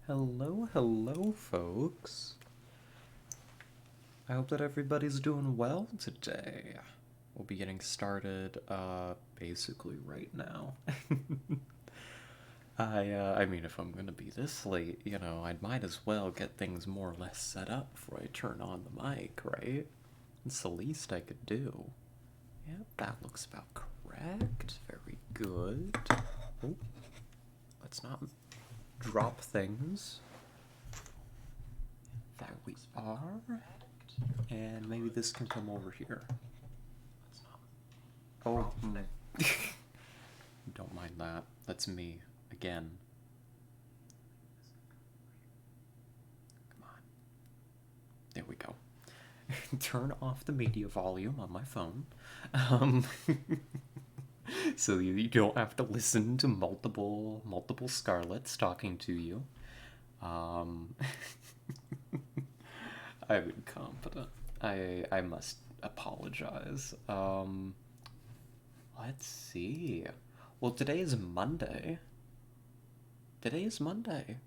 Hello, hello, folks. I hope that everybody's doing well today. We'll be getting started, basically right now. I mean, if I'm gonna be this late, I might as well get things more or less set up before I turn on the mic, right? It's the least I could do. Yep, that looks about correct. Very good. Oh, let's not drop things. There we are. And maybe this can come over here. Oh, don't mind that. That's me again. Come on. There we go. Turn off the media volume on my phone. Um, so you don't have to listen to multiple Scarlets talking to you. I'm incompetent. I must apologize. Let's see. Well, today is Monday. Today is Monday.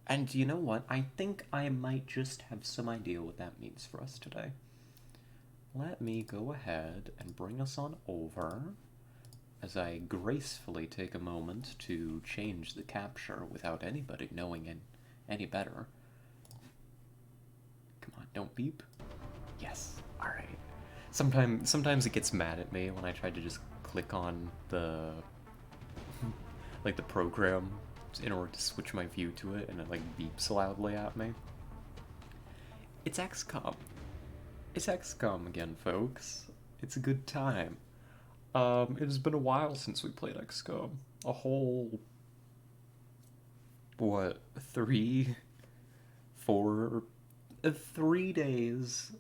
And you know what? I think I might just have some idea what that means for us today. Let me go ahead and bring us on over as I gracefully take a moment to change the capture without anybody knowing any better. Come on, don't beep. Yes, alright. Sometimes it gets mad at me when I try to just click on the like the program in order to switch my view to it, and it like beeps loudly at me. It's XCOM. It's XCOM again, folks. It's a good time. It has been a while since we played XCOM. A whole what, 3 days.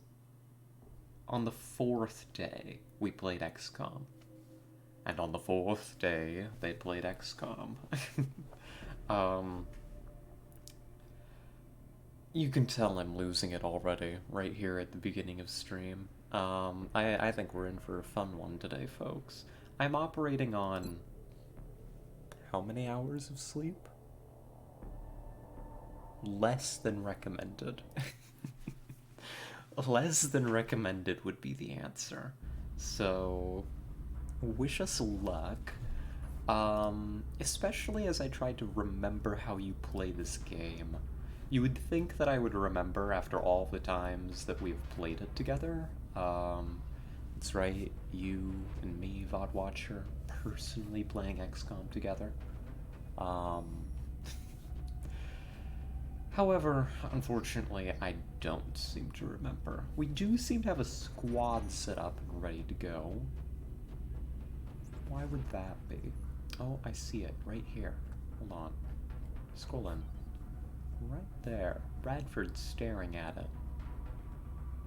On the 4th day, we played XCOM. And on the 4th day, they played XCOM. You can tell I'm losing it already, right here at the beginning of stream. I think we're in for a fun one today, folks. I'm operating on how many hours of sleep? Less than recommended. Less than recommended would be the answer. So, wish us luck. Especially as I try to remember how you play this game. You would think that I would remember after all the times that we've played it together. That's right, you and me, VOD Watcher, personally playing XCOM together. However, unfortunately, I don't seem to remember. We do seem to have a squad set up and ready to go. Why would that be? Oh, I see it, right here. Hold on. Scroll in. Right there. Bradford's staring at it.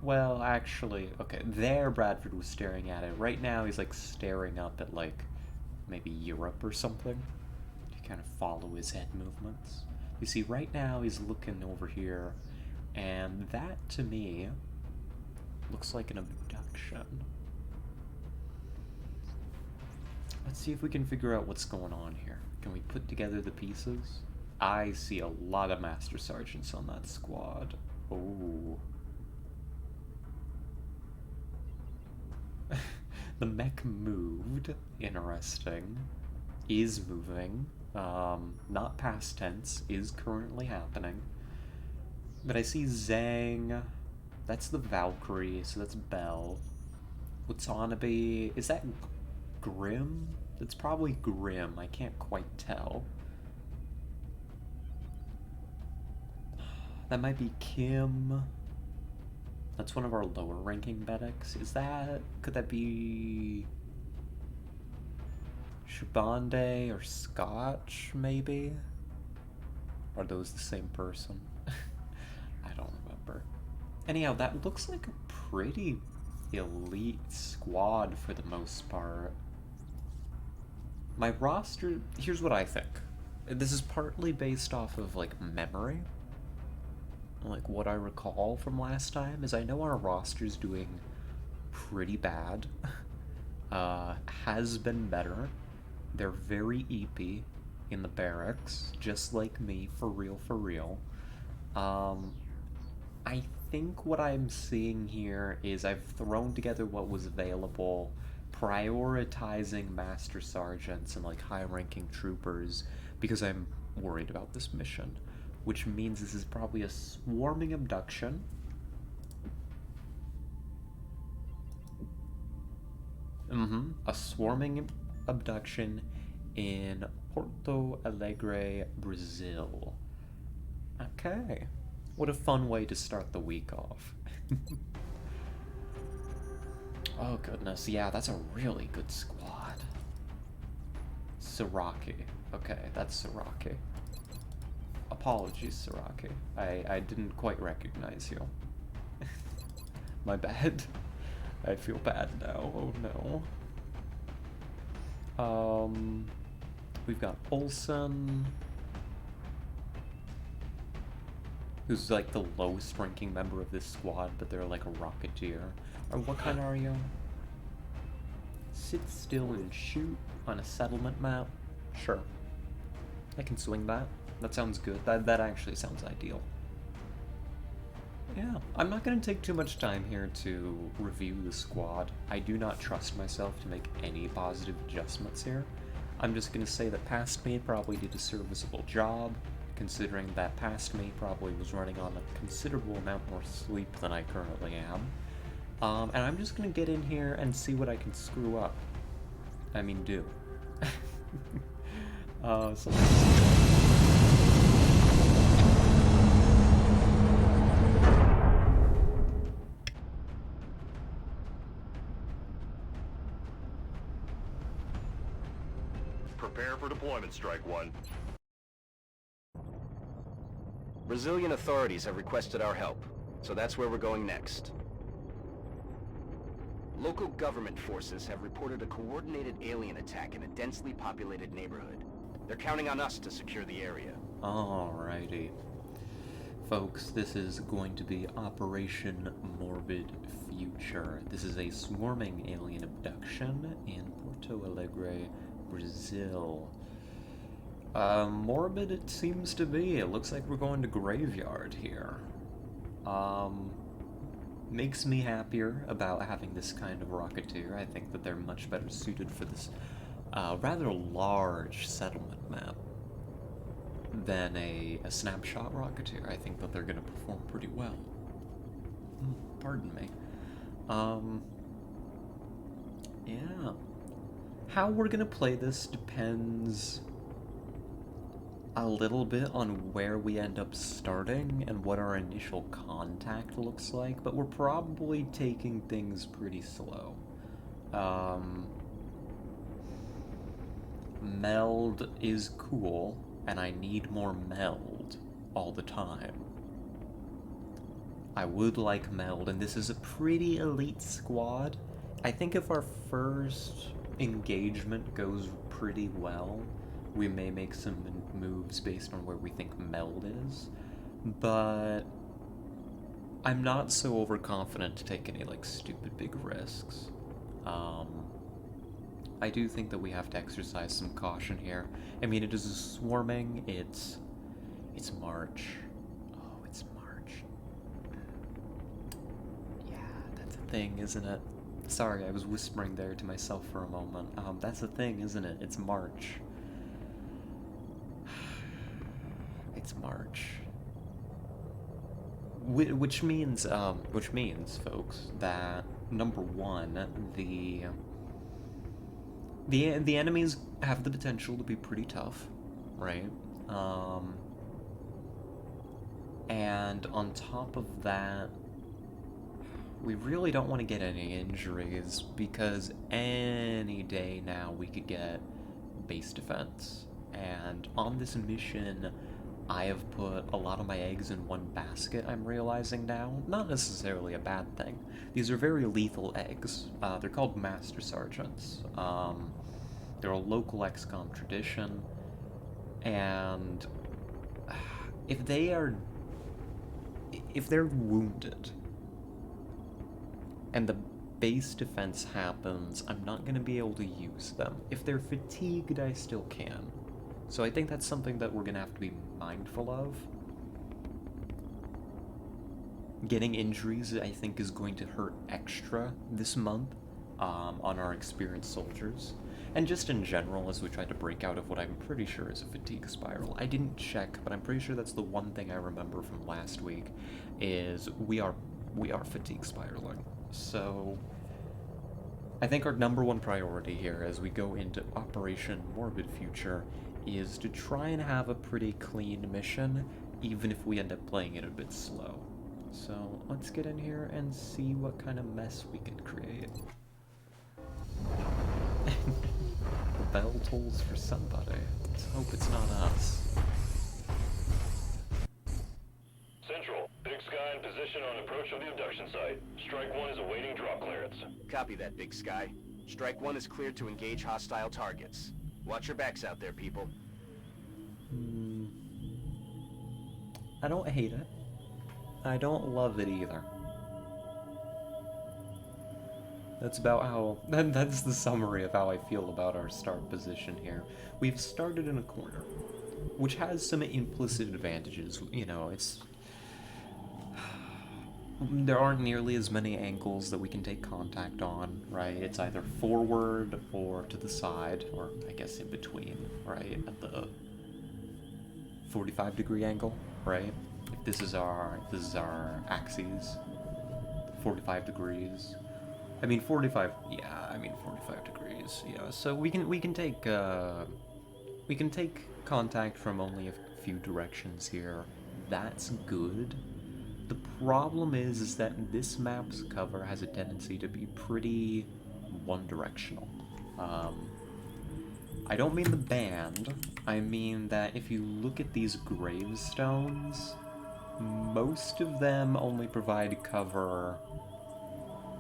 Well, actually, okay, there Bradford was staring at it. Right now he's like staring up at like maybe Europe or something. You kind of follow his head movements. You see, right now he's looking over here, and that to me looks like an abduction. Let's see if we can figure out what's going on here. Can we put together the pieces? I see a lot of Master Sergeants on that squad. Oh. The mech moved. Interesting. Is moving. Not past tense. Is currently happening. But I see Zhang. That's the Valkyrie, so that's Belle. Watanabe. Is that Grim? That's probably Grim. I can't quite tell. That might be Kim. That's one of our lower ranking medics. Could that be Shabande or Scotch, maybe? Are those the same person? I don't remember. Anyhow, that looks like a pretty elite squad for the most part. My roster, here's what I think. This is partly based off of, like, memory. Like, what I recall from last time is I know our roster's doing pretty bad. Has been better. They're very EP. in the barracks, just like me, for real, for real. Um, I think what I'm seeing here is I've thrown together what was available, prioritizing master sergeants and like high-ranking troopers because I'm worried about this mission, which means this is probably a swarming abduction. A swarming abduction in Porto Alegre, Brazil. Okay. What a fun way to start the week off. Oh goodness, yeah, that's a really good squad. Siraki. Okay, that's Siraki. Apologies, Siraki. I didn't quite recognize you. My bad. I feel bad now. Oh no. We've got Olsen, who's like the lowest ranking member of this squad, but they're like a rocketeer. Or what kind are you? Sit still and shoot on a settlement map? Sure. I can swing that. That sounds good. That actually sounds ideal. Yeah, I'm not going to take too much time here to review the squad. I do not trust myself to make any positive adjustments here. I'm just going to say that past me probably did a serviceable job, considering that past me probably was running on a considerable amount more sleep than I currently am. And I'm just going to get in here and see what I can screw up. I mean, do. So Prepare for deployment, Strike One. Brazilian authorities have requested our help, so that's where we're going next. Local government forces have reported a coordinated alien attack in a densely populated neighborhood. They're counting on us to secure the area. Alrighty. Folks, this is going to be Operation Morbid Future. This is a swarming alien abduction in Porto Alegre, Brazil. Morbid it seems to be. It looks like we're going to graveyard here. Makes me happier about having this kind of rocketeer. I think that they're much better suited for this rather large settlement map than a snapshot rocketeer. I think that they're going to perform pretty well. Pardon me. Yeah. How we're going to play this depends a little bit on where we end up starting and what our initial contact looks like, but we're probably taking things pretty slow. Meld is cool, and I need more meld all the time. I would like meld, and this is a pretty elite squad. I think if our first engagement goes pretty well, we may make some moves based on where we think meld is, but I'm not so overconfident to take any like stupid big risks. I do think that we have to exercise some caution here. I mean, it is a swarming, it's March. Oh, it's March. Yeah, that's a thing, isn't it? Sorry, I was whispering there to myself for a moment. That's a thing, isn't it? It's March. It's March. Which means, folks, that number one, the enemies have the potential to be pretty tough, right? And on top of that, we really don't want to get any injuries because any day now we could get base defense. And on this mission, I have put a lot of my eggs in one basket, I'm realizing now. Not necessarily a bad thing. These are very lethal eggs. They're called Master Sergeants. They're a local XCOM tradition. And if they're wounded and the base defense happens, I'm not going to be able to use them. If they're fatigued, I still can. So I think that's something that we're gonna have to be mindful of. Getting injuries, I think, is going to hurt extra this month on our experienced soldiers. And just in general, as we try to break out of what I'm pretty sure is a fatigue spiral. I didn't check, but I'm pretty sure that's the one thing I remember from last week, is we are fatigue spiraling. So I think our number one priority here as we go into Operation Morbid Future is to try and have a pretty clean mission, even if we end up playing it a bit slow. So let's get in here and see what kind of mess we can create. The bell tolls for somebody. Let's hope it's not us. Central, Big Sky in position on approach of the abduction site. Strike 1 is awaiting drop clearance. Copy that, Big Sky. Strike 1 is cleared to engage hostile targets. Watch your backs out there, people. I don't hate it. I don't love it either. That's about how... That's the summary of how I feel about our start position here. We've started in a corner, which has some implicit advantages. You know, it's... There aren't nearly as many angles that we can take contact on, right? It's either forward or to the side, or I guess in between, right? At the 45-degree angle, right? If this is our axes, 45 degrees. I mean 45. Yeah, I mean 45 degrees. Yeah, so we can take contact from only a few directions here. That's good. The problem is that this map's cover has a tendency to be pretty one-directional. I don't mean the band. I mean that if you look at these gravestones, most of them only provide cover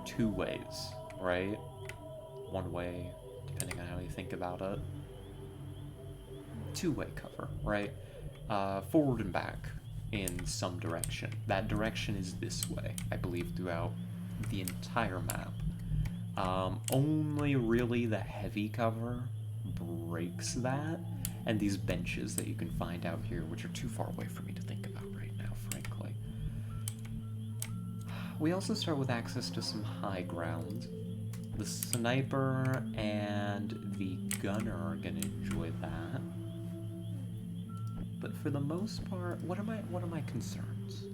two ways, right? One way, depending on how you think about it. Two-way cover, right? Forward and back in some direction. That direction is this way, I believe, throughout the entire map. Only really the heavy cover breaks that, and these benches that you can find out here, which are too far away for me to think about right now, frankly. We also start with access to some high ground. The sniper and the gunner are gonna enjoy that. But for the most part, what are my concerns?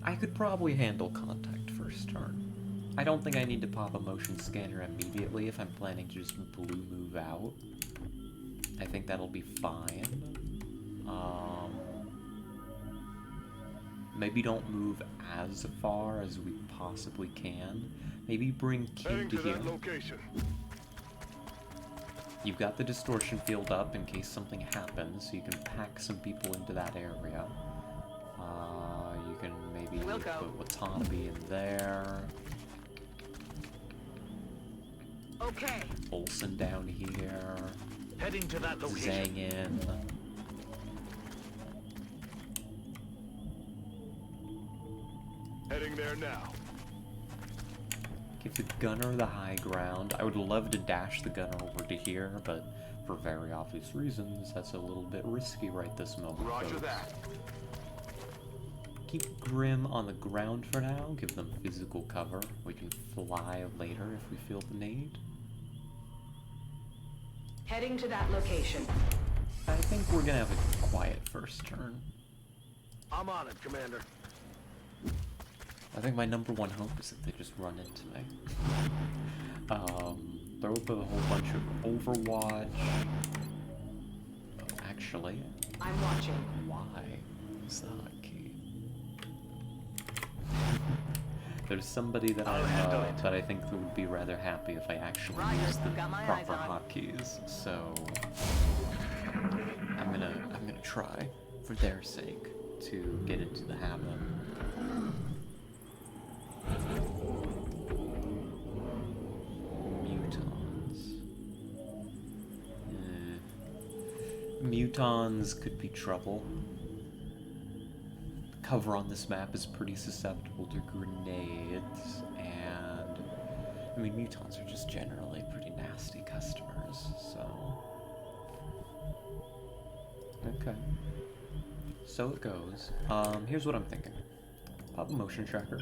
I could probably handle contact first turn. I don't think I need to pop a motion scanner immediately if I'm planning to just blue move out. I think that'll be fine. Maybe don't move as far as we possibly can. Maybe bring Kim to here. You've got the distortion field up in case something happens, so you can pack some people into that area. You can maybe put Watanabe in there. Okay. Olsen down here. Heading to that location. Zhang in. Heading there now. Give the gunner the high ground. I would love to dash the gunner over to here, but for very obvious reasons, that's a little bit risky right this moment. Roger folks. that. Keep Grim on the ground for now. Give them physical cover. We can fly later if we feel the need. Heading to that location. I think we're gonna have a quiet first turn. I'm on it, Commander. I think my number one hope is that they just run into me. Throw up a whole bunch of Overwatch. Oh, actually, I'm watching. why is the hotkey? There's somebody that that I think would be rather happy if I actually used the proper hotkeys. So I'm gonna try, for their sake, to get into the habit. Mutons could be trouble. The cover on this map is pretty susceptible to grenades, and I mean, mutants are just generally pretty nasty customers, so... Okay. So it goes. Here's what I'm thinking. Pop a motion tracker.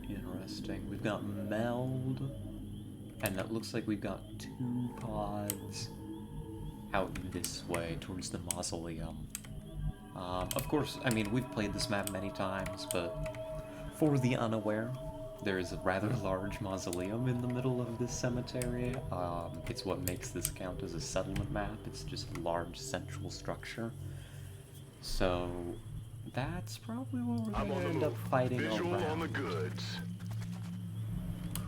Interesting. We've got meld, and it looks like we've got 2 pods out this way towards the mausoleum. Of course, I mean, we've played this map many times, but for the unaware, there is a rather large mausoleum in the middle of this cemetery. It's what makes this count as a settlement map. It's just a large central structure. So that's probably what we're gonna end up fighting Visual around. on the goods.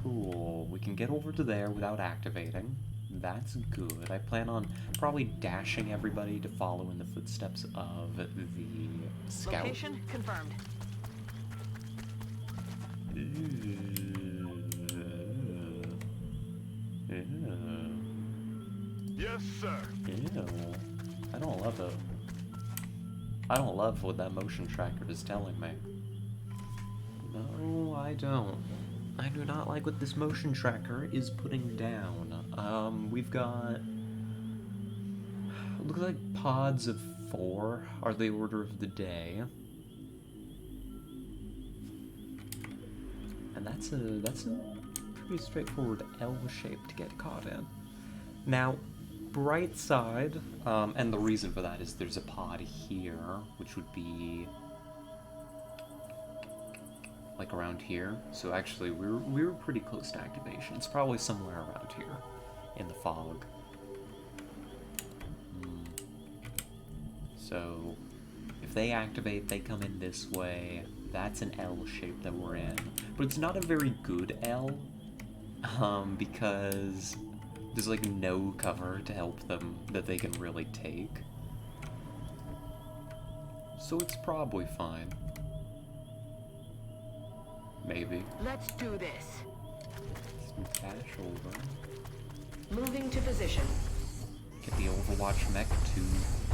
Cool. We can get over to there without activating. That's good. I plan on probably dashing everybody to follow in the footsteps of the scout. Location confirmed. Yes, sir. Ew. I don't love it. I don't love what that motion tracker is telling me. No, I don't. I do not like what this motion tracker is putting down. We've got... Looks like pods of 4 are the order of the day. And that's a pretty straightforward L shape to get caught in. Now, bright side, and the reason for that is there's a pod here, which would be like around here. So actually, we were pretty close to activation. It's probably somewhere around here in the fog. So if they activate, they come in this way. That's an L shape that we're in, but it's not a very good L, because there's like no cover to help them that they can really take. So it's probably fine. Maybe. Let's do this. Some dash over. Moving to position. Get the Overwatch mech to,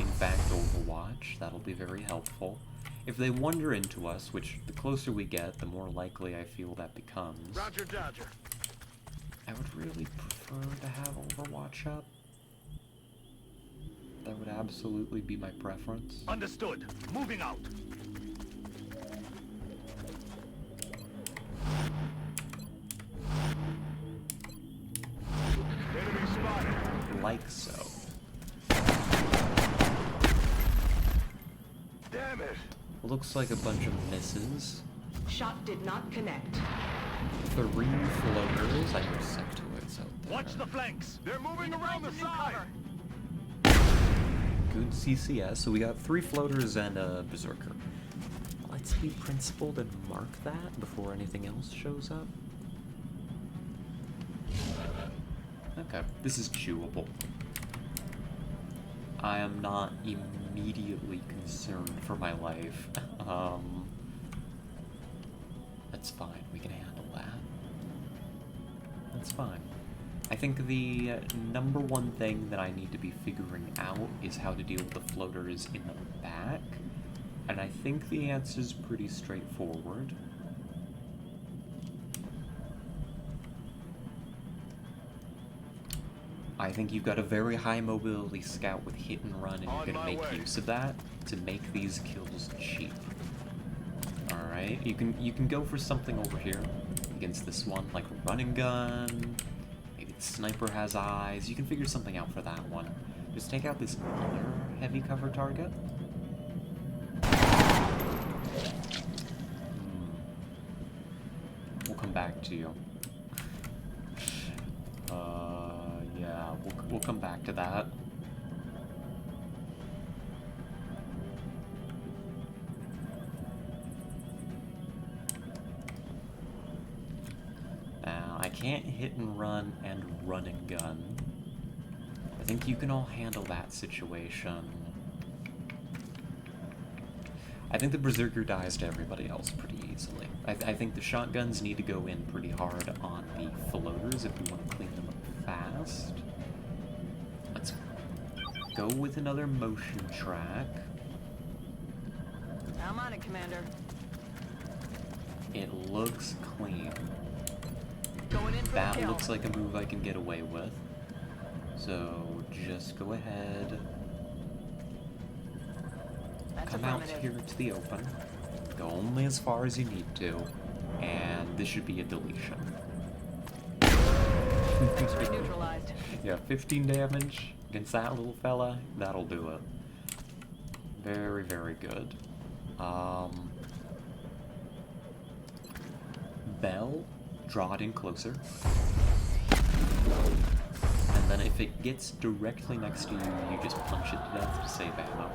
in fact, Overwatch. That'll be very helpful. If they wander into us, which the closer we get, the more likely I feel that becomes. Roger, Dodger. I would really prefer to have Overwatch up. That would absolutely be my preference. Understood. Moving out. Enemy spotted. Like so. Damn it. Looks like a bunch of misses. Shot did not connect. 3 floaters. I hear sectoids out there. Watch the flanks. They're moving around the side. Good CCS. So we got 3 floaters and a berserker. Let's be principled and mark that before anything else shows up. Okay, this is chewable. I am not immediately concerned for my life. That's fine, we can handle that. That's fine. I think the number one thing that I need to be figuring out is how to deal with the floaters in the back. And I think the answer's pretty straightforward. I think you've got a very high mobility scout with hit and run, and you're gonna make use of that to make these kills cheap. Alright, you can go for something over here against this one, like a running gun. Maybe the sniper has eyes. You can figure something out for that one. Just take out this other heavy cover target. We'll come back to you. Yeah, we'll come back to that. Now, I can't hit and run and run and gun. I think you can all handle that situation. I think the Berserker dies to everybody else pretty easily. I think the shotguns need to go in pretty hard on the floaters if we want to clean them up fast. Let's go with another motion track. I'm on it, Commander. It looks clean. Going in for the That kill. looks like a move I can get away with. So just go ahead. That's Come out affirmative. here to the open. Go only as far as you need to. And this should be a deletion. Threat neutralized. Yeah, 15 damage against that little fella. That'll do it. Very, very good. Bell, draw it in closer. And then if it gets directly next to you, you just punch it to death to save ammo.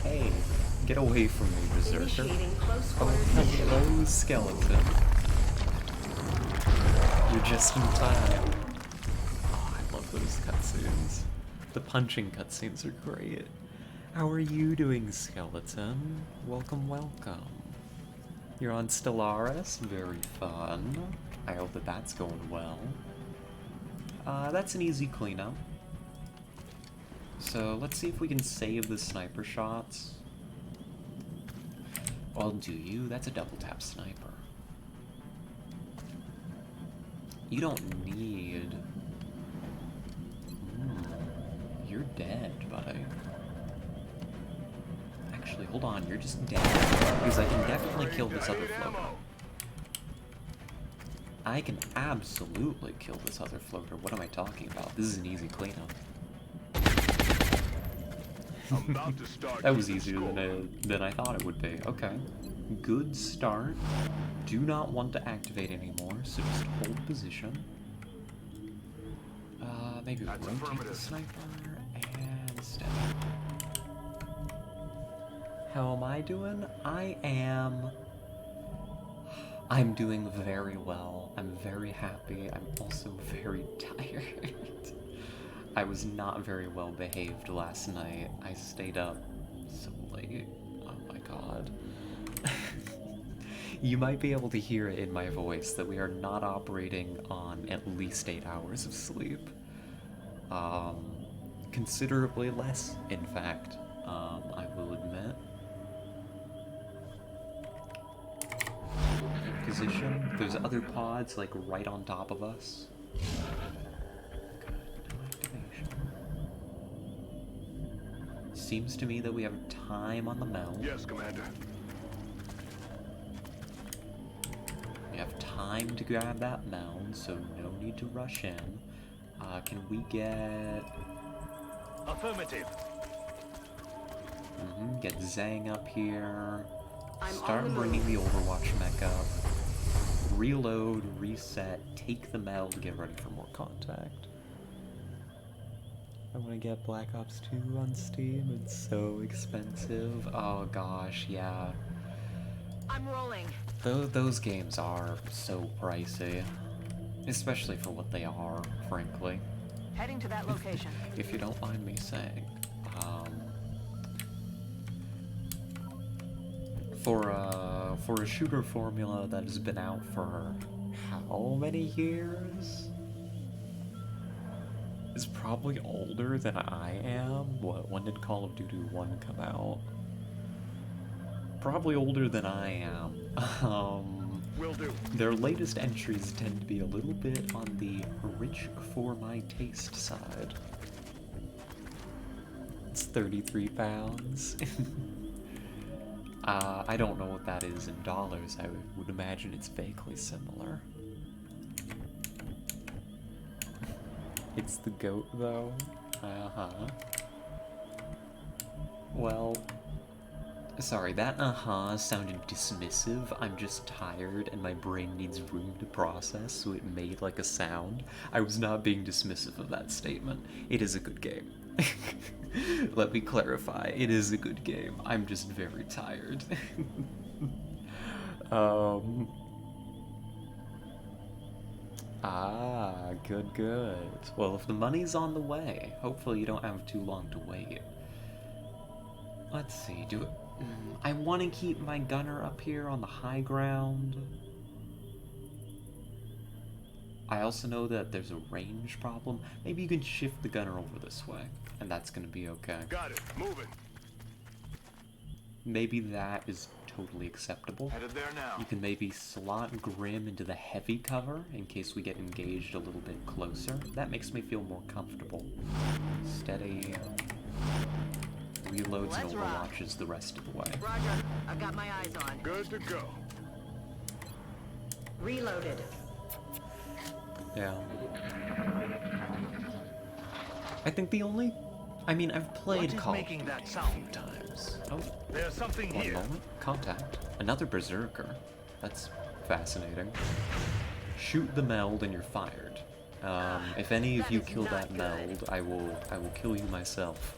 Hey, get away from me, Berserker. Initiating close Oh, quarters mission. hello, skeleton. You're just in time. Oh, I love those cutscenes. The punching cutscenes are great. How are you doing, skeleton? Welcome, welcome. You're on Stellaris? Very fun. I hope that that's going well. That's an easy cleanup. So let's see if we can save the sniper shots. Well, do you? That's a double tap sniper. You don't need... You're dead, buddy. Actually, hold on, you're just dead. Because I can definitely kill this other floater. I can absolutely kill this other floater. What am I talking about? This is an easy cleanup. I'm about to start. That was easier than I thought it would be. Okay. Good start. Do not want to activate anymore, so just hold position. Maybe That's rotate the affirmative. sniper and step. How am I doing? I'm doing very well. I'm very happy. I'm also very tired. I was not very well behaved last night. I stayed up so late. Oh my god. You might be able to hear it in my voice that we are not operating on at least 8 hours of sleep. Considerably less, in fact, I will admit. Position. There's other pods, like, right on top of us. Good, no activation. Seems to me that we have time on the meld. Yes, Commander. We have time to grab that mound, so no need to rush in. Can we get... Affirmative. Get Zhang up here. I'm Start on the bringing move. the Overwatch mech up. Reload, reset, take the meld, get ready for more contact. I want to get Black Ops 2 on Steam. It's so expensive. Oh gosh, yeah. I'm rolling. Those games are so pricey. Especially for what they are, frankly. Heading to that location. If you don't mind me saying. For a shooter formula that has been out for how many years? Is probably older than I am. What, when did Call of Duty 1 come out? Probably older than I am. Will do. Their latest entries tend to be a little bit on the rich for my taste side. It's 33 pounds. I don't know what that is in dollars. I would imagine it's vaguely similar. It's the goat, though. Uh-huh. Well... Sorry, that uh-huh sounded dismissive. I'm just tired and my brain needs room to process, so it made like a sound. I was not being dismissive of that statement. It is a good game. Let me clarify, it is a good game. I'm just very tired. Good, good. Well, if the money's on the way, hopefully you don't have too long to wait. Let's see, I want to keep my gunner up here on the high ground. I also know that there's a range problem. Maybe you can shift the gunner over this way, and that's gonna be okay. Got it. Moving. maybe that is totally acceptable. Headed there now. You can maybe slot Grim into the heavy cover in case we get engaged a little bit closer. That makes me feel more comfortable. Steady. Reloads and Let's rock. overwatches the rest of the way. Roger. I've got my eyes on. Good to go. Reloaded. Yeah. I think the only... I mean, I've played What is Call of making Duty that a sound? few times. Oh, There's something one here. moment. Contact. Another Berserker. That's fascinating. Shoot the meld and you're fired. If any of That you is kill not that good. meld, I will kill you myself.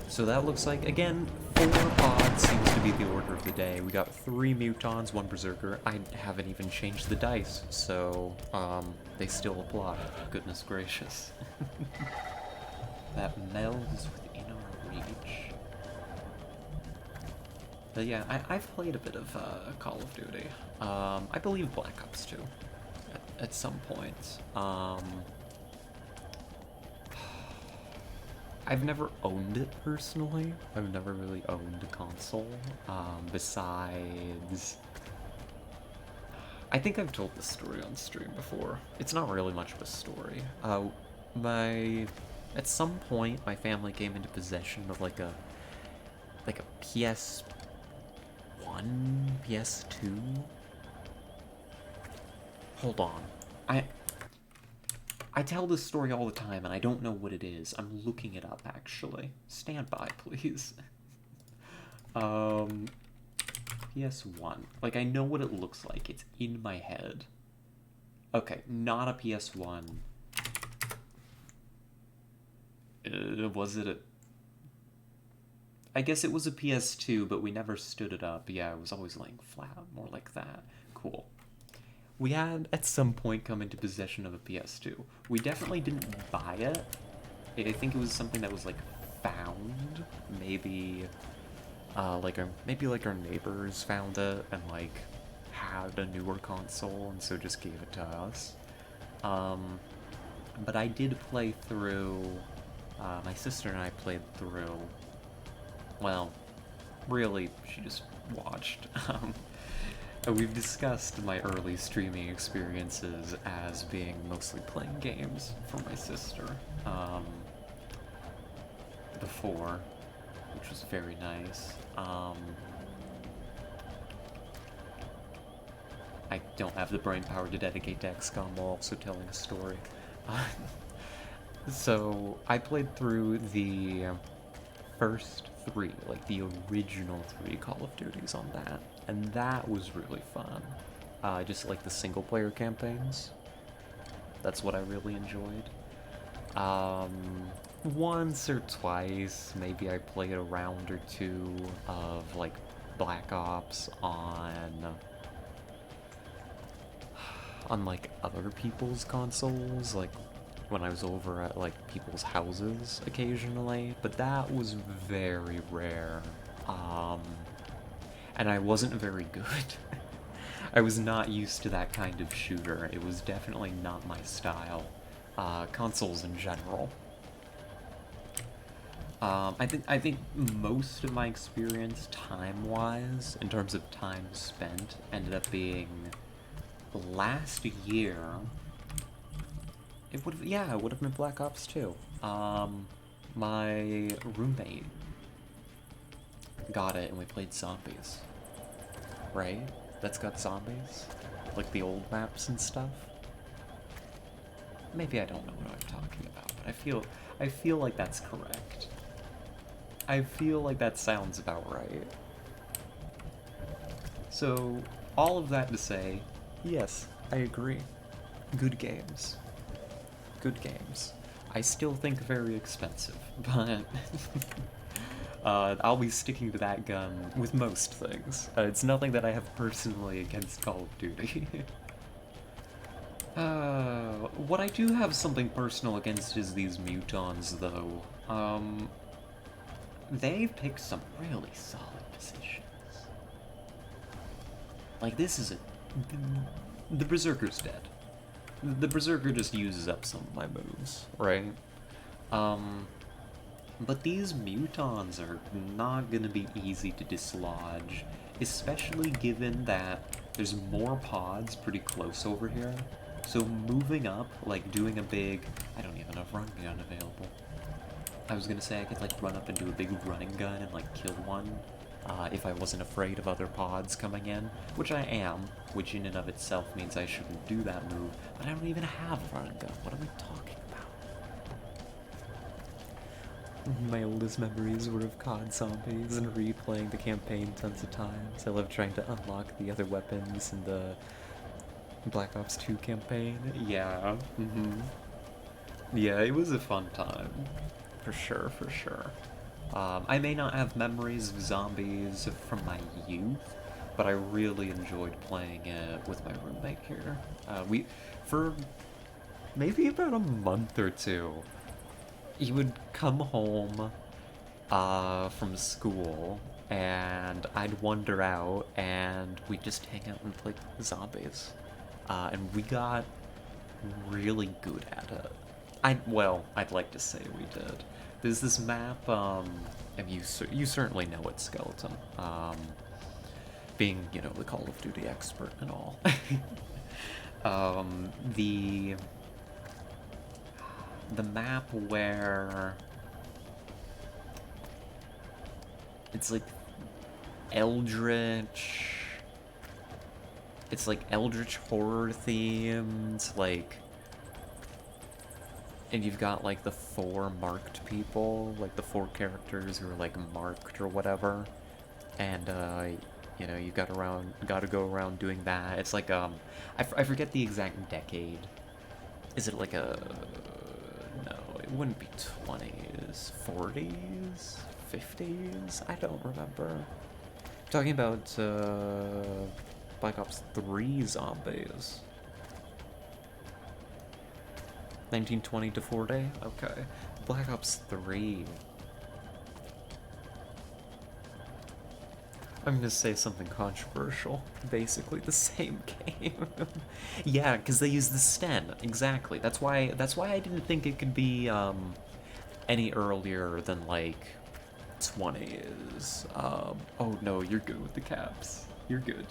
So that looks like, again, 4 pods seems to be the order of the day. We got 3 Mutons, 1 Berserker. I haven't even changed the dice, so, they still apply. Goodness gracious. That meld is within our reach. But yeah, I've played a bit of, Call of Duty. I believe Black Ops 2. At some point. I've never owned it personally. I've never really owned a console. Besides... I think I've told this story on stream before. It's not really much of a story. At some point, my family came into possession of like a PS1, PS2. Hold on. I tell this story all the time, and I don't know what it is. I'm looking it up, actually. Stand by, please. PS1. Like, I know what it looks like. It's in my head. Okay, not a PS1. Was it a... I guess it was a PS2, but we never stood it up. Yeah, it was always laying flat, more like that. Cool. We had, at some point, come into possession of a PS2. We definitely didn't buy it. I think it was something that was, like, found. Maybe, our neighbors found it and, like, had a newer console and so just gave it to us. But I did play through, my sister and I played through, well, really, she just watched. We've discussed my early streaming experiences as being mostly playing games for my sister, before, which was very nice. I don't have the brain power to dedicate to XCOM while also telling a story. So, I played through the first 3, like the original 3 Call of Duties on that, and that was really fun. Just like the single player campaigns. That's what I really enjoyed. Once or twice, maybe I played a round or 2 of like Black Ops on like other people's consoles, like when I was over at like people's houses occasionally, but that was very rare. And I wasn't very good. I was not used to that kind of shooter. It was definitely not my style. Consoles in general. I think most of my experience time-wise, in terms of time spent, ended up being last year. It would have been Black Ops 2. My roommate got it and we played zombies. Right? That's got zombies? Like the old maps and stuff? Maybe I don't know what I'm talking about, but I feel like that's correct. I feel like that sounds about right. So, all of that to say, yes, I agree. Good games. Good games. I still think very expensive, but I'll be sticking to that gun with most things. It's nothing that I have personally against Call of Duty. What I do have something personal against is these Mutons, though. They've picked some really solid positions. Like, this is the Berserker's dead. The Berserker just uses up some of my moves, right? But these mutons are not gonna be easy to dislodge, especially given that there's more pods pretty close over here. So moving up, like doing a big... I don't even have a run gun available. I was gonna say I could like run up and do a big running gun and like kill one, if I wasn't afraid of other pods coming in, which I am, which in and of itself means I shouldn't do that move, but I don't even have a running gun. What am I talking about? My oldest memories were of COD zombies and replaying the campaign tons of times. I love trying to unlock the other weapons in the Black Ops 2 campaign. Yeah, yeah, it was a fun time. For sure, for sure. I may not have memories of zombies from my youth, but I really enjoyed playing it with my roommate here. For maybe about a month or two, he would come home from school, and I'd wander out, and we'd just hang out and play zombies. And we got really good at it. I'd like to say we did. There's this map, and you certainly know it, Skeleton. Being, you know, the Call of Duty expert and all. The map where it's like Eldritch. It's like Eldritch horror themed, like. And you've got, like, the 4 marked people, like, the 4 characters who are, like, marked or whatever. And, you know, you gotta go around doing that. It's like, I forget the exact decade. Is it like a... No, it wouldn't be 20s. 40s? 50s? I don't remember. I'm talking about, Black Ops 3 zombies. 1920 to 40? Okay. Black Ops 3. I'm gonna say something controversial. Basically the same game. Yeah, because they use the Sten. Exactly. That's why I didn't think it could be any earlier than like 20s. Oh no, you're good with the caps. You're good.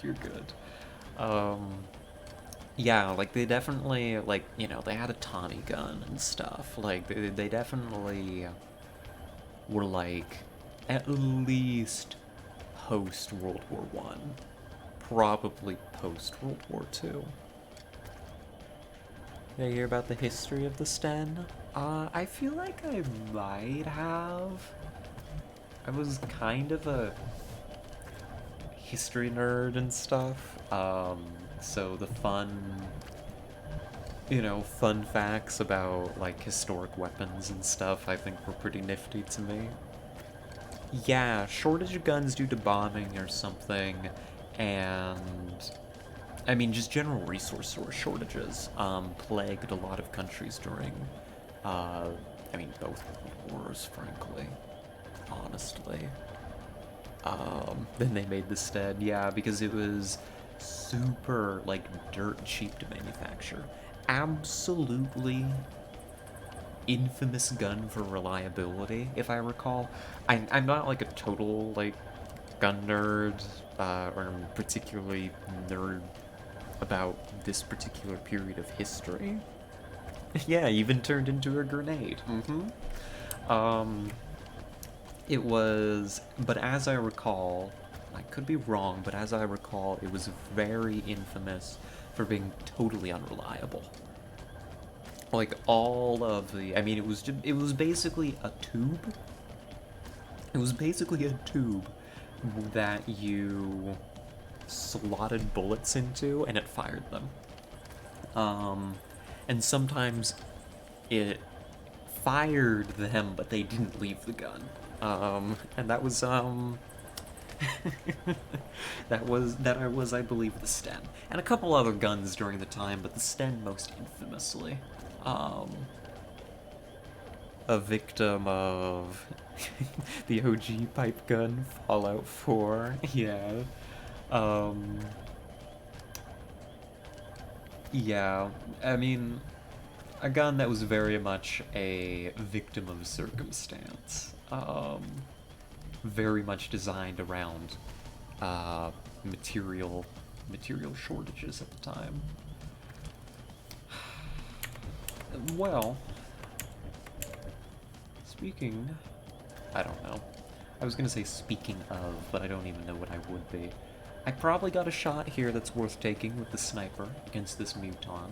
Yeah, like, they definitely, like, you know, they had a Tommy gun and stuff. Like, they definitely were, like, at least post-World War I. Probably post-World War II. Did I hear about the history of the Sten? I feel like I might have. I was kind of a history nerd and stuff. So the fun facts about, like, historic weapons and stuff, I think were pretty nifty to me. Yeah, shortage of guns due to bombing or something, and... I mean, just general resource shortages, plagued a lot of countries during, I mean, both wars, frankly. Honestly. Then they made the Stead, yeah, because it was super, like, dirt cheap to manufacture. Absolutely infamous gun for reliability, if I recall. I'm not, like, a total, like, gun nerd, or particularly nerd about this particular period of history. Yeah, even turned into a grenade. It was, but as I recall, I could be wrong, but as I recall, it was very infamous for being totally unreliable. Like, all of the, I mean, it was basically a tube. It was basically a tube that you slotted bullets into, and it fired them. And sometimes it fired them, but they didn't leave the gun. And that was, that was, I believe, the Sten. And a couple other guns during the time, but the Sten most infamously. A victim of the OG pipe gun, Fallout 4, yeah. Yeah, I mean, a gun that was very much a victim of circumstance. very much designed around material shortages at the time. Well, speaking, I don't know. I was gonna say speaking of, but I don't even know what I would be. I probably got a shot here that's worth taking with the sniper against this Muton.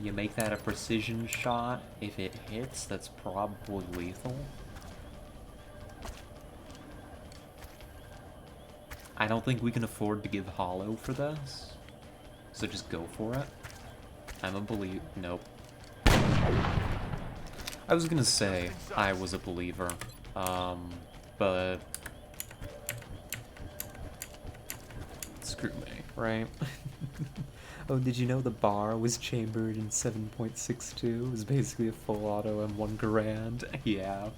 You make that a precision shot. If it hits, that's probably lethal. I don't think we can afford to give hollow for this, so just go for it. I'm a believer. Nope. I was gonna say I was a believer, but screw me, right? Oh, did you know the bar was chambered in 7.62? It was basically a full auto M1 Garand. Yeah.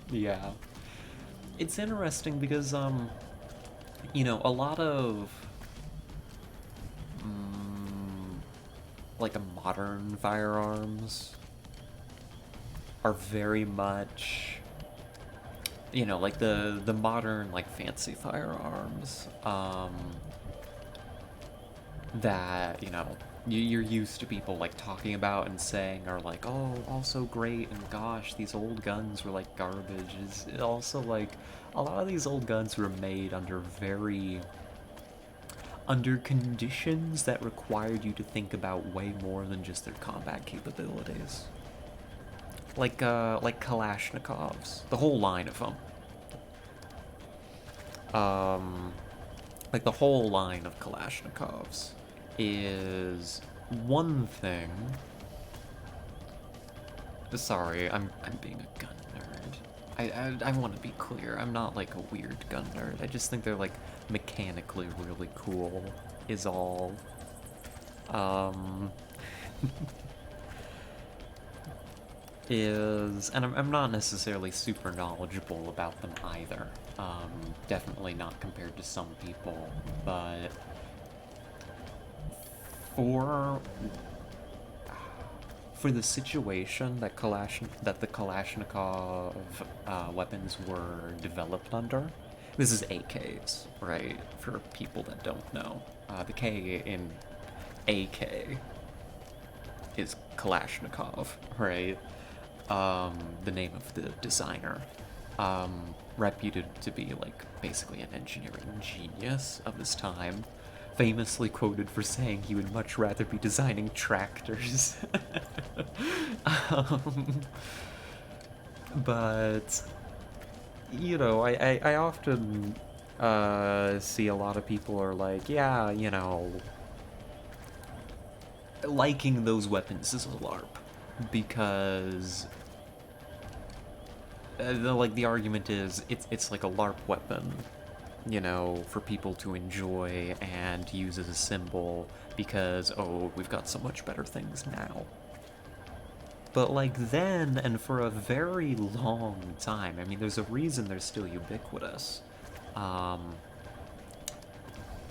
It's interesting because, you know, a lot of, like, modern firearms are very much, you know, like the modern, like, fancy firearms, that, you know, you're used to people, like, talking about and saying are like, oh, also great, and gosh, these old guns were, like, garbage. Is also, like, a lot of these old guns were made under conditions that required you to think about way more than just their combat capabilities. Like Kalashnikovs. The whole line of them. Like, the whole line of Kalashnikovs is one thing. Sorry, I'm being a gun nerd. I want to be clear. I'm not like a weird gun nerd. I just think they're like mechanically really cool. Is all. And I'm not necessarily super knowledgeable about them either. Definitely not compared to some people, but for the situation that the Kalashnikov weapons were developed under, this is AKs, right? For people that don't know, the K in AK is Kalashnikov, right? The name of the designer, reputed to be like basically an engineering genius of his time, famously quoted for saying he would much rather be designing tractors. But you know, I often see a lot of people are like, yeah, you know, liking those weapons is a LARP because the argument is it's like a LARP weapon, you know, for people to enjoy and use as a symbol because, oh, we've got so much better things now. But like then, and for a very long time, I mean, there's a reason they're still ubiquitous.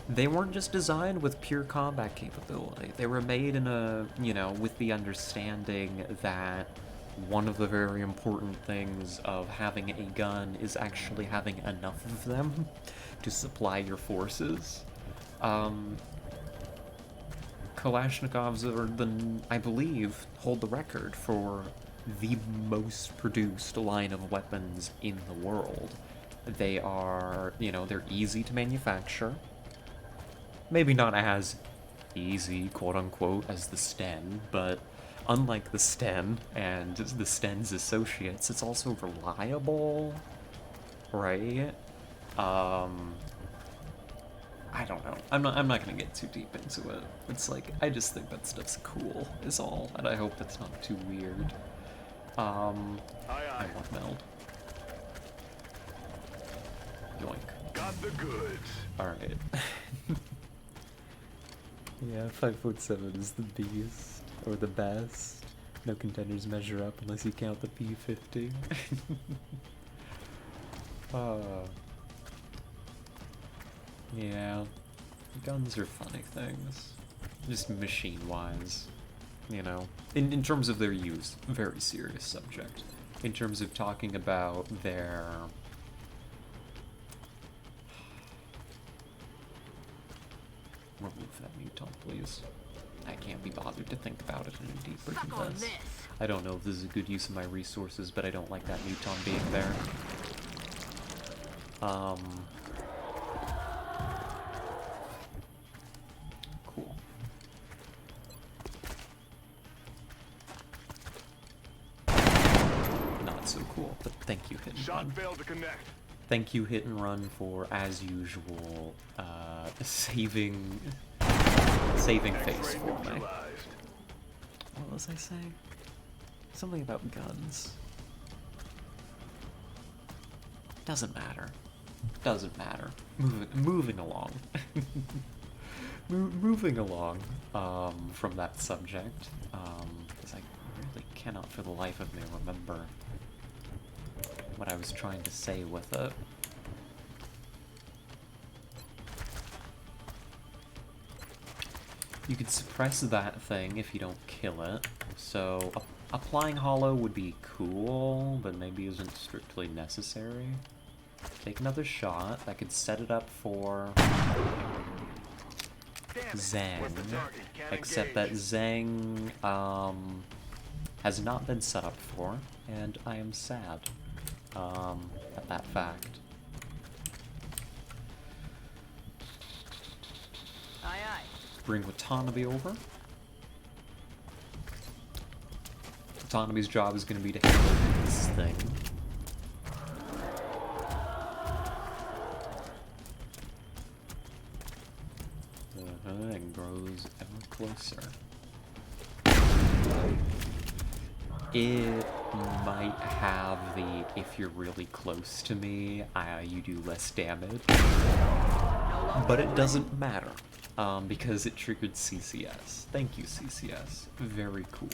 They weren't just designed with pure combat capability. They were made in a, you know, with the understanding that one of the very important things of having a gun is actually having enough of them to supply your forces. Kalashnikovs are I believe, hold the record for the most produced line of weapons in the world. They are, you know, they're easy to manufacture. Maybe not as easy, quote-unquote, as the Sten, but unlike the Sten and the Sten's associates, it's also reliable, right? I don't know. I'm not gonna get too deep into it. It's like, I just think that stuff's cool, is all, and I hope that's not too weird. I want meld. Yoink. Got the goods. Alright. Yeah, 5'7" is the beast, or the best. No contenders measure up unless you count the P50. Yeah, guns are funny things. Just machine-wise, you know. In terms of their use, very serious subject. in terms of talking about their... Remove that muton, please. I can't be bothered to think about it any deeper Suck than on this. this. I don't know if this is a good use of my resources, but I don't like that muton being there. Cool. Not so cool, but thank you, Hit and Shot Run. failed to connect. Thank you, Hit and Run, for, as usual, saving face X-ray for me. neutralized. What was I saying? Something about guns. Doesn't matter. Doesn't matter. Moving along. Moving along from that subject, because I really cannot for the life of me remember what I was trying to say with it. You could suppress that thing if you don't kill it, so applying hollow would be cool, but maybe isn't strictly necessary. Take another shot. That could set it up for Zhang, What's the target? Can't except that engage. Zhang has not been set up for, and I am sad at that fact. Aye, aye. Bring Watanabe over. Watanabe's job is going to be to handle this thing. And grows ever closer. It might have the, if you're really close to me, you do less damage. But it doesn't matter, because it triggered CCS. Thank you, CCS. Very cool.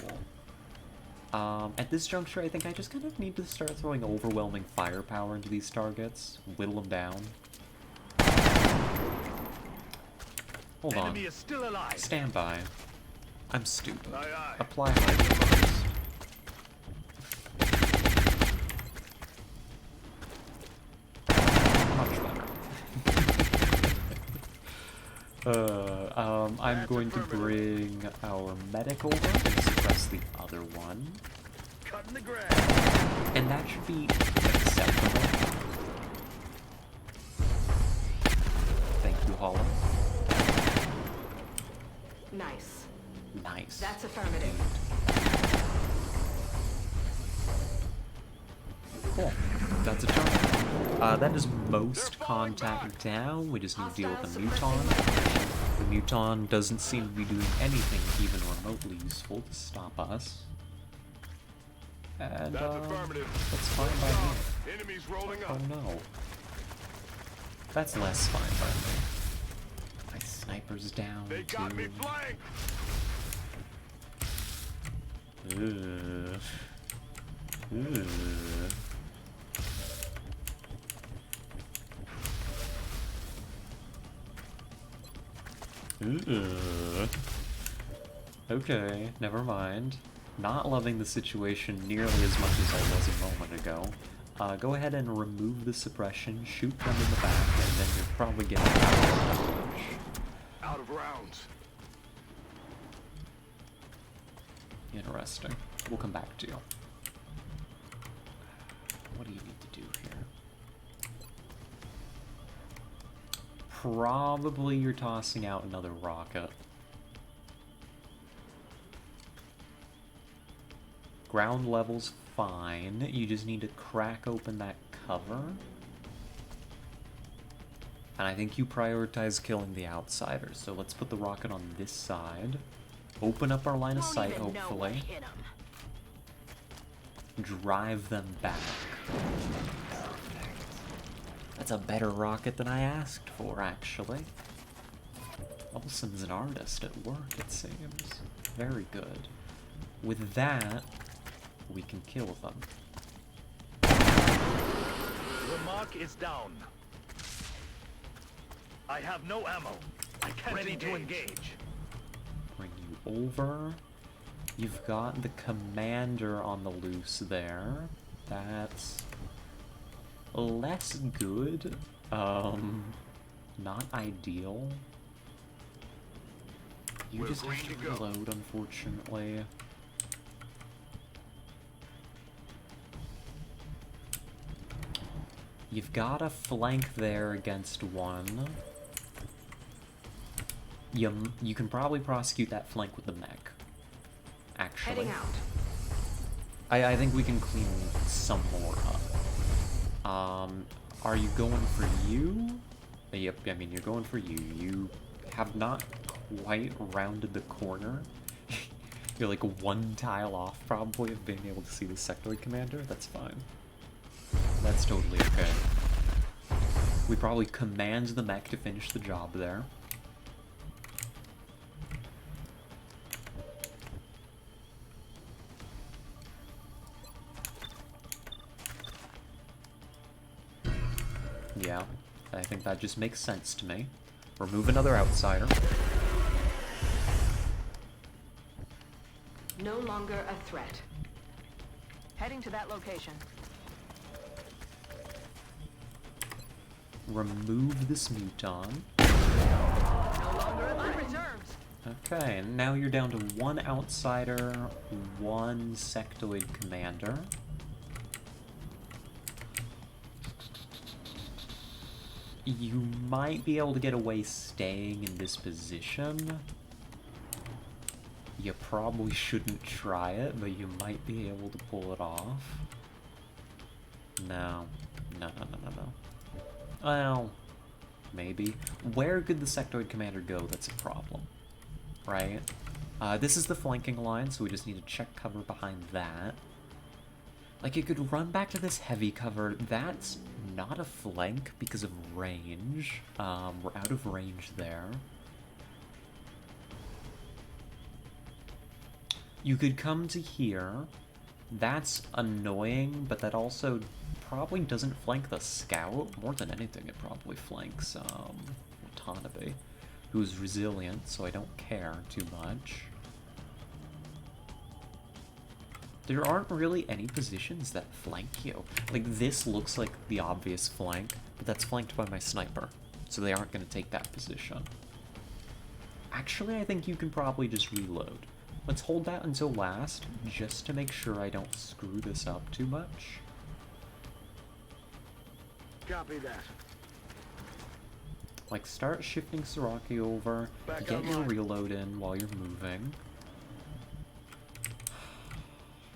At this juncture, I think I just kind of need to start throwing overwhelming firepower into these targets. Whittle them down. Hold on. Enemy is still alive. Stand by. I'm stupid. Aye, aye. Apply hydrant first. Much better. I'm That's going to affirmative. bring our medic over and suppress the other one. Cutting the grass. And that should be acceptable. Thank you, Hollow. Nice. Nice. That's affirmative. Cool. That's a turn. That is most contact down. We just need to deal with the Muton. The Muton doesn't seem to be doing anything even remotely useful to stop us. And, That's affirmative. that's fine by me. Enemies rolling Oh up. no. That's less fine by me. My sniper's down, They got too. me flanked. Ugh. Ugh. Ugh. Okay, never mind. Not loving the situation nearly as much as I was a moment ago. Go ahead and remove the suppression, shoot them in the back, and then you're probably getting out of damage. Out of rounds. Interesting. We'll come back to you. What do you need to do here? Probably you're tossing out another rocket. Ground level's fine. You just need to crack open that cover. And I think you prioritize killing the outsiders. So let's put the rocket on this side. Open up our line of Won't sight, even know what hopefully. hit 'em. Drive them back. That's a better rocket than I asked for, actually. Olsen's an artist at work, it seems. Very good. With that, we can kill them. Remark is down. I have no ammo. I can't Ready to engage. Bring you over. You've got the commander on the loose there. That's less good. Not ideal. You We're just have green to to go. reload, unfortunately. You've got a flank there against one. You can probably prosecute that flank with the mech. Actually. Heading out. I think we can clean some more up. Are you going for you? Yep, I mean, you're going for you. You have not quite rounded the corner. You're like one tile off, probably, of being able to see the sectoid commander. That's fine. That's totally okay. We probably command the mech to finish the job there. Yeah, I think that just makes sense to me. Remove another outsider. No longer a threat. Heading to that location. Remove this muton. No longer on reserves. Okay, and now you're down to one outsider, one sectoid commander. You might be able to get away staying in this position. You probably shouldn't try it, but you might be able to pull it off. No. No. Well, maybe. Where could the sectoid commander go? That's a problem. Right? This is the flanking line, so we just need to check cover behind that. Like, you could run back to this heavy cover. That's not a flank because of range. We're out of range there. You could come to here. That's annoying, but that also probably doesn't flank the scout. More than anything, it probably flanks Watanabe, who's resilient, so I don't care too much. There aren't really any positions that flank you. Like, this looks like the obvious flank, but that's flanked by my sniper, so they aren't going to take that position. Actually, I think you can probably just reload. Let's hold that until last, just to make sure I don't screw this up too much. Copy that. Like, start shifting Saraki over, Back get your online. reload in while you're moving.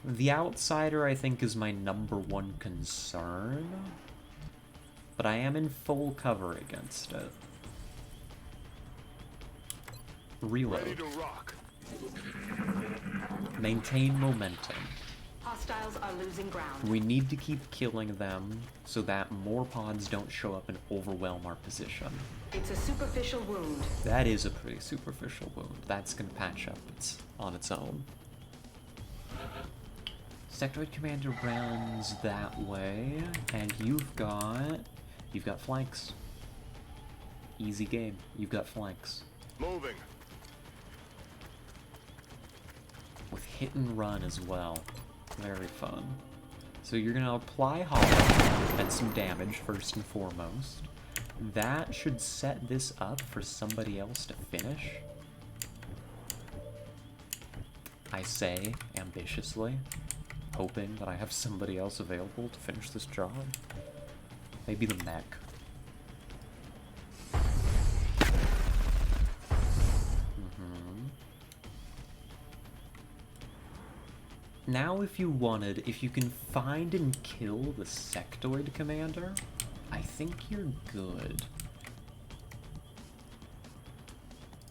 The outsider, I think, is my #1 concern, but I am in full cover against it. Reload. Ready to rock. Maintain momentum. Hostiles are losing ground. We need to keep killing them so that more pods don't show up and overwhelm our position. It's a superficial wound. That is a pretty superficial wound. That's gonna patch up on its own. Sectoid commander runs that way, and you've got flanks. Easy game. You've got flanks. Moving. With hit and run as well. Very fun. So you're gonna apply hollow and some damage first and foremost. That should set this up for somebody else to finish. I say ambitiously, hoping that I have somebody else available to finish this job. Maybe the mech. Now if you wanted, if you can find and kill the sectoid commander, I think you're good.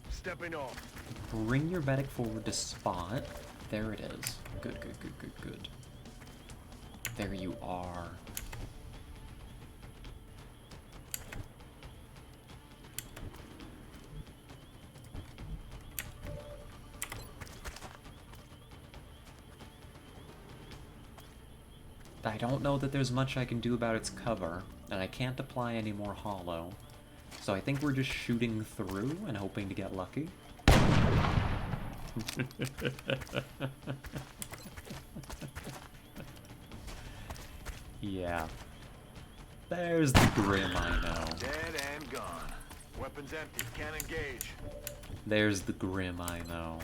Stepping off. Bring your medic forward to spot. There it is. Good. There you are. I don't know that there's much I can do about its cover, and I can't apply any more hollow. So I think we're just shooting through and hoping to get lucky. Yeah. There's the Grim I know. Dead and gone. Weapons empty. Can't engage. There's the Grim I know.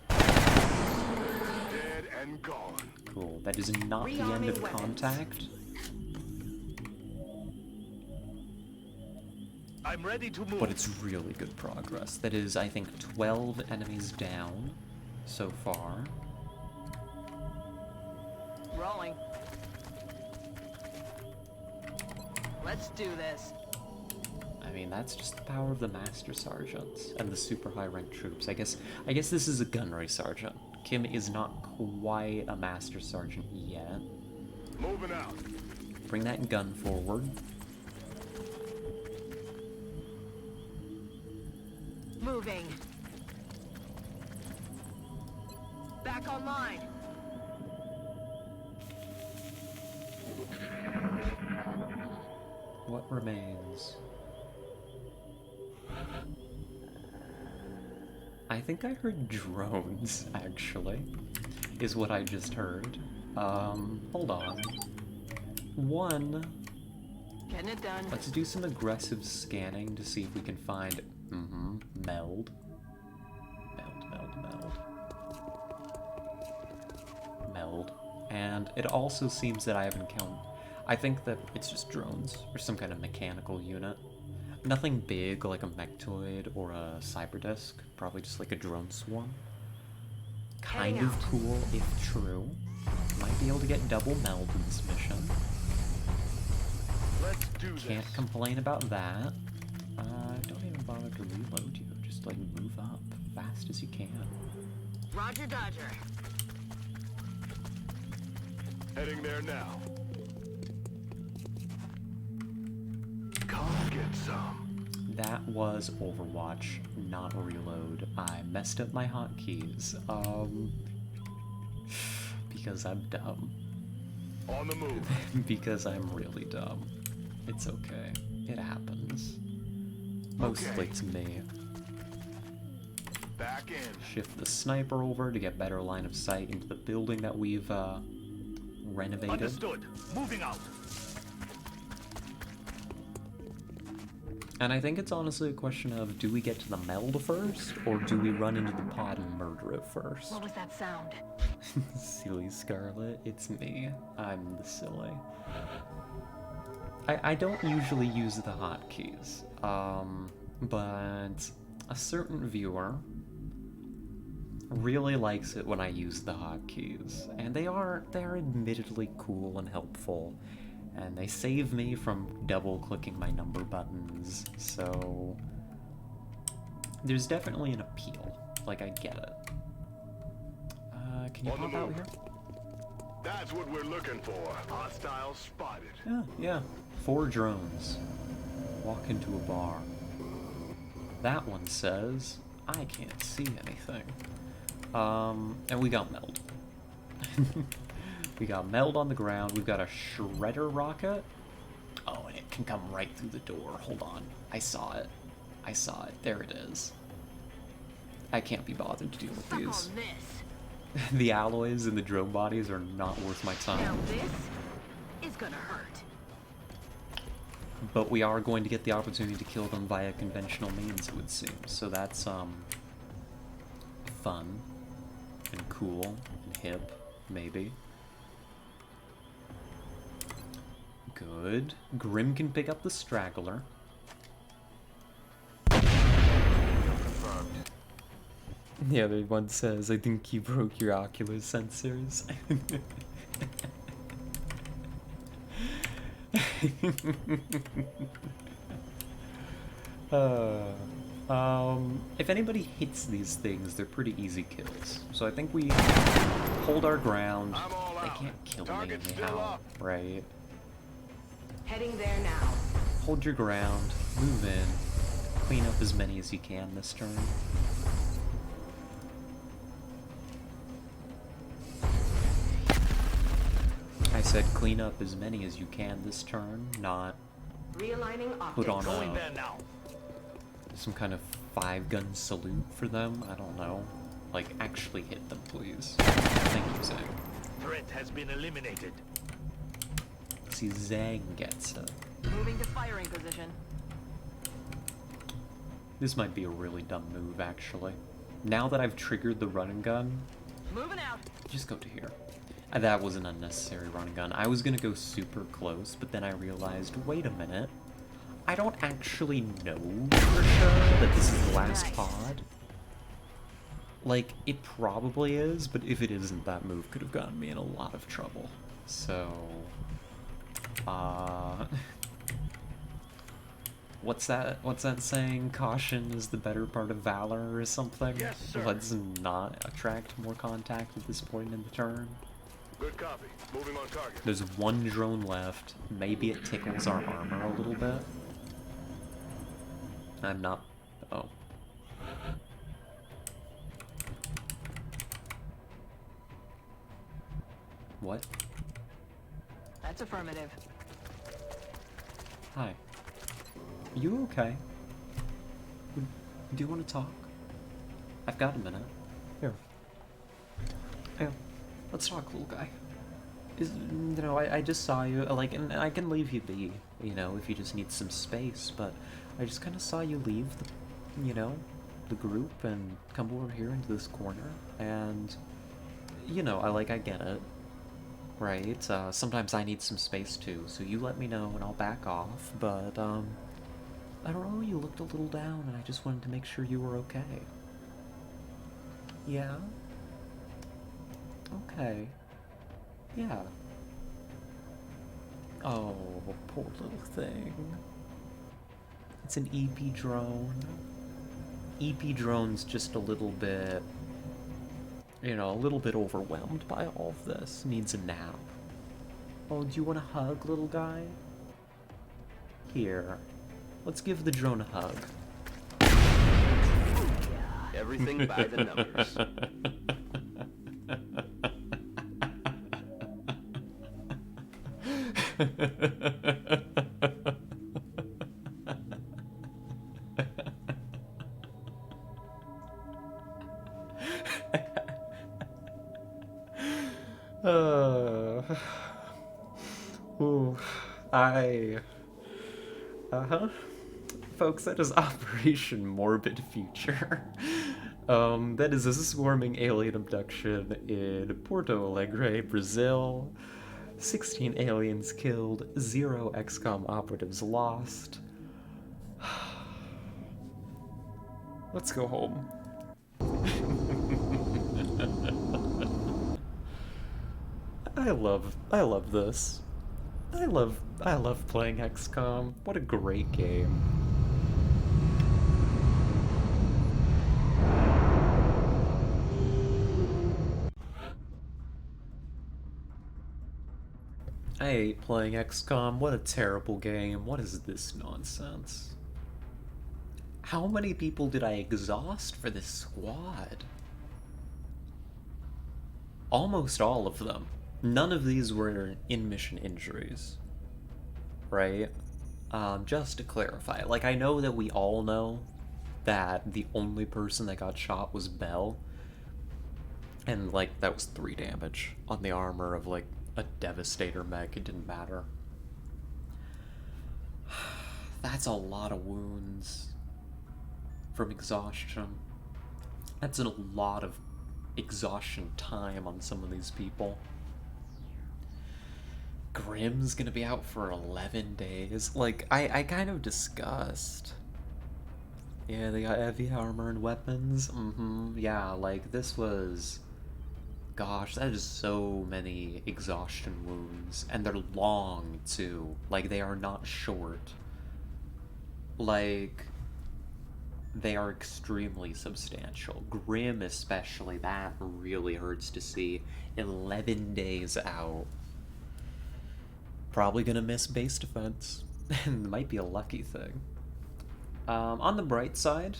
Dead and gone. Cool. That is not the end of Rearming weapons. contact. I'm ready to move. But it's really good progress. That is, I think, 12 enemies down so far. Rolling. Let's do this. I mean, that's just the power of the Master Sergeants and the super high-ranked troops. I guess this is a gunnery sergeant. Kim is not quite a Master Sergeant yet. Moving out. Bring that gun forward. Moving. Back online. What remains? I think I heard drones, actually, is what I just heard. Hold on. One, Getting it done. let's do some aggressive scanning to see if we can find, meld. Meld. And it also seems that I have encountered, I think that it's just drones, or some kind of mechanical unit. Nothing big like a mechtoid or a cyberdisc, probably just like a drone swarm. Kind Heading of out. cool if true. Might be able to get double meld in this mission. Let's do Can't this. complain about that. Don't even bother to reload you, just like move up fast as you can. Roger Dodger. Heading there now. Come get some. That was Overwatch, not Reload. I messed up my hotkeys, because I'm dumb. On the move. Because I'm really dumb. It's okay. It happens. Mostly Okay. to me. Back in. Shift the sniper over to get better line of sight into the building that we've, renovated. Understood. Moving out. And I think it's honestly a question of, do we get to the meld first, or do we run into the pod and murder it first? What was that sound? Silly Scarlet, it's me. I'm the silly. I don't usually use the hotkeys, but a certain viewer really likes it when I use the hotkeys, and they are admittedly cool and helpful, and they save me from double-clicking my number buttons, so there's definitely an appeal. Like, I get it. Can you On the pop out move. here? That's what we're looking for. Hostiles spotted. Yeah. 4 drones. Walk into a bar. That one says, I can't see anything. And we got meld. We got meld on the ground. We've got a shredder rocket. Oh, and it can come right through the door. Hold on. I saw it. There it is. I can't be bothered to deal with Suck these. on this. The alloys and the drone bodies are not worth my Now time. this is gonna hurt. But we are going to get the opportunity to kill them via conventional means, it would seem. So that's, fun. And cool. And hip. Maybe. Good. Grim can pick up the straggler. Confirmed. The other one says, I think you broke your ocular sensors. If anybody hits these things, they're pretty easy kills. So I think we hold our ground. I'm all They out. can't kill me Target's still anyhow, up. right? Heading there now. Hold your ground, move in, clean up as many as you can this turn. I said clean up as many as you can this turn, not Realigning optics. put on Going there now. some kind of 5-gun salute for them. I don't know. Like, actually hit them, please. Thank you, Zach. Threat has been eliminated. see Zang gets it. Moving to firing position. This might be a really dumb move, actually. Now that I've triggered the run and gun, Moving out. just go to here. That was an unnecessary run and gun. I was gonna go super close, but then I realized, wait a minute. I don't actually know for sure that this is the last pod. Like, it probably is, but if it isn't, that move could have gotten me in a lot of trouble. So... What's that saying? Caution is the better part of valor or something? Yes, sir. Let's not attract more contact at this point in the turn. Good copy. Moving on target. There's one drone left. Maybe it tickles our armor a little bit. I'm not... Oh. What? That's affirmative. Hi. You okay? Do you want to talk? I've got a minute. Here. Here. Let's talk, little guy. I just saw you, like, and I can leave you be, if you just need some space, but I just kind of saw you leave the group and come over here into this corner, and, I get it, right? Sometimes I need some space too, so you let me know and I'll back off, but, I don't know, you looked a little down, and I just wanted to make sure you were okay. Yeah? Okay. Yeah. Oh, poor little thing. It's an EP drone. EP drone's just a little bit, a little bit overwhelmed by all of this. Needs a nap. Oh, do you want a hug, little guy? Here. Let's give the drone a hug. Everything by the numbers. Ooh, folks, that is Operation Morbid Future. That is a swarming alien abduction in Porto Alegre, Brazil. 16 aliens killed, 0 XCOM operatives lost. Let's go home. I love this. I love playing XCOM. What a great game. I hate playing XCOM. What a terrible game. What is this nonsense? How many people did I exhaust for this squad? Almost all of them. None of these were in-mission injuries. Right? Just to clarify, like, I know that we all know that the only person that got shot was Bell. And, like, that was 3 damage on the armor of, like, a Devastator mech. It didn't matter. That's a lot of wounds from exhaustion. That's a lot of exhaustion time on some of these people. Grimm's gonna be out for 11 days. Like, I kind of discussed. Yeah, they got heavy armor and weapons. Yeah, like, this was... Gosh, that is so many exhaustion wounds. And they're long, too. Like, they are not short. Like, they are extremely substantial. Grimm especially, that really hurts to see. 11 days out. Probably gonna miss base defense. Might be a lucky thing. On the bright side,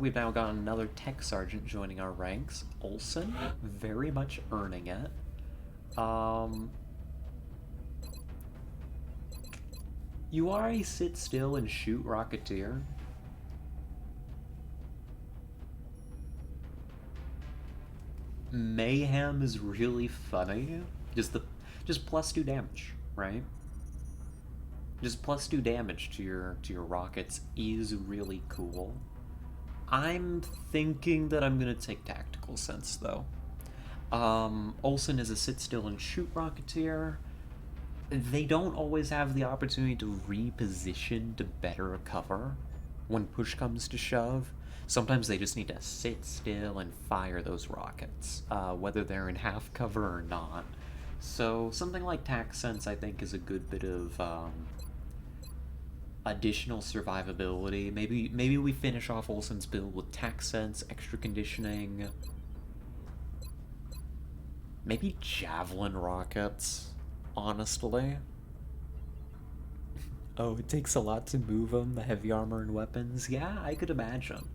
we've now got another tech sergeant joining our ranks. Olsen, very much earning it. You are a sit still and shoot Rocketeer. Mayhem is really funny. Just +2 damage, right? Just +2 damage to your rockets is really cool. I'm thinking that I'm gonna take Tactical Sense though. Olsen is a sit still and shoot rocketeer. They don't always have the opportunity to reposition to better cover when push comes to shove. Sometimes they just need to sit still and fire those rockets, whether they're in half cover or not. So something like Tac Sense, I think, is a good bit of additional survivability. Maybe we finish off Olsen's build with Tac Sense, extra conditioning. Maybe Javelin rockets, honestly. Oh, it takes a lot to move them, the heavy armor and weapons. Yeah, I could imagine.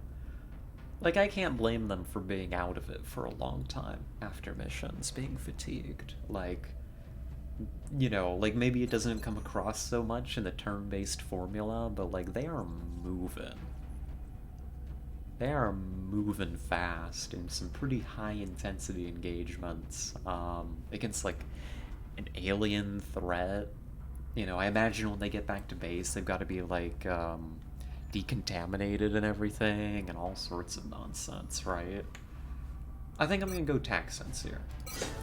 Like, I can't blame them for being out of it for a long time after missions, being fatigued. Like, you know, like maybe it doesn't come across so much in the turn-based formula, but like they are moving. They are moving fast in some pretty high-intensity engagements against like an alien threat. You know, I imagine when they get back to base, they've got to be like decontaminated and everything and all sorts of nonsense, right? I think I'm gonna go Tac Sense here.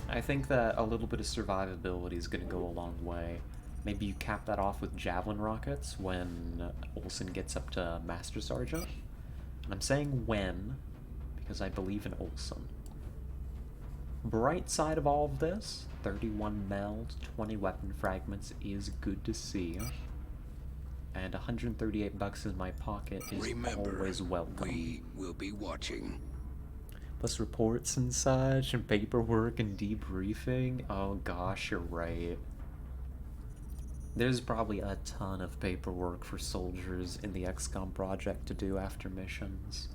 I think that a little bit of survivability is gonna go a long way. Maybe you cap that off with Javelin rockets when Olsen gets up to Master Sergeant. And I'm saying when, because I believe in Olsen. Bright side of all of this, 31 meld, 20 weapon fragments is good to see. And $138 in my pocket is always welcome. We will be watching. Plus reports and such, and paperwork and debriefing. Oh gosh, you're right. There's probably a ton of paperwork for soldiers in the XCOM project to do after missions.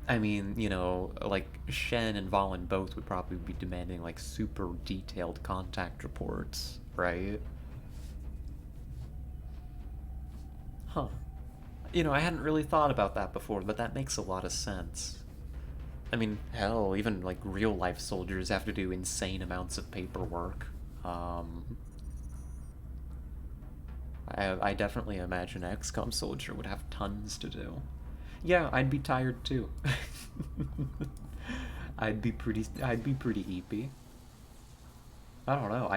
I mean, you know, like, Shen and Valen both would probably be demanding, like, super detailed contact reports, right? Huh. You know, I hadn't really thought about that before, but that makes a lot of sense. I mean, hell, even, like, real-life soldiers have to do insane amounts of paperwork. I definitely imagine an XCOM soldier would have tons to do. Yeah, I'd be tired too. I'd be pretty eepy. I don't know,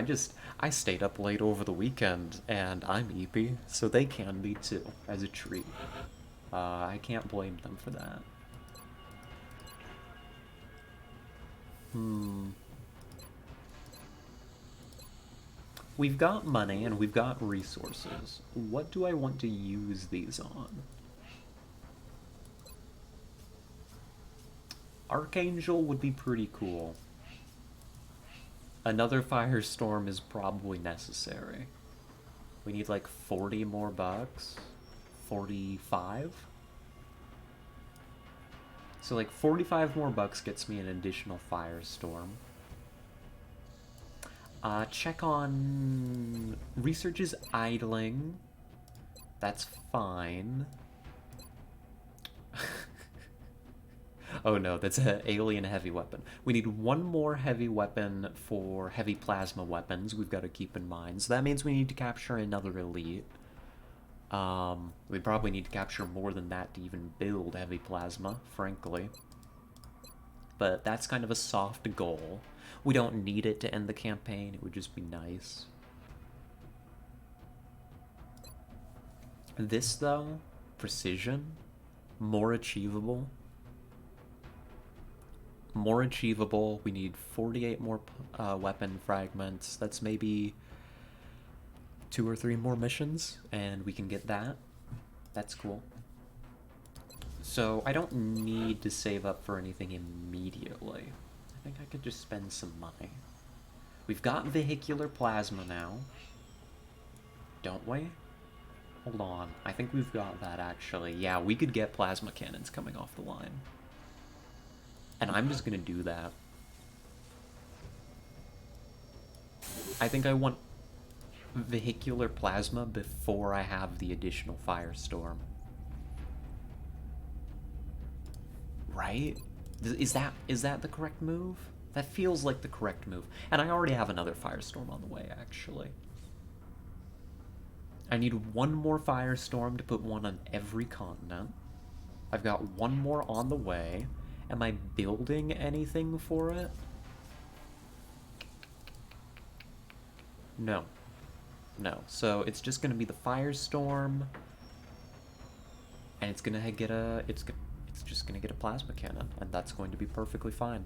I stayed up late over the weekend, and I'm eepy, so they can be too, as a treat. I can't blame them for that. We've got money and we've got resources. What do I want to use these on? Archangel would be pretty cool. Another firestorm is probably necessary. We need like 40 more bucks. 45? So like 45 more bucks gets me an additional firestorm. Check on... Research is idling. That's fine. Oh no, that's an alien heavy weapon. We need one more heavy weapon for heavy plasma weapons we've got to keep in mind. So that means we need to capture another elite. We probably need to capture more than that to even build heavy plasma, frankly. But that's kind of a soft goal. We don't need it to end the campaign, it would just be nice. This, though, precision, more achievable. More achievable, we need 48 more weapon fragments. That's maybe 2 or 3 more missions, and we can get that. That's cool. So, I don't need to save up for anything immediately. I think I could just spend some money. We've got vehicular plasma now. Don't we? Hold on. I think we've got that, actually. Yeah, we could get plasma cannons coming off the line. And I'm just gonna do that. I think I want vehicular plasma before I have the additional firestorm. Right? Is that the correct move? That feels like the correct move. And I already have another Firestorm on the way, actually. I need one more Firestorm to put one on every continent. I've got one more on the way. Am I building anything for it? No. No. So it's just going to be the Firestorm. And it's going to get a... It's just going to get a plasma cannon. And that's going to be perfectly fine.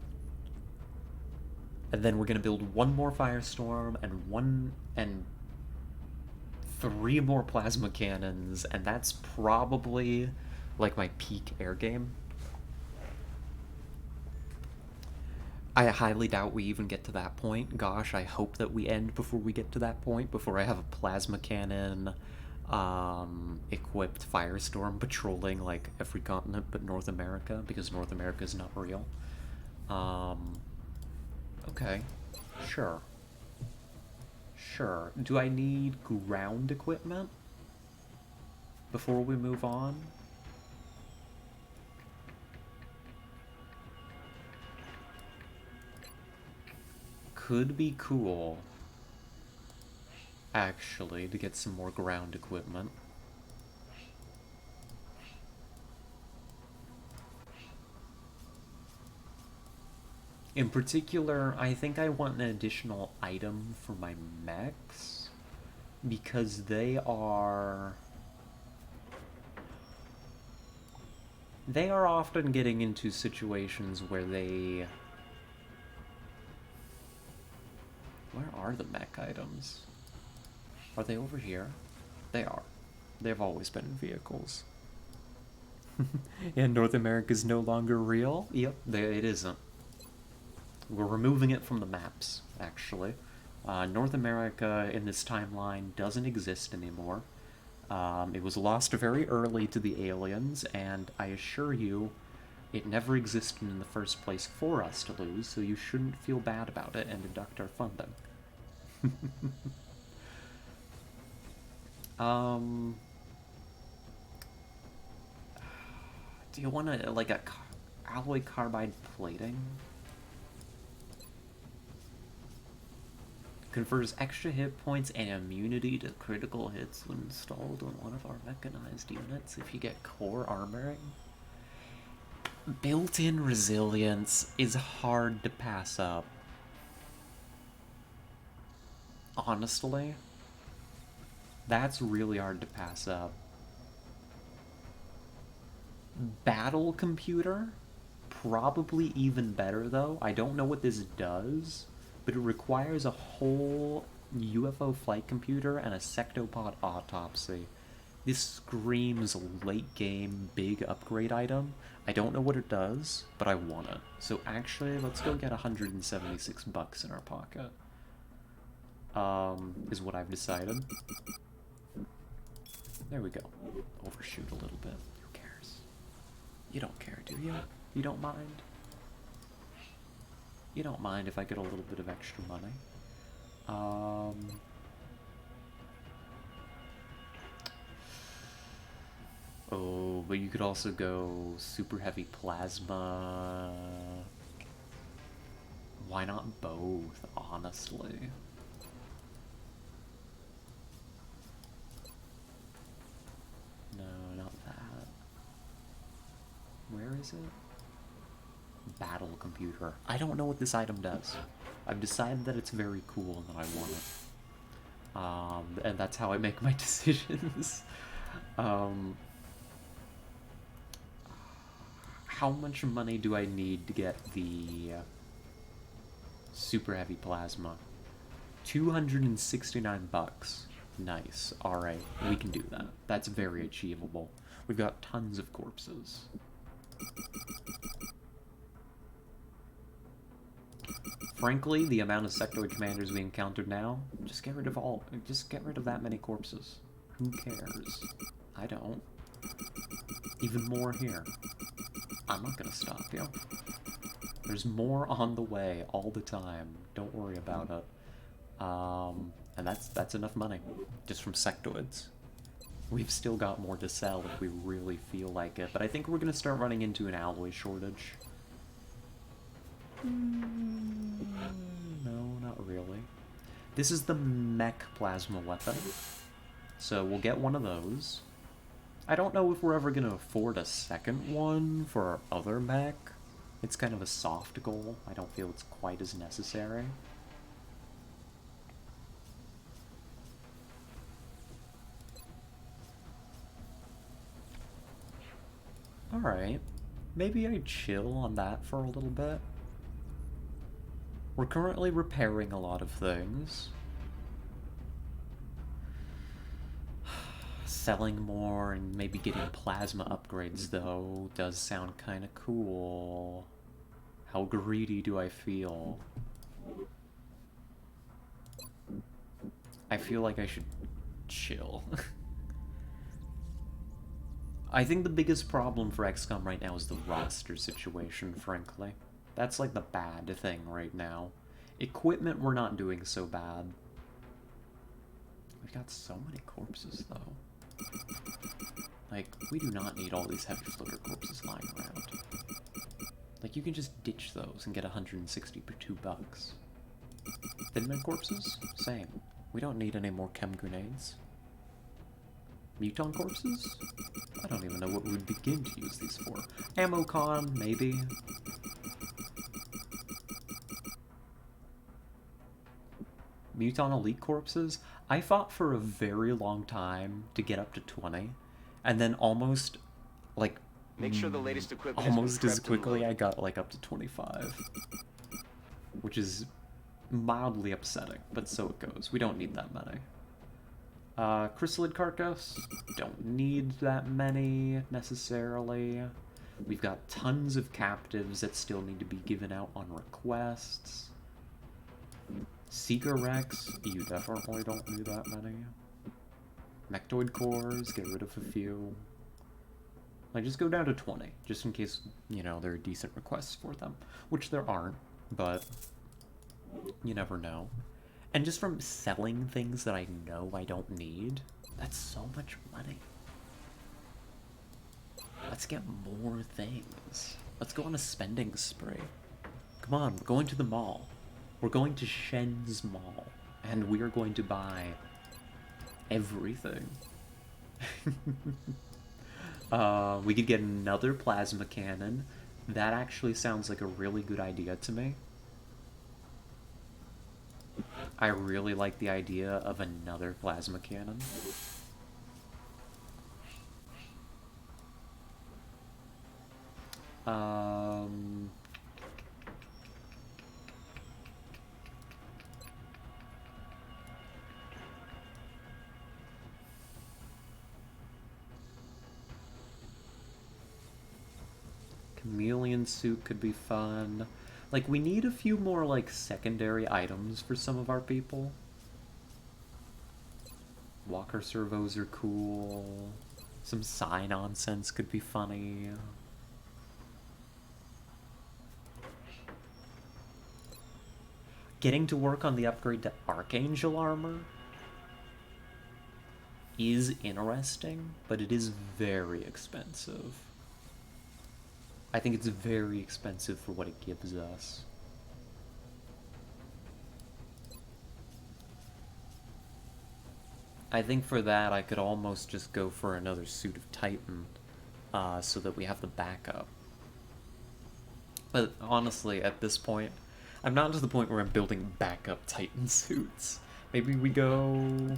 And then we're going to build one more Firestorm and 3 more plasma cannons, and that's probably like my peak air game. I highly doubt we even get to that point. Gosh, I hope that we end before we get to that point, before I have a plasma cannon equipped Firestorm patrolling like every continent but North America, because North America is not real. Okay, sure. Sure. Do I need ground equipment before we move on? Could be cool, actually, to get some more ground equipment. In particular, I think I want an additional item for my mechs, because they are often getting into situations where they... Where are the mech items? Are they over here? They are. They've always been in vehicles. And North America's no longer real? Yep, it isn't. We're removing it from the maps, actually. North America in this timeline doesn't exist anymore. It was lost very early to the aliens, and I assure you, it never existed in the first place for us to lose, so you shouldn't feel bad about it and deduct our funding. Do you want to, like, a alloy carbide plating? Confers extra hit points and immunity to critical hits when installed on one of our mechanized units if you get core armoring. Built-in resilience is hard to pass up. Honestly, that's really hard to pass up. Battle computer? Probably even better, though. I don't know what this does, but it requires a whole UFO flight computer and a sectopod autopsy. This screams late game big upgrade item. I don't know what it does, but I want it. So actually, let's go get 176 bucks in our pocket. Is what I've decided. There we go. Overshoot a little bit. Who cares? You don't care, do you? You don't mind? You don't mind if I get a little bit of extra money. Oh, but you could also go super heavy plasma. Why not both, honestly? No, not that. Where is it? Battle computer. I don't know what this item does. I've decided that it's very cool and that I want it. And that's how I make my decisions. How much money do I need to get the super heavy plasma? 269 bucks. Nice. Alright, we can do that. That's very achievable. We've got tons of corpses. Frankly, the amount of sectoid commanders we encountered now, just get rid of that many corpses. Who cares? I don't. Even more here. I'm not gonna stop you. There's more on the way all the time. Don't worry about it. And that's enough money, just from sectoids. We've still got more to sell if we really feel like it, but I think we're gonna start running into an alloy shortage. No, not really. This is the mech plasma weapon. So we'll get one of those. I don't know if we're ever going to afford a second one for our other mech. It's kind of a soft goal. I don't feel it's quite as necessary. Alright. Maybe I chill on that for a little bit. We're currently repairing a lot of things. Selling more and maybe getting plasma upgrades, though, does sound kind of cool. How greedy do I feel? I feel like I should chill. I think the biggest problem for XCOM right now is the roster situation, frankly. That's like the bad thing right now. Equipment, we're not doing so bad. We've got so many corpses, though. Like, we do not need all these heavy floater corpses lying around. Like, you can just ditch those and get 160 for $2. Thin men corpses? Same. We don't need any more chem grenades. Muton corpses? I don't even know what we would begin to use these for. Ammo con, maybe. Muton elite corpses? I fought for a very long time to get up to 20, and then almost, like, Make sure the latest equipment almost as quickly I got, like, up to 25. Which is mildly upsetting, but so it goes. We don't need that many. Chrysalid carcass, don't need that many, necessarily. We've got tons of captives that still need to be given out on requests. Seeker Rex, you definitely don't need that many. Mectoid cores, get rid of a few. Like, just go down to 20, just in case, you know, there are decent requests for them. Which there aren't, but you never know. And just from selling things that I know I don't need, that's so much money. Let's get more things. Let's go on a spending spree. Come on, we're going to the mall. We're going to Shen's Mall. And we are going to buy everything. We could get another plasma cannon. That actually sounds like a really good idea to me. I really like the idea of another plasma cannon. Chameleon suit could be fun. Like, we need a few more, like, secondary items for some of our people. Walker servos are cool. Some psi nonsense could be funny. Getting to work on the upgrade to Archangel armor is interesting, but it is very expensive. I think it's very expensive for what it gives us. I think for that I could almost just go for another suit of Titan, so that we have the backup. But honestly, at this point, I'm not to the point where I'm building backup Titan suits. Maybe we go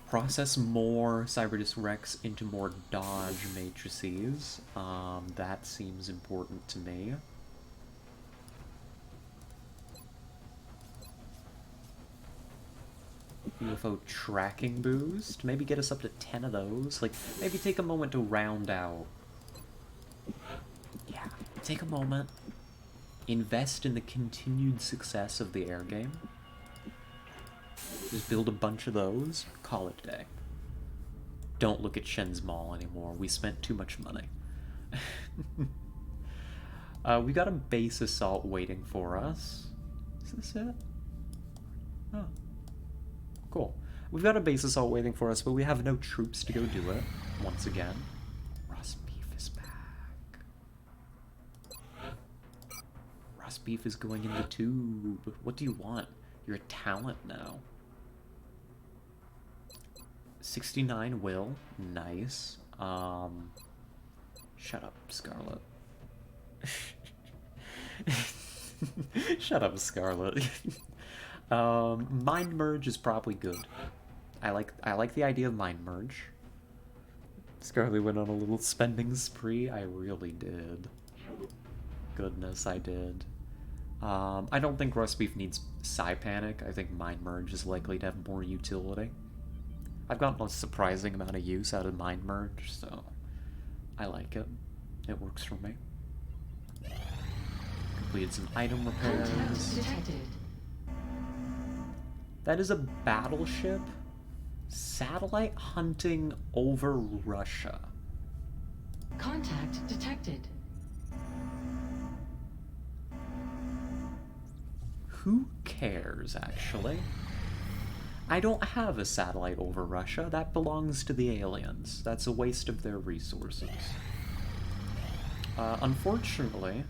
process more Cyberdisc Rex into more dodge matrices. That seems important to me. UFO tracking boost. Maybe get us up to 10 of those. Like, maybe take a moment to round out. Yeah, take a moment. Invest in the continued success of the air game. Just build a bunch of those, call it a day. Don't look at Shen's Mall anymore. We spent too much money. We got a base assault waiting for us. Is this it? Oh. Cool. We've got a base assault waiting for us, but we have no troops to go do it, once again. Ross Beef is back. roast beef is going in the tube. What do you want? You're a talent now. 69 will. Nice. Shut up, Scarlet. Shut up, Scarlet. Mind merge is probably good. I like the idea of mind merge. Scarlet went on a little spending spree. I really did. Goodness, I did. I don't think roast beef needs Psy Panic. I think mind merge is likely to have more utility. I've gotten a surprising amount of use out of mind merge, so I like it. It works for me. Completed some item repairs. That is a battleship satellite hunting over Russia. Contact detected. Who cares, actually? I don't have a satellite over Russia. That belongs to the aliens. That's a waste of their resources. Unfortunately...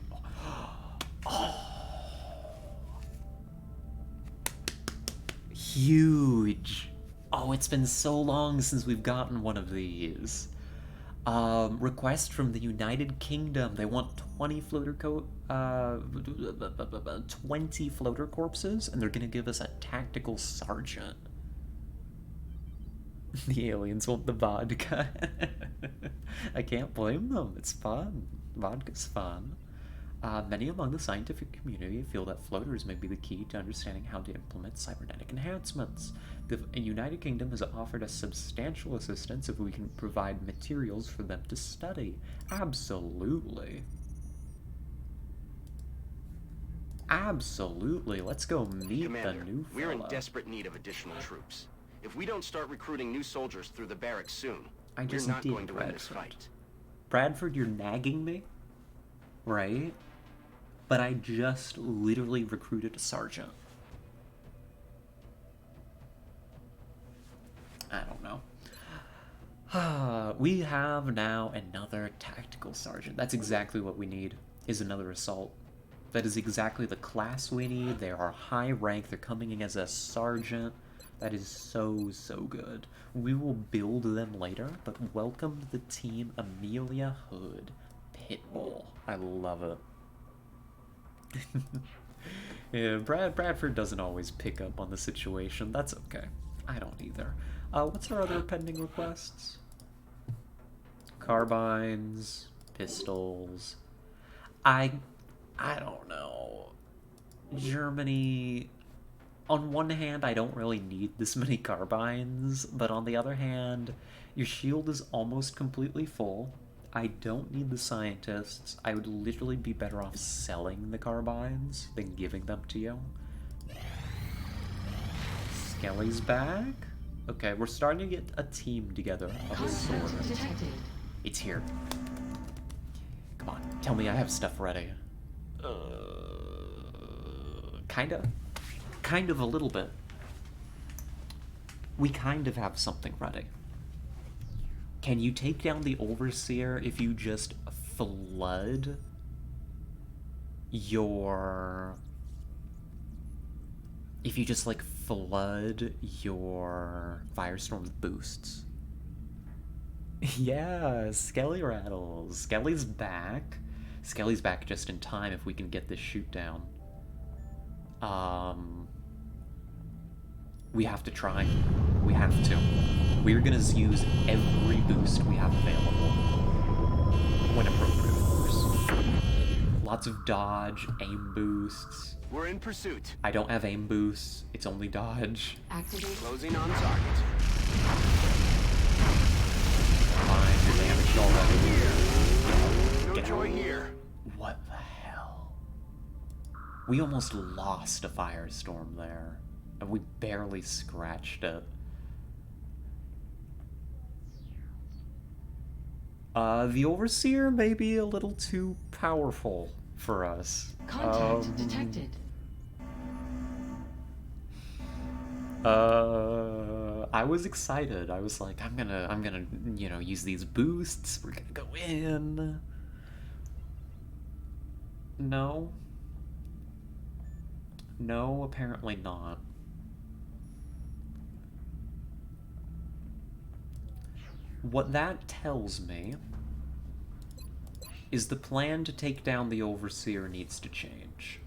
Huge! Oh, it's been so long since we've gotten one of these. Request from the United Kingdom. They want 20 floater 20 floater corpses, and they're gonna give us a tactical sergeant. The aliens want the vodka. I can't blame them. It's fun. Vodka's fun. Many among the scientific community feel that floaters may be the key to understanding how to implement cybernetic enhancements. The United Kingdom has offered us substantial assistance if we can provide materials for them to study. Absolutely. Absolutely. Let's go meet Commander, the new we're in fella. desperate need of additional troops. If we don't start recruiting new soldiers through the barracks soon, I we're just not did, going to win this Bradford. fight. Bradford, you're nagging me? Right? But I just literally recruited a sergeant. I don't know. We have now another tactical sergeant. That's exactly what we need, is another assault. That is exactly the class we need. They are high rank. They're coming in as a sergeant. That is so, so good. We will build them later, but welcome to the team, Amelia Hood. Pitbull. I love it. Yeah, Bradford doesn't always pick up on the situation. That's okay. I don't either. What's our other pending requests? Carbines, pistols. I don't know. Germany... On one hand, I don't really need this many carbines, but on the other hand, your shield is almost completely full. I don't need the scientists. I would literally be better off selling the carbines than giving them to you. Skelly's back? Okay, we're starting to get a team together of a sort. It's here. Come on, tell me I have stuff ready. Kinda? Kind of a little bit. We kind of have something ready. Can you take down the Overseer if you just flood your... If you just, like, flood your Firestorm with boosts? Yeah, Skelly rattles. Skelly's back. Skelly's back just in time if we can get this shoot down. We have to try. We have to. We're gonna use every boost we have available. When appropriate, of course. Lots of dodge, aim boosts. We're in pursuit. I don't have aim boosts. It's only dodge. Activate. Closing on target. Fine, you're damaged already. No Get joy out. here. What the hell? We almost lost a Firestorm there. And we barely scratched it. The Overseer may be a little too powerful for us. Contact detected. I was excited. I was like, I'm gonna, you know, use these boosts. We're gonna go in. No. No, apparently not. What that tells me is the plan to take down the Overseer needs to change.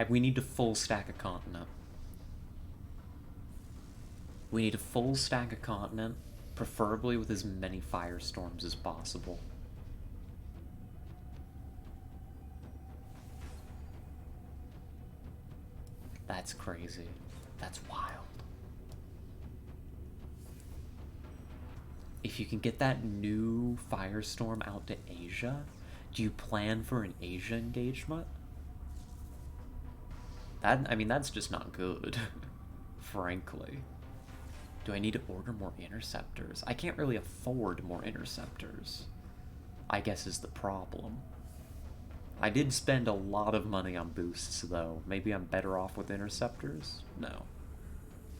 We need a full stack of continent. We need a full stack of continent, preferably with as many firestorms as possible. That's crazy. That's wild. If you can get that new firestorm out to Asia, do you plan for an Asia engagement? I mean, that's just not good, frankly. Do I need to order more interceptors? I can't really afford more interceptors, I guess is the problem. I did spend a lot of money on boosts, though. Maybe I'm better off with interceptors? No.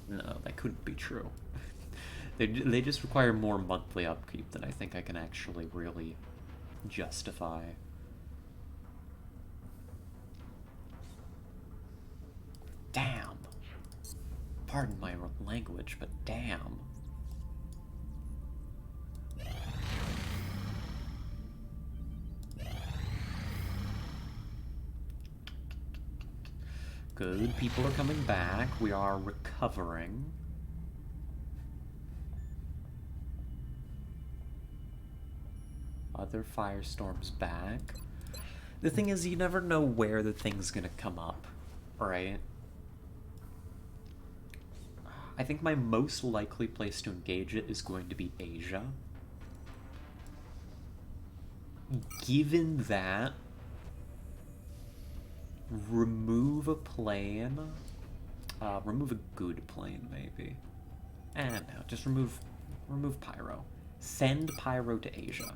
No, that couldn't be true. They just require more monthly upkeep than I think I can actually really justify. Damn. Pardon my language, but damn. Good, people are coming back. We are recovering. Other firestorms back. The thing is, you never know where the thing's gonna come up, right? I think my most likely place to engage it is going to be Asia. Given that, remove a plane. Remove a good plane, maybe. No, just remove Pyro. Send Pyro to Asia.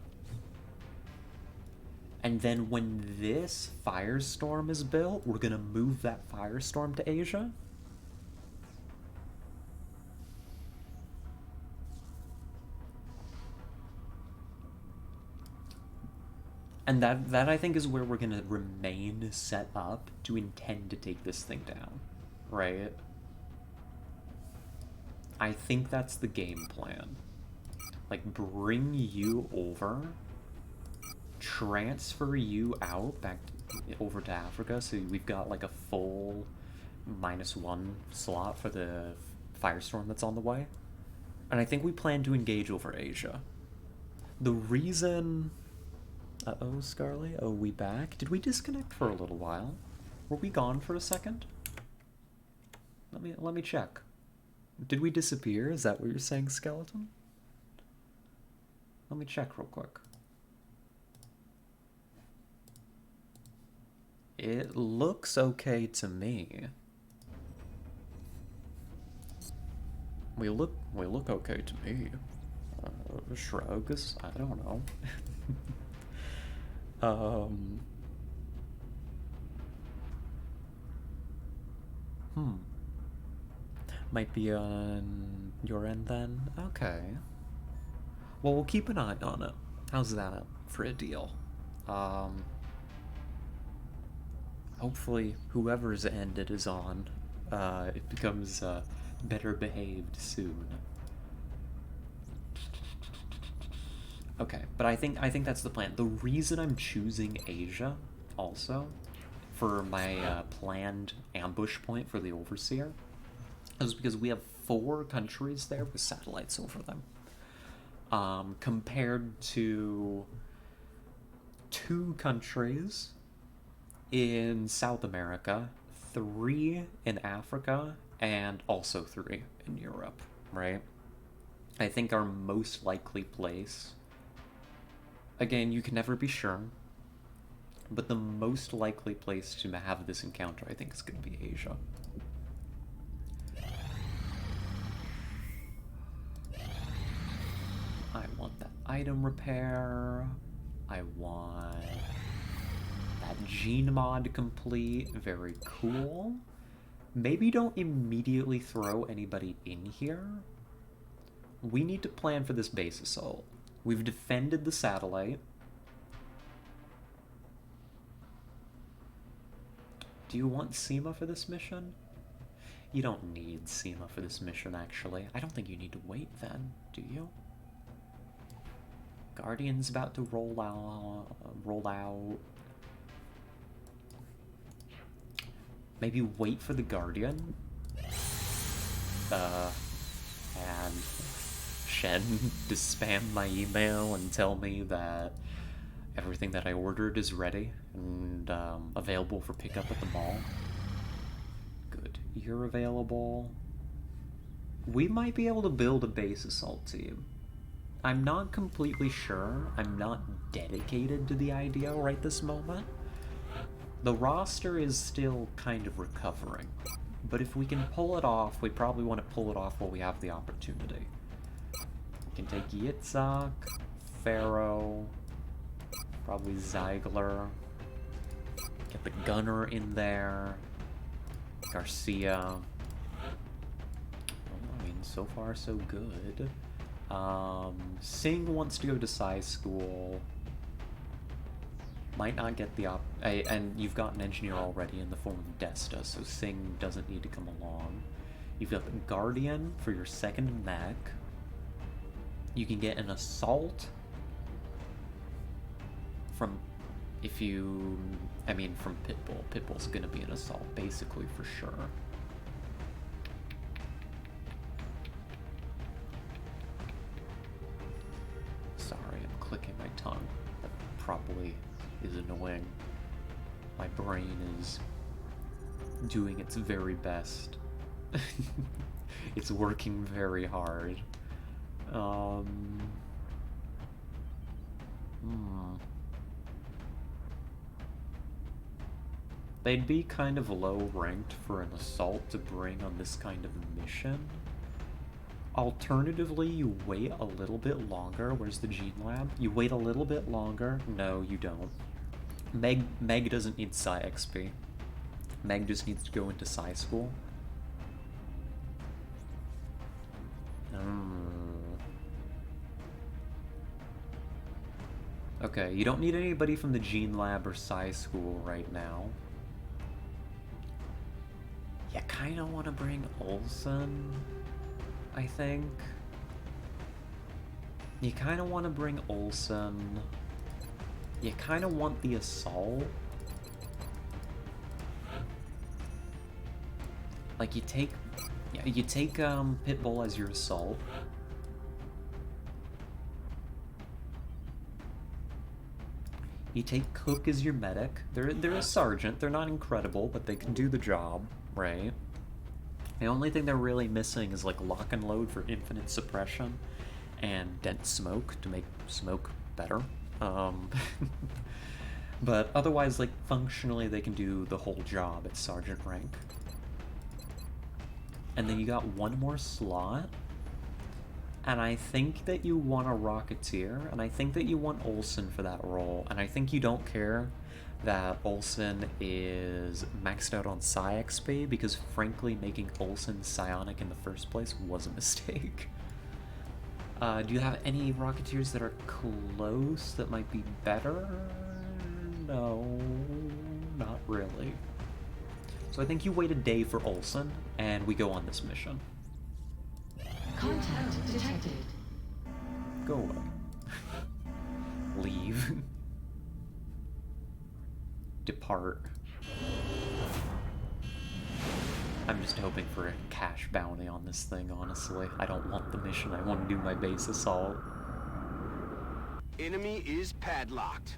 And then when this firestorm is built, we're gonna move that firestorm to Asia. And that I think is where we're gonna remain set up to intend to take this thing down, right? I think that's the game plan. Like, bring you over, transfer you out back over to Africa, so we've got like a full -1 slot for the firestorm that's on the way. And I think we plan to engage over Asia. The reason... Uh-oh, Scarly? Oh, we back? Did we disconnect for a little while? Were we gone for a second? Let me check. Did we disappear? Is that what you're saying, Skeleton? Let me check real quick. It looks okay to me. We look okay to me. Shrugs? I don't know. Might be on your end then? Okay. Well, we'll keep an eye on it. How's that for a deal? Hopefully whoever's end it is on, it becomes better behaved soon. Okay, but I think that's the plan. The reason I'm choosing Asia, also, for my planned ambush point for the Overseer, is because we have 4 countries there with satellites over them, compared to 2 countries in South America, 3 in Africa, and also 3 in Europe, right? I think our most likely place... Again, you can never be sure, but the most likely place to have this encounter, I think, is going to be Asia. I want that item repair. I want that gene mod complete. Very cool. Maybe don't immediately throw anybody in here. We need to plan for this base assault. We've defended the satellite. Do you want SEMA for this mission? You don't need SEMA for this mission, actually. I don't think you need to wait then, do you? Guardian's about to roll out. Maybe wait for the Guardian. And Shen to spam my email and tell me that everything that I ordered is ready and available for pickup at the mall. Good. You're available. We might be able to build a base assault team. I'm not completely sure. I'm not dedicated to the idea right this moment. The roster is still kind of recovering. But if we can pull it off, we probably want to pull it off while we have the opportunity. We can take Yitzhak, Pharaoh, probably Ziegler, get the Gunner in there, Garcia. Well, I mean, so far so good. Singh wants to go to Psy School. Might not get the and you've got an engineer already in the form of Desta, so Singh doesn't need to come along. You've got the Guardian for your second mech. You can get an assault from, from Pitbull. Pitbull's gonna be an assault, basically, for sure. Sorry, I'm clicking my tongue. That probably is annoying. My brain is doing its very best. It's working very hard. They'd be kind of low ranked for an assault to bring on this kind of mission. Alternatively, you wait a little bit longer. Where's the Gene Lab? You wait a little bit longer. No, you don't. Meg doesn't need Psy XP. Meg just needs to go into Psy School. Okay, you don't need anybody from the Gene Lab or Psy School right now. You kind of want to bring Olsen, I think. You kind of want to bring Olsen. You kind of want the assault. Like, you take Pitbull as your assault. You take Cook as your medic. They're a sergeant. They're not incredible, but they can do the job, right? The only thing they're really missing is, like, lock and load for infinite suppression and dent smoke to make smoke better. But otherwise, like, functionally, they can do the whole job at sergeant rank. And then you got one more slot. And I think that you want a Rocketeer, and I think that you want Olsen for that role, and I think you don't care that Olsen is maxed out on Psi XP, because frankly, making Olsen psionic in the first place was a mistake. Do you have any Rocketeers that are close that might be better? No, not really. So I think you wait a day for Olsen, and we go on this mission. Contact detected. Go away. Leave. Depart. I'm just hoping for a cash bounty on this thing, honestly. I don't want the mission, I want to do my base assault. Enemy is padlocked.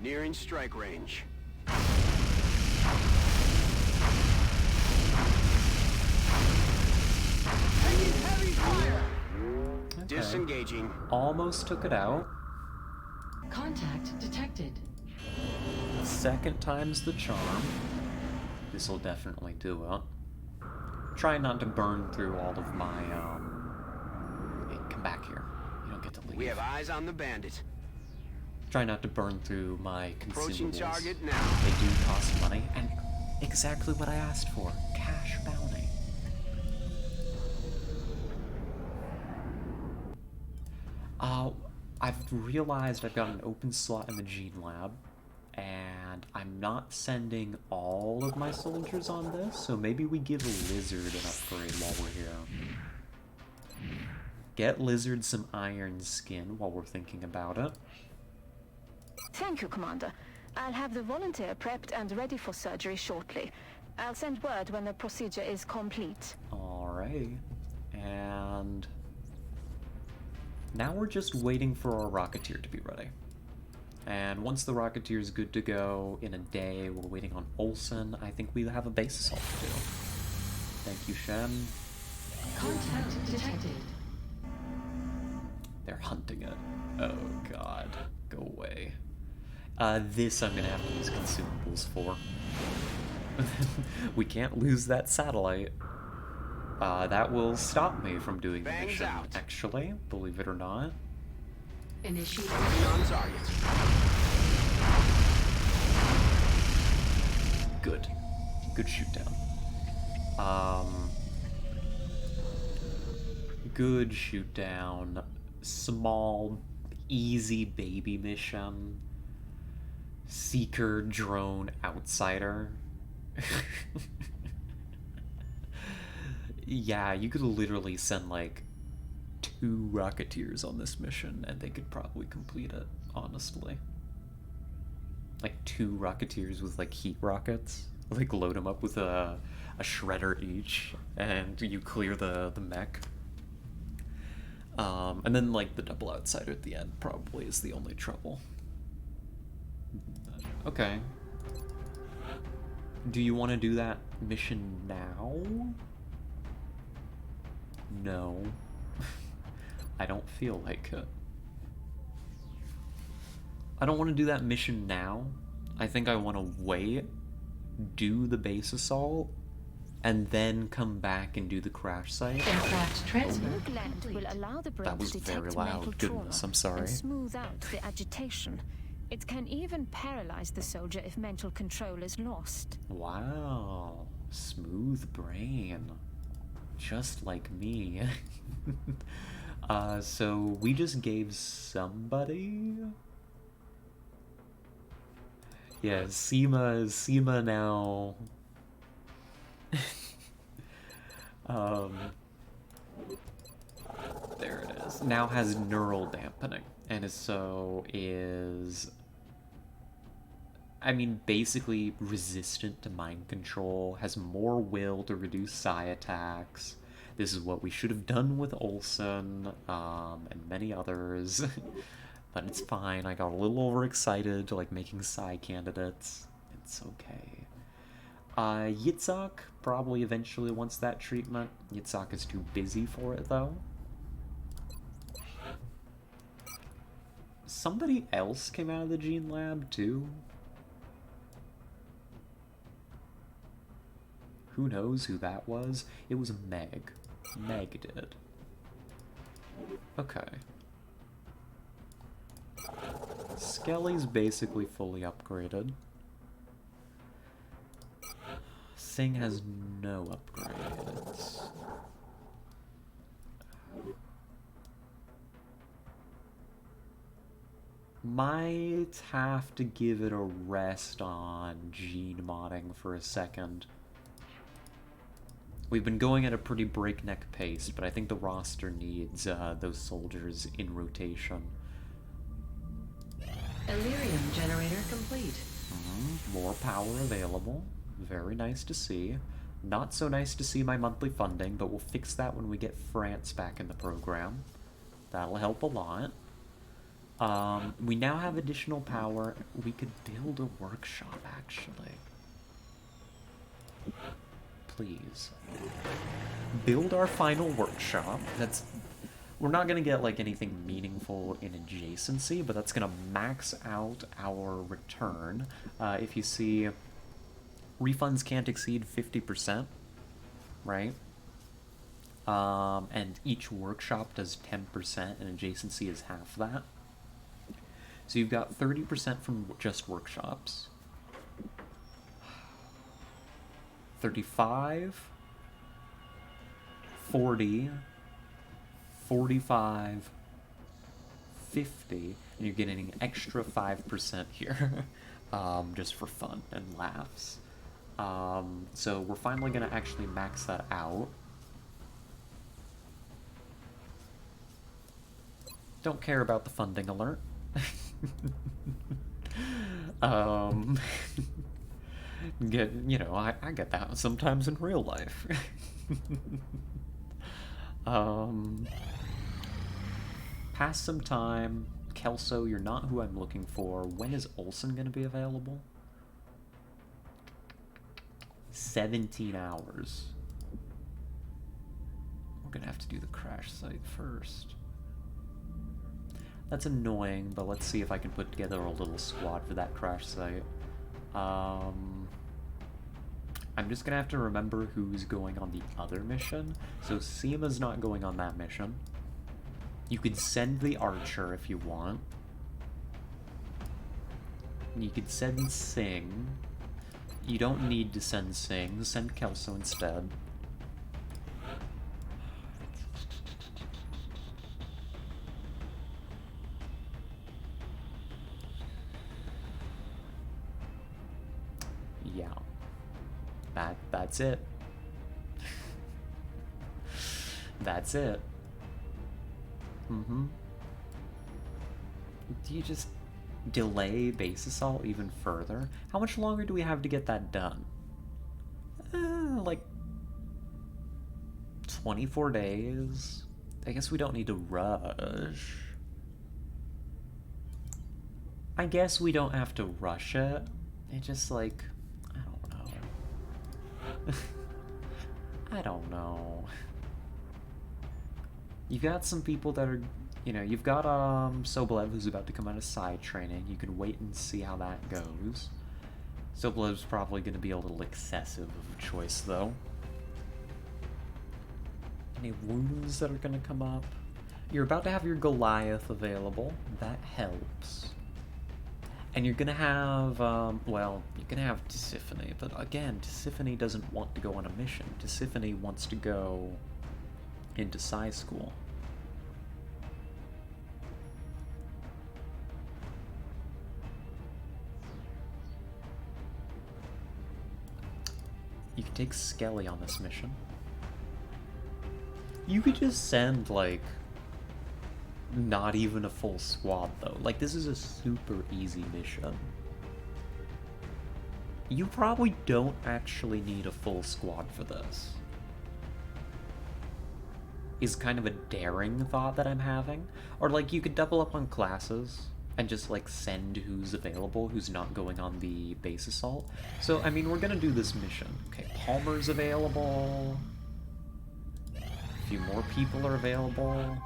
Nearing strike range. Heavy fire! Okay. Disengaging. Almost took it out. Contact detected. Second time's the charm. This'll definitely do it. Try not to burn through all of my, Hey, come back here. You don't get to leave. We have eyes on the bandit. Try not to burn through my Approaching consumables. target now. They do cost money, and exactly what I asked for. Cash bounty. I've realized I've got an open slot in the Gene Lab, And I'm not sending all of my soldiers on this, so maybe we give Lizard an upgrade while we're here. Get Lizard some iron skin while we're thinking about it. Thank you, Commander. I'll have the volunteer prepped and ready for surgery shortly. I'll send word when the procedure is complete. Alright. And now we're just waiting for our Rocketeer to be ready. And once the Rocketeer is good to go, in a day, we're waiting on Olsen. I think we have a base assault to do. Thank you, Shen. Contact detected. They're hunting it. Oh god. Go away. This I'm gonna have to use consumables for. We can't lose that satellite. That will stop me from doing the Bangs mission, out. actually, believe it or not. Initiate. On target. Good. Good shoot down. Good shoot down. Small, easy baby mission. Seeker drone outsider. Yeah, you could literally send like 2 Rocketeers on this mission and they could probably complete it, honestly. Like 2 Rocketeers with like heat rockets. Like load them up with a shredder each and you clear the mech. And then like the double outsider at the end probably is the only trouble. Okay. Do you want to do that mission now? No. I don't feel like it. I don't want to do that mission now. I think I want to wait, do the base assault, and then come back and do the crash site. Aircraft transfer New gland complete. will allow the brain That was to very detect loud. mental Goodness, trauma I'm sorry. and smooth out the agitation. It can even paralyze the soldier if mental control is lost. Wow. Smooth brain. Just like me. So we just gave somebody... Yeah, Seema now... There it is. Now has neural dampening. And is... I mean, basically resistant to mind control, has more will to reduce psi attacks. This is what we should have done with Olsen, and many others. But it's fine, I got a little overexcited, like making psi candidates. It's okay. Yitzhak probably eventually wants that treatment. Yitzhak is too busy for it, though. Somebody else came out of the gene lab, too. Who knows who that was? It was Meg. Meg did. Okay. Skelly's basically fully upgraded. Singh has no upgrades. Might have to give it a rest on gene modding for a second. We've been going at a pretty breakneck pace, but I think the roster needs those soldiers in rotation. Illyrium generator complete. More power available. Very nice to see. Not so nice to see my monthly funding, but we'll fix that when we get France back in the program. That'll help a lot. We now have additional power. We could build a workshop, actually. Please. Build our final workshop. We're not gonna get like anything meaningful in adjacency, but that's gonna max out our return. If you see, refunds can't exceed 50%, right? And each workshop does 10%, and adjacency is half that. So you've got 30% from just workshops. 35, 40, 45, 50, and you're getting an extra 5% here. just for fun and laughs. So we're finally gonna actually max that out. Don't care about the funding alert. You know, I get that sometimes in real life. Pass some time. Kelso, you're not who I'm looking for. When is Olsen gonna be available? 17 hours. We're gonna have to do the crash site first. That's annoying, but let's see if I can put together a little squad for that crash site. I'm just gonna have to remember who's going on the other mission. So Seema's not going on that mission. You could send the Archer if you want. You could send Singh. You don't need to send Singh. Send Kelso instead. Yeah. That's it. That's it. Do you just delay base assault even further? How much longer do we have to get that done? Like 24 days? I guess we don't need to rush. I guess we don't have to rush it. It just like, I don't know. I don't know. You've got some people that are, you know, you've got Soblev who's about to come out of side training. You can wait and see how that goes. Soblev's probably going to be a little excessive of a choice, though. Any wounds that are going to come up? You're about to have your Goliath available. That helps. And you're going to have, well, you're going to have Tisiphone. But again, Tisiphone doesn't want to go on a mission. Tisiphone wants to go into Psi School. You can take Skelly on this mission. You could just send, like, not even a full squad, though. Like, this is a super easy mission. You probably don't actually need a full squad for this. Is kind of a daring thought that I'm having. Or, like, you could double up on classes and just, like, send who's available, who's not going on the base assault. So, I mean, we're gonna do this mission. Okay, Palmer's available. A few more people are available.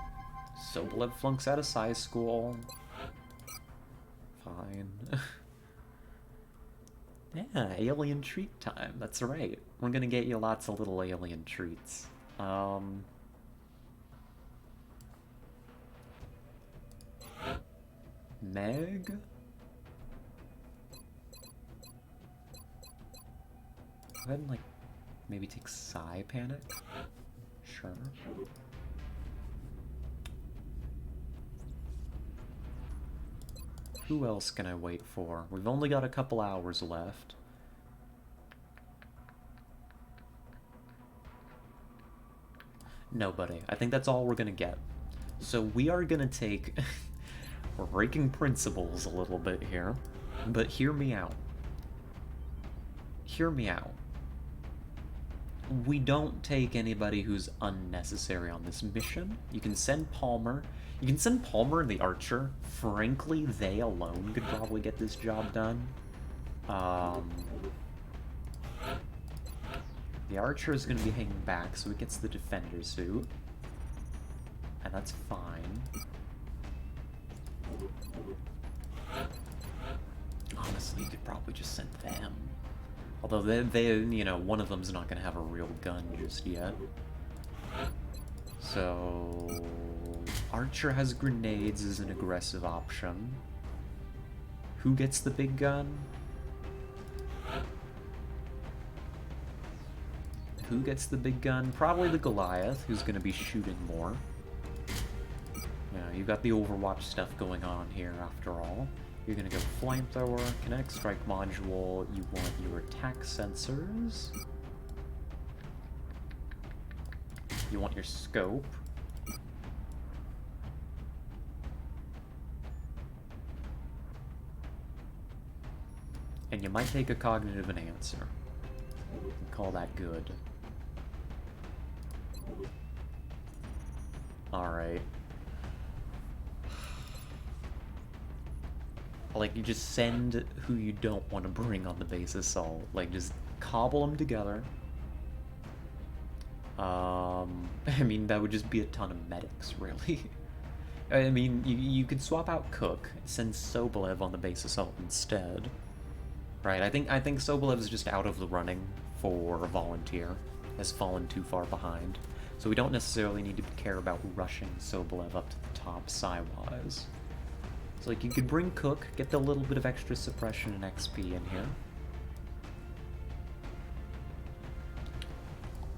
Soblev flunks out of Psi School. Fine. Yeah, alien treat time. That's right. We're gonna get you lots of little alien treats. Meg? Go ahead and, like, maybe take Psi Panic? Sure. Who else can I wait for? We've only got a couple hours left. Nobody. I think that's all we're gonna get. So we are gonna take... We're breaking principles a little bit here, but hear me out. Hear me out. We don't take anybody who's unnecessary on this mission. You can send Palmer. You can send Palmer and the Archer. Frankly, they alone could probably get this job done. The Archer is going to be hanging back, so it gets the Defender suit. And that's fine. Honestly, you could probably just send them. Although they, you know, one of them's not gonna have a real gun just yet. So... Archer has grenades as an aggressive option. Who gets the big gun? Who gets the big gun? Probably the Goliath, who's gonna be shooting more. You know, you've got the Overwatch stuff going on here, after all. You're gonna go flamethrower, kinetic strike module, you want your attack sensors. You want your scope. And you might take a cognitive enhancer. Call that good. Alright. Like, you just send who you don't want to bring on the base assault. Like, just cobble them together. I mean, that would just be a ton of medics, really. I mean, you could swap out Cook, send Sobolev on the base assault instead. Right, I think Sobolev is just out of the running for a volunteer. Has fallen too far behind. So we don't necessarily need to care about rushing Sobolev up to the top psi-wise. So like, you could bring Cook, get the little bit of extra suppression and XP in here.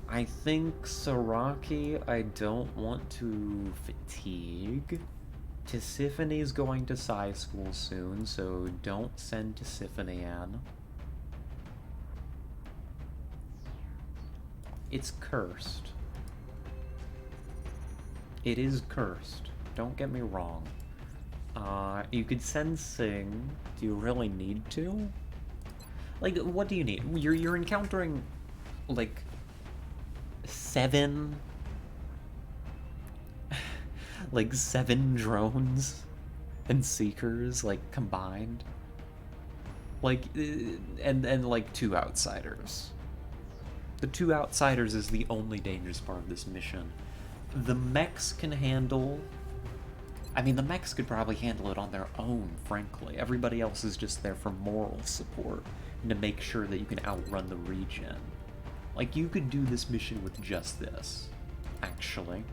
I think Saraki, I don't want to fatigue. Tisiphony's going to Psi School soon, so don't send Tisiphony in. It's cursed. It is cursed. Don't get me wrong. You could send Sing. Do you really need to? Like, what do you need? You're encountering, like, 7... like 7 drones and seekers, like, combined. Like, and like 2 outsiders. The 2 outsiders is the only dangerous part of this mission. The mechs can handle... I mean, the mechs could probably handle it on their own, frankly. Everybody else is just there for moral support and to make sure that you can outrun the regen. Like, you could do this mission with just this, actually.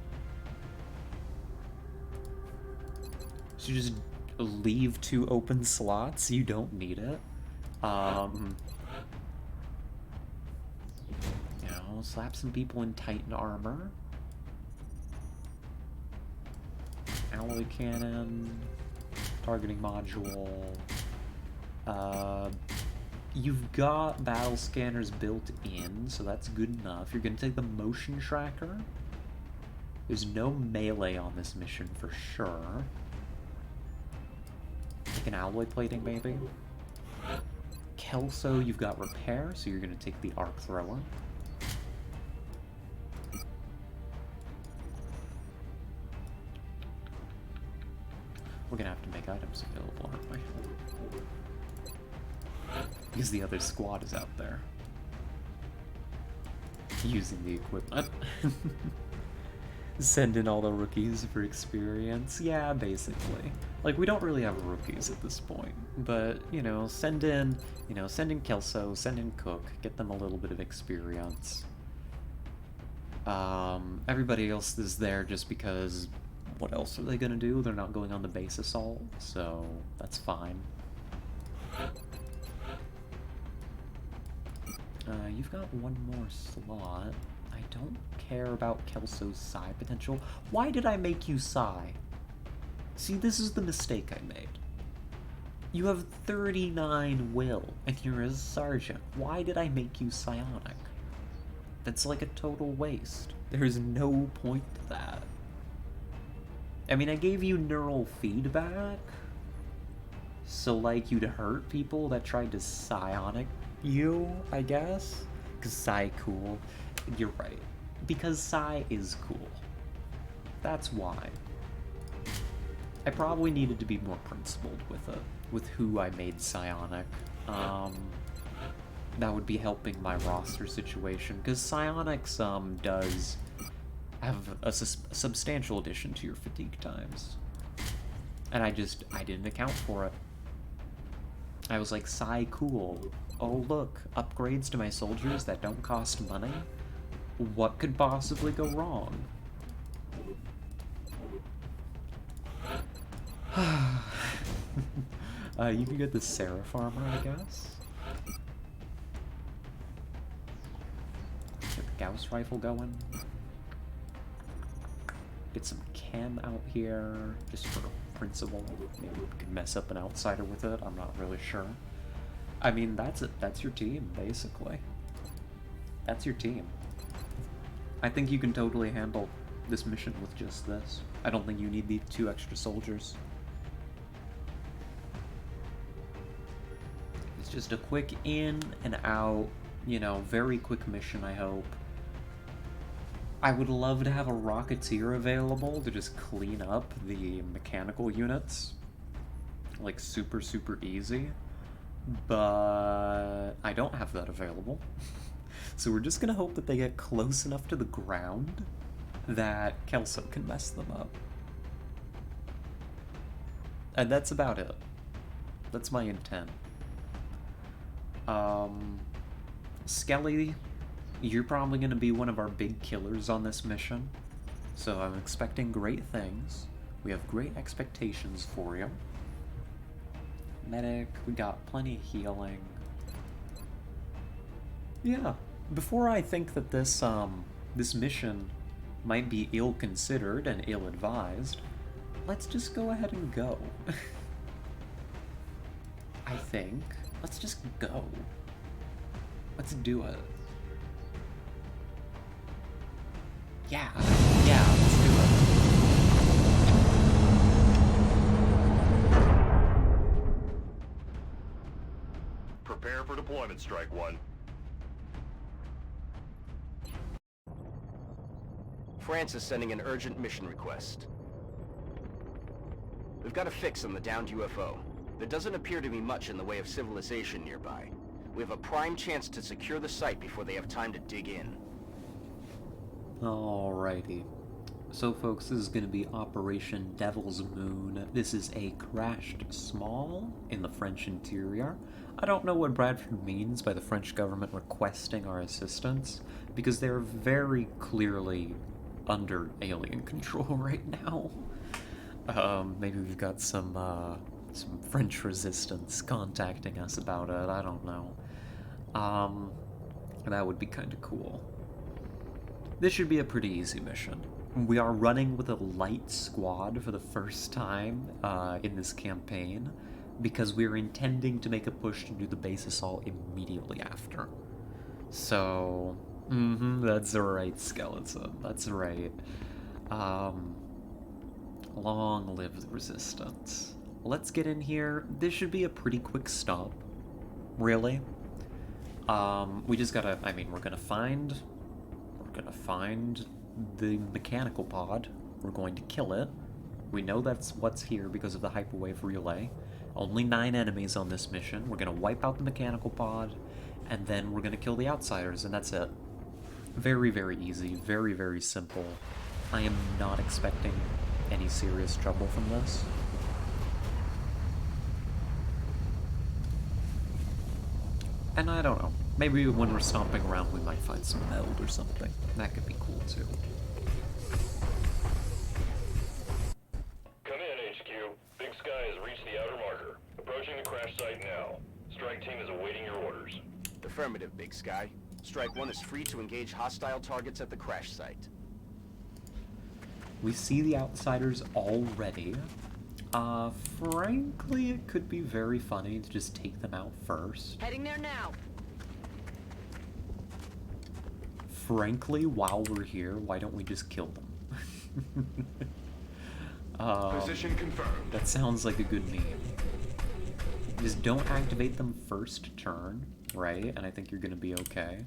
So you just leave 2 open slots, you don't need it. You know, slap some people in Titan armor. Alloy cannon, targeting module. You've got battle scanners built in, so that's good enough. You're gonna take the motion tracker. There's no melee on this mission for sure. Take an alloy plating, maybe. Kelso, you've got repair, so you're gonna take the arc thrower. We're gonna have to make items available, aren't we? Because the other squad is out there. Using the equipment. Send in all the rookies for experience. Yeah, basically. Like, we don't really have rookies at this point. But, you know, send in Kelso, send in Cook, get them a little bit of experience. Everybody else is there just because... what else are they gonna do? They're not going on the base assault, so that's fine. You've got 1 more slot. I don't care about Kelso's Psi potential. Why did I make you Psi? See, this is the mistake I made. You have 39 will, and you're a sergeant. Why did I make you psionic? That's like a total waste. There's no point to that. I mean, I gave you neural feedback, so like you'd hurt people that tried to psionic you, I guess? Because Psi cool. You're right. Because Psi is cool. That's why. I probably needed to be more principled with it, with who I made psionic. That would be helping my roster situation, because psionics does have a substantial addition to your fatigue times. And I didn't account for it. I was like, Psi cool. Oh look, upgrades to my soldiers that don't cost money? What could possibly go wrong? You can get the Seraph armor, I guess. Get the Gauss rifle going. Get some chem out here, just for principle. Maybe we could mess up an outsider with it, I'm not really sure. I mean, that's it. That's your team, basically. That's your team. I think you can totally handle this mission with just this. I don't think you need the 2 extra soldiers. It's just a quick in and out, you know, very quick mission, I hope. I would love to have a Rocketeer available to just clean up the mechanical units. Like, super, super easy. But I don't have that available. So we're just gonna hope that they get close enough to the ground that Kelso can mess them up. And that's about it. That's my intent. Skelly, you're probably going to be one of our big killers on this mission, so I'm expecting great things. We have great expectations for you. Medic, we got plenty of healing. Yeah, before I think that this mission might be ill-considered and ill-advised, let's just go ahead and go. I think. Let's just go. Let's do it. Yeah, let's do it. Prepare for deployment, Strike One. France is sending an urgent mission request. We've got a fix on the downed UFO. There doesn't appear to be much in the way of civilization nearby. We have a prime chance to secure the site before they have time to dig in. Alrighty. So folks, this is going to be Operation Devil's Moon. This is a crashed small in the French interior. I don't know what Bradford means by the French government requesting our assistance, because they're very clearly under alien control right now. Maybe we've got some French resistance contacting us about it, I don't know. That would be kind of cool. This should be a pretty easy mission. We are running with a light squad for the first time in this campaign, because we're intending to make a push to do the base assault immediately after. So, that's right, Skeleton, that's right. Long live the resistance. Let's get in here. This should be a pretty quick stop, really. We just gotta, we're gonna find the mechanical pod. We're going to kill it. We know that's what's here because of the hyperwave relay. Only 9 enemies on this mission. We're gonna wipe out the mechanical pod, and then we're gonna kill the outsiders, and that's it. Very, very easy. Very, very simple. I am not expecting any serious trouble from this. And I don't know. Maybe when we're stomping around we might find some meld or something. That could be cool too. Come in, HQ. Big Sky has reached the outer marker. Approaching the crash site now. Strike team is awaiting your orders. Affirmative, Big Sky. Strike One is free to engage hostile targets at the crash site. We see the outsiders already. Frankly, it could be very funny to just take them out first. Heading there now. Frankly, while we're here, why don't we just kill them? Position confirmed. That sounds like a good meme. Just don't activate them first turn, right? And I think you're gonna be okay.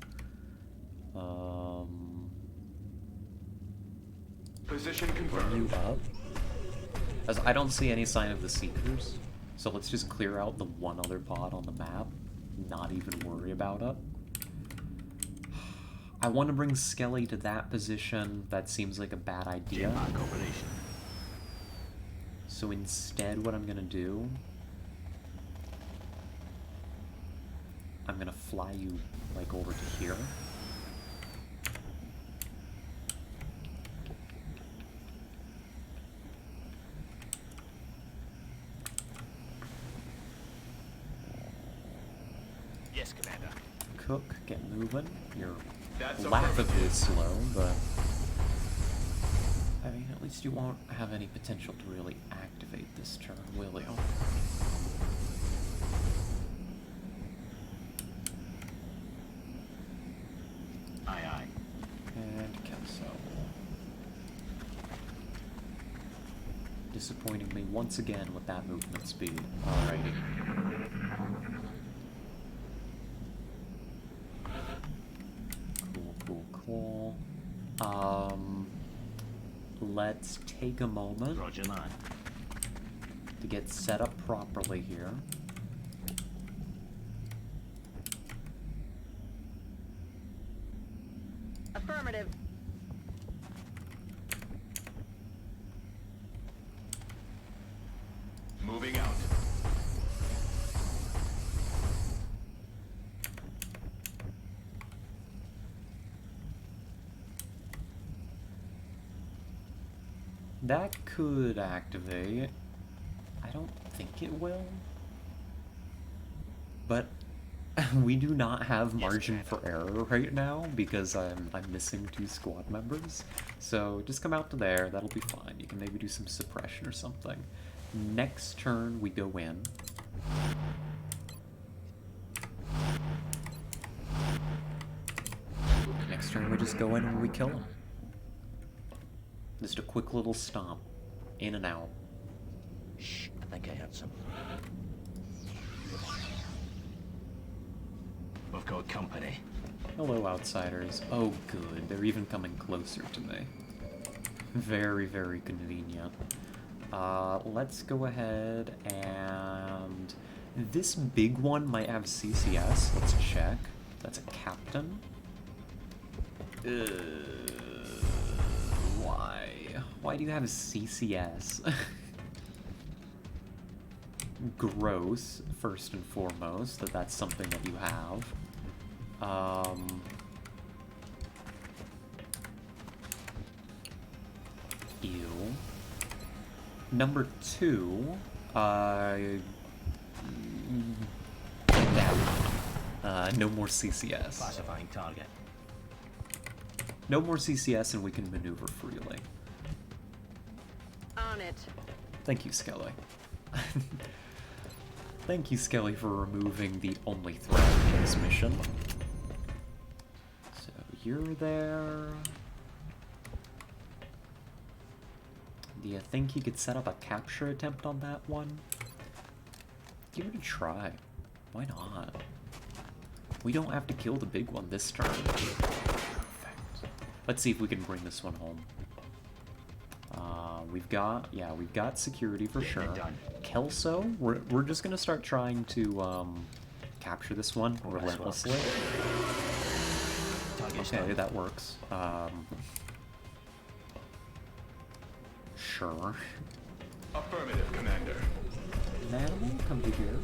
Position Bring confirmed. you up. As I don't see any sign of the Seekers, so let's just clear out the one other pod on the map. Not even worry about it. I want to bring Skelly to that position. That seems like a bad idea. So instead, what I'm gonna do, I'm gonna fly you like over to here. Yes, Commander. Cook, get moving. You're That's laughably slow, but I mean, at least you won't have any potential to really activate this turn, will you? Aye, aye. And Kelso. Disappointing me once again with that movement speed. Alrighty. Cool. Let's take a moment Roger that. to get set up properly here. Affirmative. Moving out. That could activate. I don't think it will. But we do not have margin for error right now because I'm missing 2 squad members. So just come out to there, that'll be fine. You can maybe do some suppression or something. Next turn we go in. Next turn we just go in and we kill him. Just a quick little stomp. In and out. Shh, I think I heard something. We've got company. Hello, outsiders. Oh, good. They're even coming closer to me. Very, very convenient. Let's go ahead and... This big one might have CCS. Let's check. That's a captain. Why? Why do you have a CCS? Gross, first and foremost, that's something that you have. Ew. Number 2, no more CCS. Classifying target. No more CCS and we can maneuver freely. On it. Thank you, Skelly. Thank you, Skelly, for removing the only threat in this mission. So, you're there. Do you think you could set up a capture attempt on that one? Give it a try. Why not? We don't have to kill the big one this turn. Perfect. Let's see if we can bring this one home. We've got security for sure. Kelso, we're just gonna start trying to capture this one relentlessly. Okay, that works. Sure. Affirmative, Commander. Animal, come to here.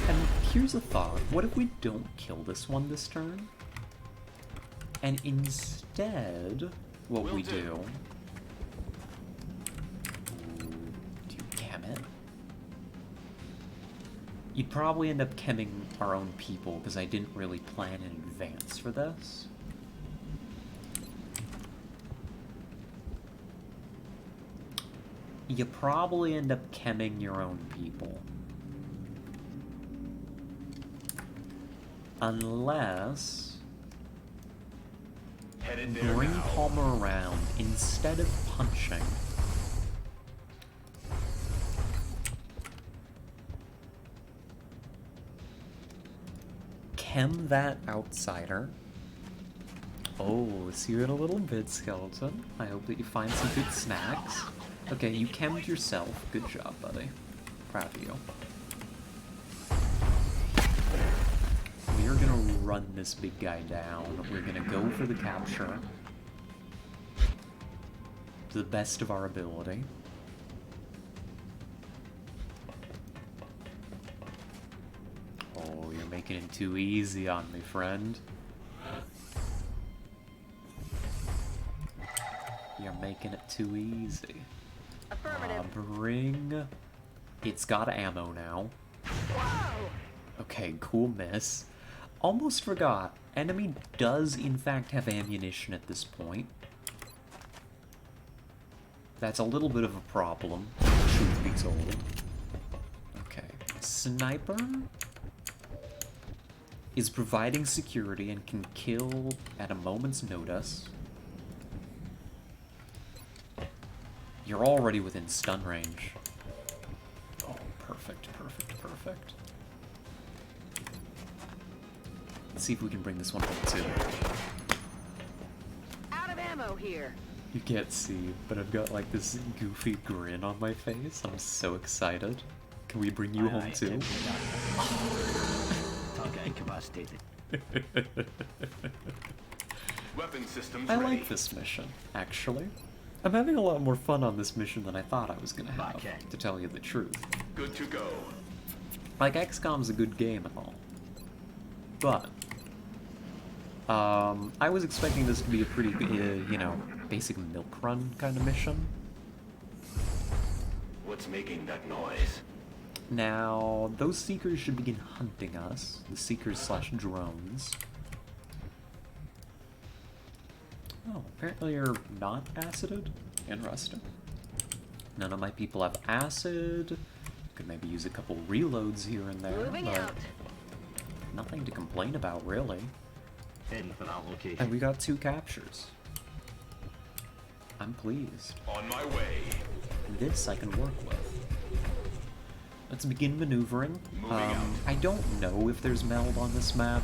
And here's a thought. What if we don't kill this one this turn? And instead, what we do you chem it? You'd probably end up chemming our own people, because I didn't really plan in advance for this. You probably end up chemming your own people. Unless... Headed there Bring now. Palmer around instead of punching. Chem that outsider. Oh, see you in a little bit, Skeleton. I hope that you find some good snacks. Okay, you chemmed yourself. Good job, buddy. Proud of you. We are gonna run this big guy down. We're gonna go for the capture. To the best of our ability. Oh, you're making it too easy on me, friend. You're making it too easy. Affirmative. Bring... It's got ammo now. Whoa! Okay, cool miss. almost forgot. Enemy does in fact have ammunition at this point. That's a little bit of a problem, truth be told. Okay. Sniper is providing security and can kill at a moment's notice. You're already within stun range. Oh, perfect, perfect, perfect. Let's see if we can bring this one home too. Out of ammo here. You can't see, but I've got like this goofy grin on my face. I'm so excited. Can we bring you home too? Target incapacitated. Weapon systems I ready. like this mission, actually. I'm having a lot more fun on this mission than I thought I was gonna have, Okay. to tell you the truth. Good to go. Like, XCOM's a good game and all. But, I was expecting this to be a pretty, you know, basic milk run kind of mission. What's making that noise? Now, those Seekers should begin hunting us. The Seekers/drones. Oh, apparently you're not acided? Interesting. None of my people have acid. Could maybe use a couple reloads here and there, Moving but out. nothing to complain about, really. Heading for that location. And we got 2 captures. I'm pleased. On my way. This I can work with. Let's begin maneuvering. Moving out. I don't know if there's meld on this map.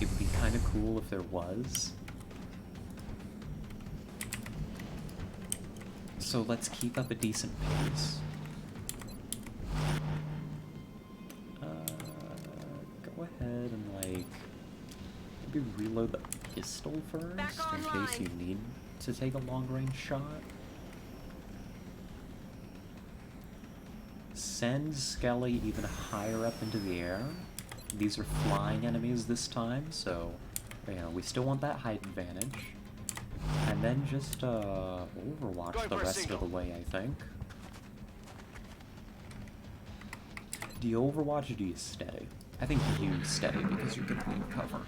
It would be kind of cool if there was. So let's keep up a decent pace. Go ahead and like maybe reload the pistol first Back in case you online. need to take a long range shot. Send Skelly even higher up into the air. These are flying enemies this time, so you know we still want that height advantage. And then just overwatch Going the for a rest of single. the way, I think. Do you overwatch or do you steady? I think you steady because you're gonna need cover.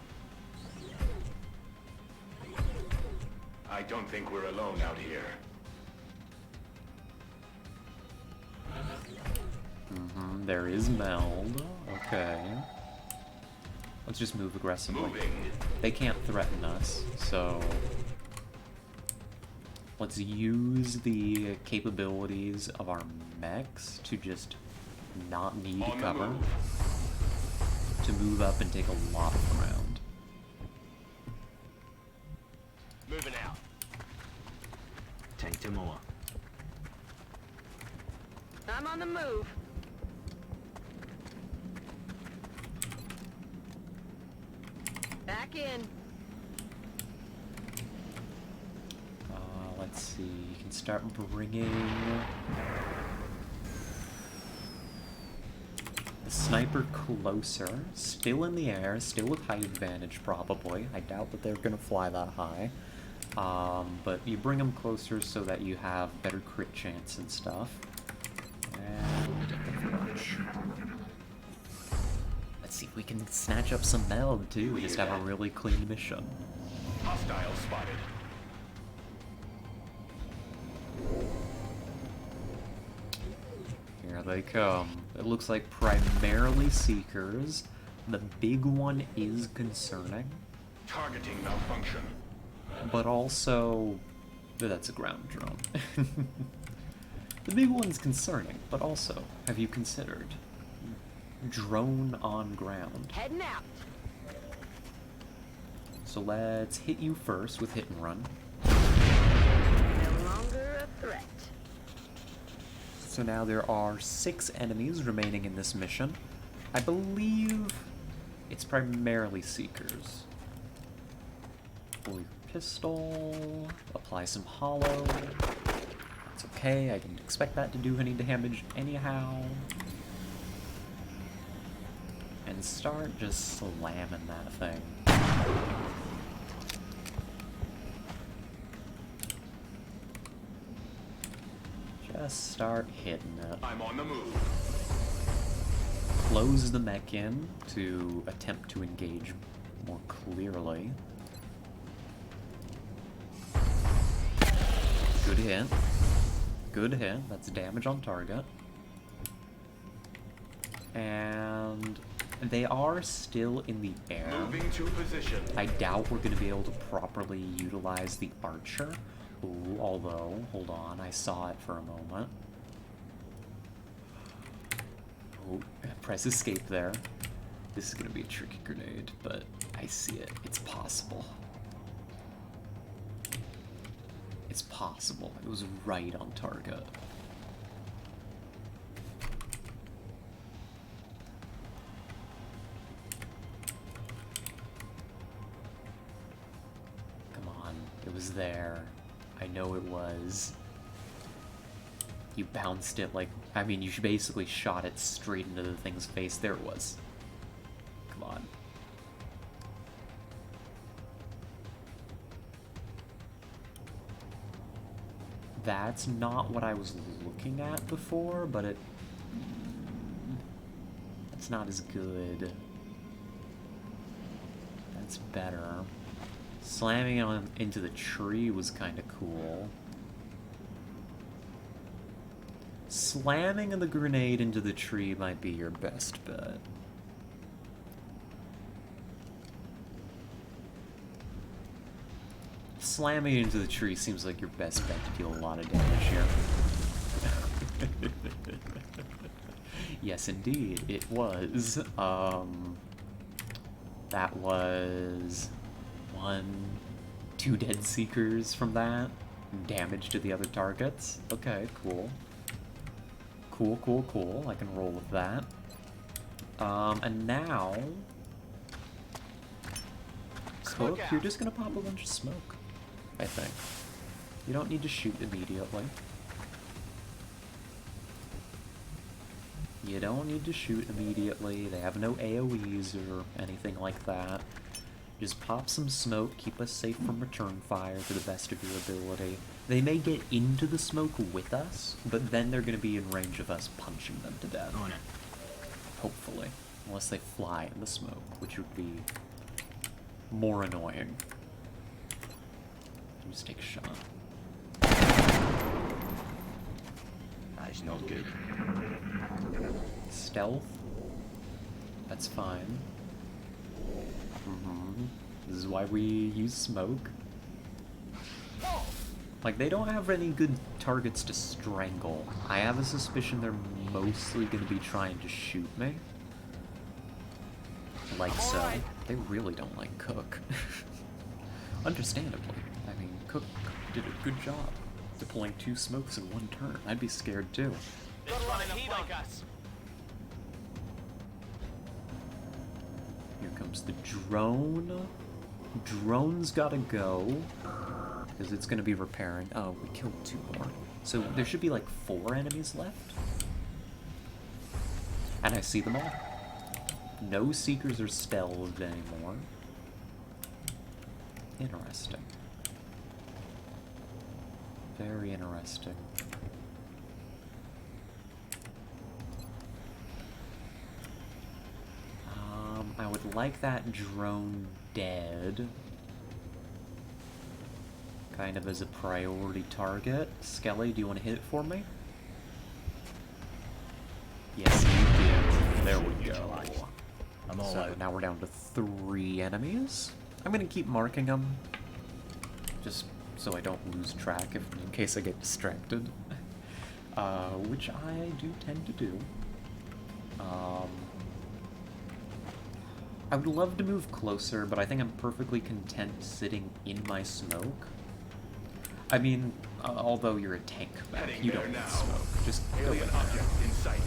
I don't think we're alone out here. There is meld. Okay. Let's just move aggressively. Moving. They can't threaten us, so let's use the capabilities of our mechs to just not need On the cover. move. To move up and take a lot of ground. Moving out. Take 2 more. I'm on the move. Back in. Let's see, you can start bringing the sniper closer, still in the air, still with height advantage probably. I doubt that they're gonna fly that high. But you bring them closer so that you have better crit chance and stuff. And Overwatch. Let's see if we can snatch up some meld too, just have a really clean mission. Hostile spotted. Here they come. It looks like primarily Seekers. The big one is concerning, Targeting malfunction. but also... that's a ground drone. The big one's concerning, but also, have you considered drone on ground? Heading out. So let's hit you first with hit and run. No longer a threat. So now there are 6 enemies remaining in this mission. I believe it's primarily Seekers. Pull your pistol, apply some hollow. It's okay, I didn't expect that to do any damage anyhow. And start just slamming that thing. Just start hitting it. I'm on the move. Close the mech in to attempt to engage more clearly. Good hit. Good hit. That's damage on target. And they are still in the air. Moving to position. I doubt we're going to be able to properly utilize the archer. Ooh, although, hold on, I saw it for a moment. Oh, press escape there. This is going to be a tricky grenade, but I see it. It's possible. It's possible. It was right on target. Come on. It was there. I know it was. You bounced it like... I mean, you basically shot it straight into the thing's face. There it was. Come on. That's not what I was looking at before, but it... It's not as good. That's better. Slamming it into the tree was kind of cool. Slamming the grenade into the tree might be your best bet. Slamming into the tree seems like your best bet to deal a lot of damage here. Yes, indeed, it was. That was 2 dead seekers from that. Damage to the other targets. Okay, cool. Cool, cool, cool. I can roll with that. And now... Cook, you're just gonna pop a bunch of smoke, I think. You don't need to shoot immediately. You don't need to shoot immediately. They have no AoEs or anything like that. Just pop some smoke, keep us safe from return fire to the best of your ability. They may get into the smoke with us, but then they're going to be in range of us punching them to death. On it. Hopefully. Unless they fly in the smoke, which would be more annoying. Just take a shot. That's not good. Stealth? That's fine. This is why we use smoke. Like, they don't have any good targets to strangle. I have a suspicion they're mostly going to be trying to shoot me. Like so. They really don't like Cook. Understandably. I mean, Cook did a good job deploying 2 smokes in 1 turn. I'd be scared too. Here comes the drone. Drone's gotta go. Because it's gonna be repairing. Oh, we killed 2 more. So there should be like 4 enemies left. And I see them all. No seekers are stealthed anymore. Interesting. Very interesting. I would like that drone dead. Kind of as a priority target. Skelly, do you want to hit it for me? Yes, you do. There we go. I'm all So out. now we're down to 3 enemies. I'm gonna keep marking them, just so I don't lose track in case I get distracted, which I do tend to do. I would love to move closer, but I think I'm perfectly content sitting in my smoke. I mean, although you're a tank mech, Heading you there don't need now. smoke. Just go in Alien there. object in sight.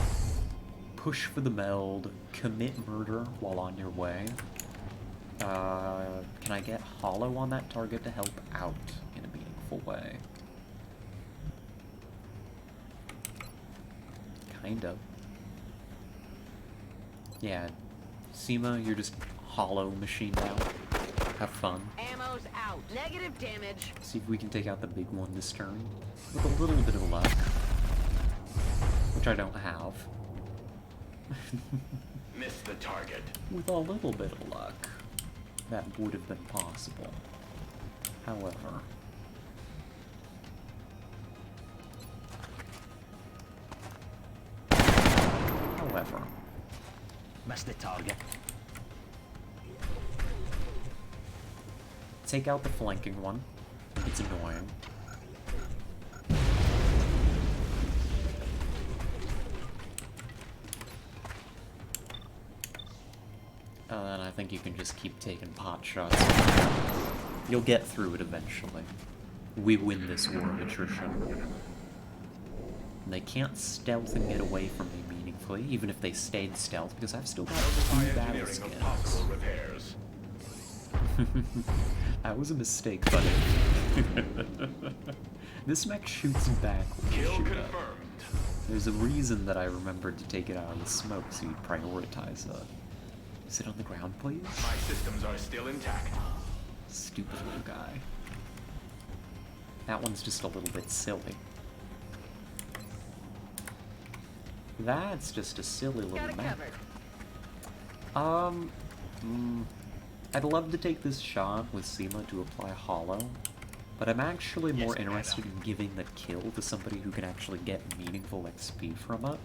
Push for the meld, commit murder while on your way. Can I get hollow on that target to help out in a meaningful way? Kind of. Yeah, Seema, you're just hollow machine now. Have fun. Ammo's out. Negative damage. See if we can take out the big one this turn. With a little bit of luck. Which I don't have. Miss the target. With a little bit of luck. that would have been possible. However... Missed the target. Take out the flanking one. It's annoying. And I think you can just keep taking pot shots. You'll get through it eventually. We win this war of attrition. And they can't stealth and get away from me meaningfully, even if they stayed stealth, because I've still got 2 battle skins. repairs. That was a mistake, buddy. This mech shoots back when you Kill shoot confirmed. up. There's a reason that I remembered to take it out of the smoke, so you prioritize that. Sit on the ground, please? My systems are still intact. Stupid little guy. That one's just a little bit silly. That's just a silly little Got it mech. covered. I'd love to take this shot with Seema to apply hollow, but I'm actually more interested in giving the kill to somebody who can actually get meaningful XP from it.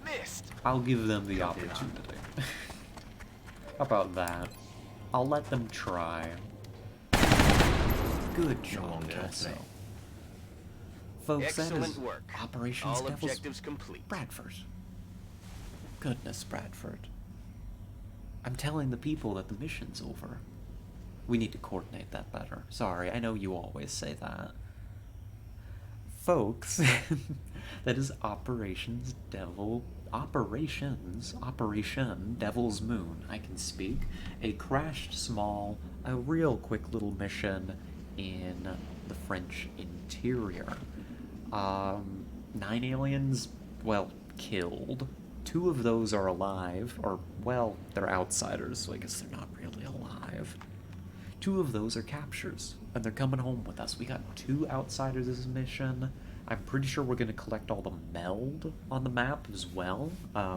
Missed. I'll give them the opportunity. How about that? I'll let them try. Good job, Kelso. Folks, that Excellent is work. Operations All Devil's objectives complete. Bradford. Goodness, Bradford. I'm telling the people that the mission's over. We need to coordinate that better. Sorry, I know you always say that. Folks, that is Operation Devil's Moon. I can speak. A crashed small, a real quick little mission in the French interior. 9 aliens, well, killed. 2 of those are alive, or, well, they're outsiders, so I guess they're not really alive. 2 of those are captures, and they're coming home with us. We got 2 outsiders this mission. I'm pretty sure we're going to collect all the meld on the map as well,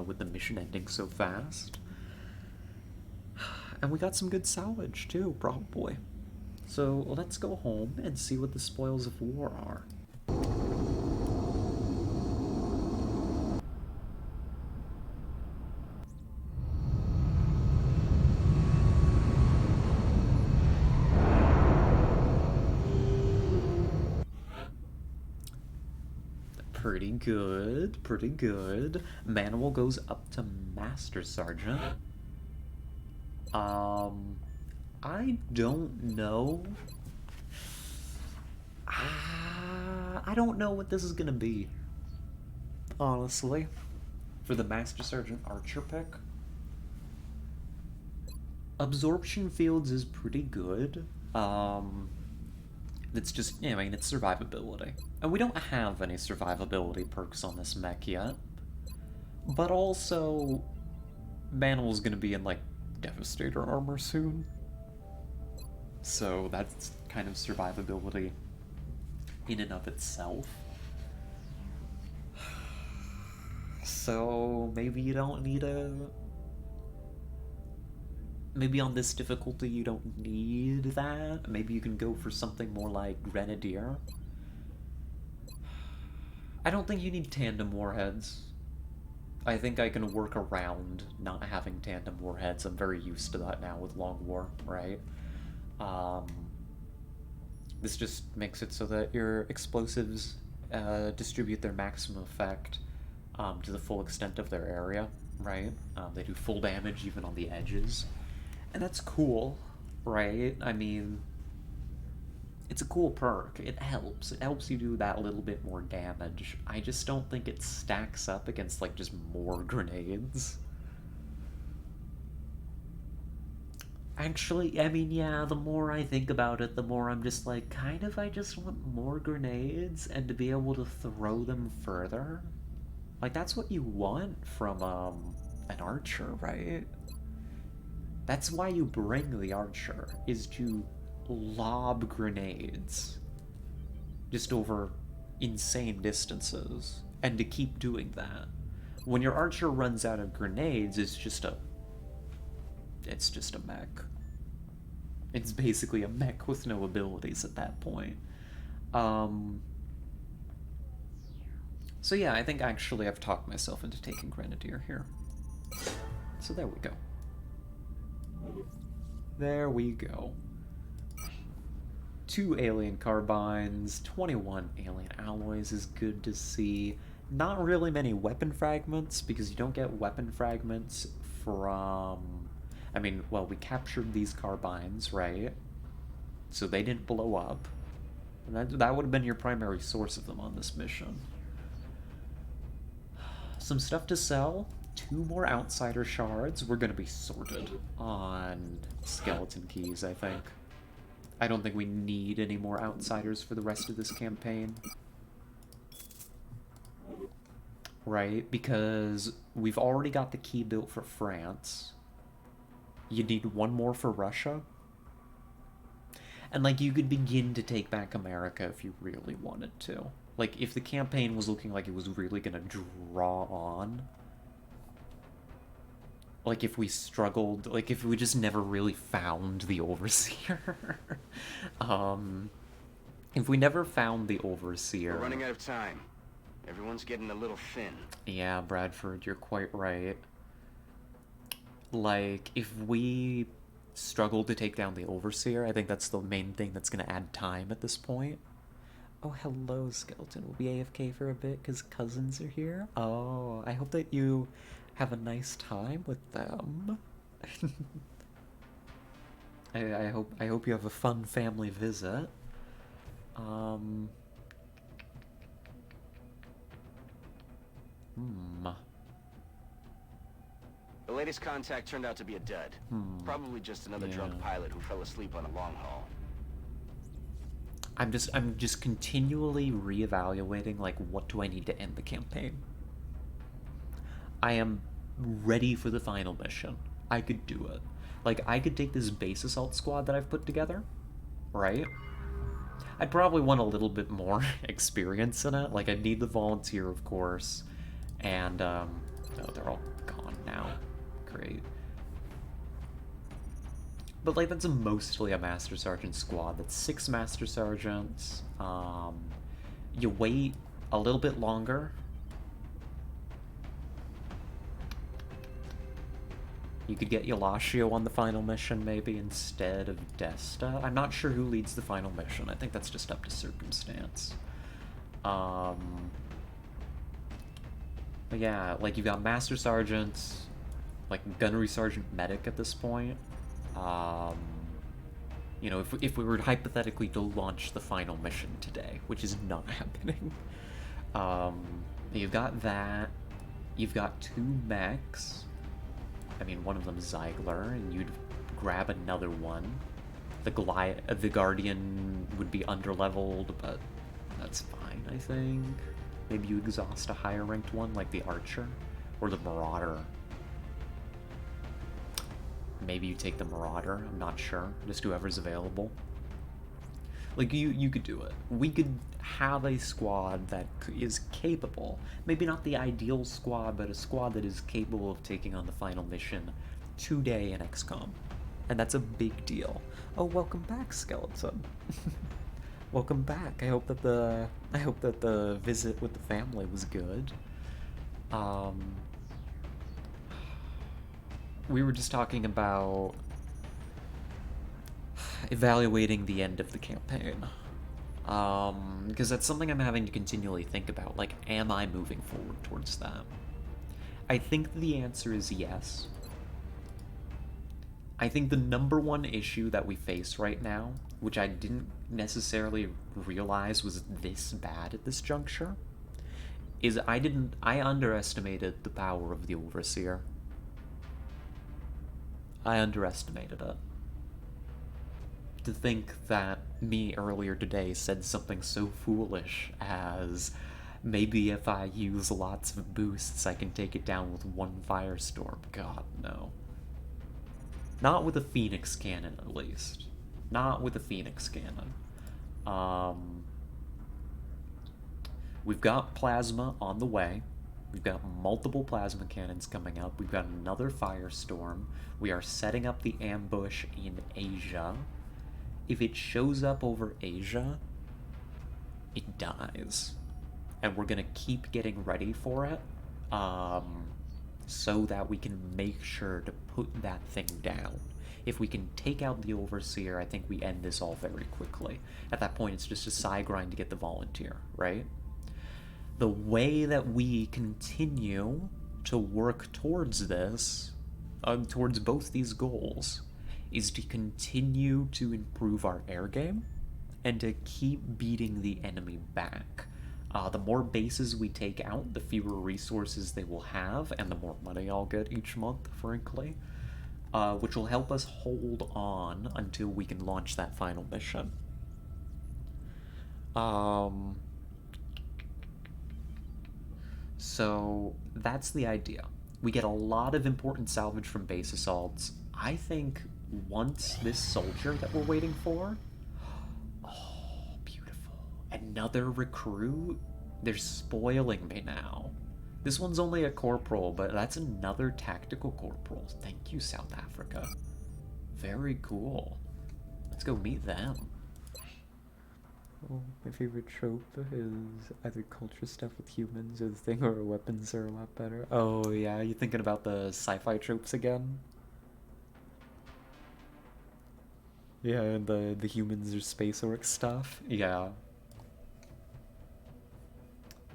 with the mission ending so fast. And we got some good salvage, too, probably. So let's go home and see what the spoils of war are. Pretty good, pretty good. Manual goes up to Master Sergeant. I don't know. I don't know what this is gonna be, honestly, for the Master Sergeant Archer pick. Absorption Fields is pretty good. It's just, I mean, it's survivability. And we don't have any survivability perks on this mech yet. But also, Manual's gonna be in, like, Devastator armor soon. So that's kind of survivability in and of itself. So maybe you don't need a... Maybe on this difficulty you don't need that. Maybe you can go for something more like Grenadier. I don't think you need tandem warheads. I think I can work around not having tandem warheads. I'm very used to that now with Long War, right? This just makes it so that your explosives distribute their maximum effect to the full extent of their area, right? They do full damage even on the edges. And that's cool, right? I mean, it's a cool perk. It helps. It helps you do that little bit more damage. I just don't think it stacks up against, like, just more grenades. Actually, I mean, yeah, the more I think about it, the more I'm just like, kind of, I just want more grenades and to be able to throw them further. Like, that's what you want from, an archer, right? That's why you bring the archer, is to lob grenades just over insane distances, and to keep doing that. When your archer runs out of grenades, it's just a mech. It's basically a mech with no abilities at that point. So yeah, I think actually I've talked myself into taking Grenadier here. So there we go. There we go. 2 alien carbines, 21 alien alloys is good to see. Not really many weapon fragments, because you don't get weapon fragments from... I mean, well, we captured these carbines, right? So they didn't blow up. And that would have been your primary source of them on this mission. Some stuff to sell. 2 more outsider shards. We're going to be sorted on skeleton keys, I think. I don't think we need any more outsiders for the rest of this campaign. Right? Because we've already got the key built for France. You need 1 more for Russia. And, like, you could begin to take back America if you really wanted to. Like, if the campaign was looking like it was really gonna draw on. Like, if we struggled, like, if we just never really found the Overseer. If we never found the Overseer... We're running out of time. Everyone's getting a little thin. Yeah, Bradford, you're quite right. Like, if we struggled to take down the Overseer, I think that's the main thing that's gonna add time at this point. Oh, hello, Skeleton. We'll be AFK for a bit because cousins are here. Oh, I hope that you have a nice time with them. I hope you have a fun family visit. The latest contact turned out to be a dud. Probably just another drunk pilot who fell asleep on a long haul. I'm just continually reevaluating, like, what do I need to end the campaign? I am ready for the final mission. I could do it. Like, I could take this base assault squad that I've put together, right? I'd probably want a little bit more experience in it. Like, I'd need the volunteer, of course. And, oh, they're all gone now. Great. But, like, that's mostly a Master Sergeant squad. That's 6 Master Sergeants. You wait a little bit longer. You could get Eulachio on the final mission, maybe, instead of Desta. I'm not sure who leads the final mission. I think that's just up to circumstance. But yeah, like, you've got Master Sergeants, like, Gunnery Sergeant Medic at this point. You know, if we were hypothetically to launch the final mission today, which is not happening. You've got that. You've got 2 mechs. I mean, one of them is Ziegler, and you'd grab another one. The Guardian would be underleveled, but that's fine, I think. Maybe you exhaust a higher ranked one, like the Archer, or the Marauder. Maybe you take the Marauder, I'm not sure. Just whoever's available. Like, you could do it. We could have a squad that is capable. Maybe not the ideal squad, but a squad that is capable of taking on the final mission today in XCOM. And that's a big deal. Oh, welcome back, Skeleton. Welcome back. I hope that the visit with the family was good. We were just talking about evaluating the end of the campaign. Because that's something I'm having to continually think about. Like, am I moving forward towards that? I think the answer is yes. I think the #1 issue that we face right now, which I didn't necessarily realize was this bad at this juncture, is I underestimated the power of the Overseer. I underestimated it. To think that me earlier today said something so foolish as, maybe if I use lots of boosts I can take it down with 1 firestorm. God, no. Not with a Phoenix cannon, at least. Not with a Phoenix cannon. We've got plasma on the way. We've got multiple plasma cannons coming up. We've got another firestorm. We are setting up the ambush in Asia. If it shows up over Asia, it dies. And we're gonna keep getting ready for it, so that we can make sure to put that thing down. If we can take out the Overseer, I think we end this all very quickly. At that point, it's just a side grind to get the Volunteer, right? The way that we continue to work towards this, towards both these goals, is to continue to improve our air game and to keep beating the enemy back. The more bases we take out, the fewer resources they will have, and the more money I'll get each month, frankly. Which will help us hold on until we can launch that final mission. So that's the idea. We get a lot of important salvage from base assaults. I think once this soldier that we're waiting for... Oh, beautiful. Another recruit? They're spoiling me now. This one's only a corporal, but that's another tactical corporal. Thank you, South Africa. Very cool. Let's go meet them. Oh, my favorite trope is either culture stuff with humans or the thing where weapons are a lot better. Oh yeah, you thinking about the sci-fi tropes again? Yeah, and the humans are space orc stuff. Yeah.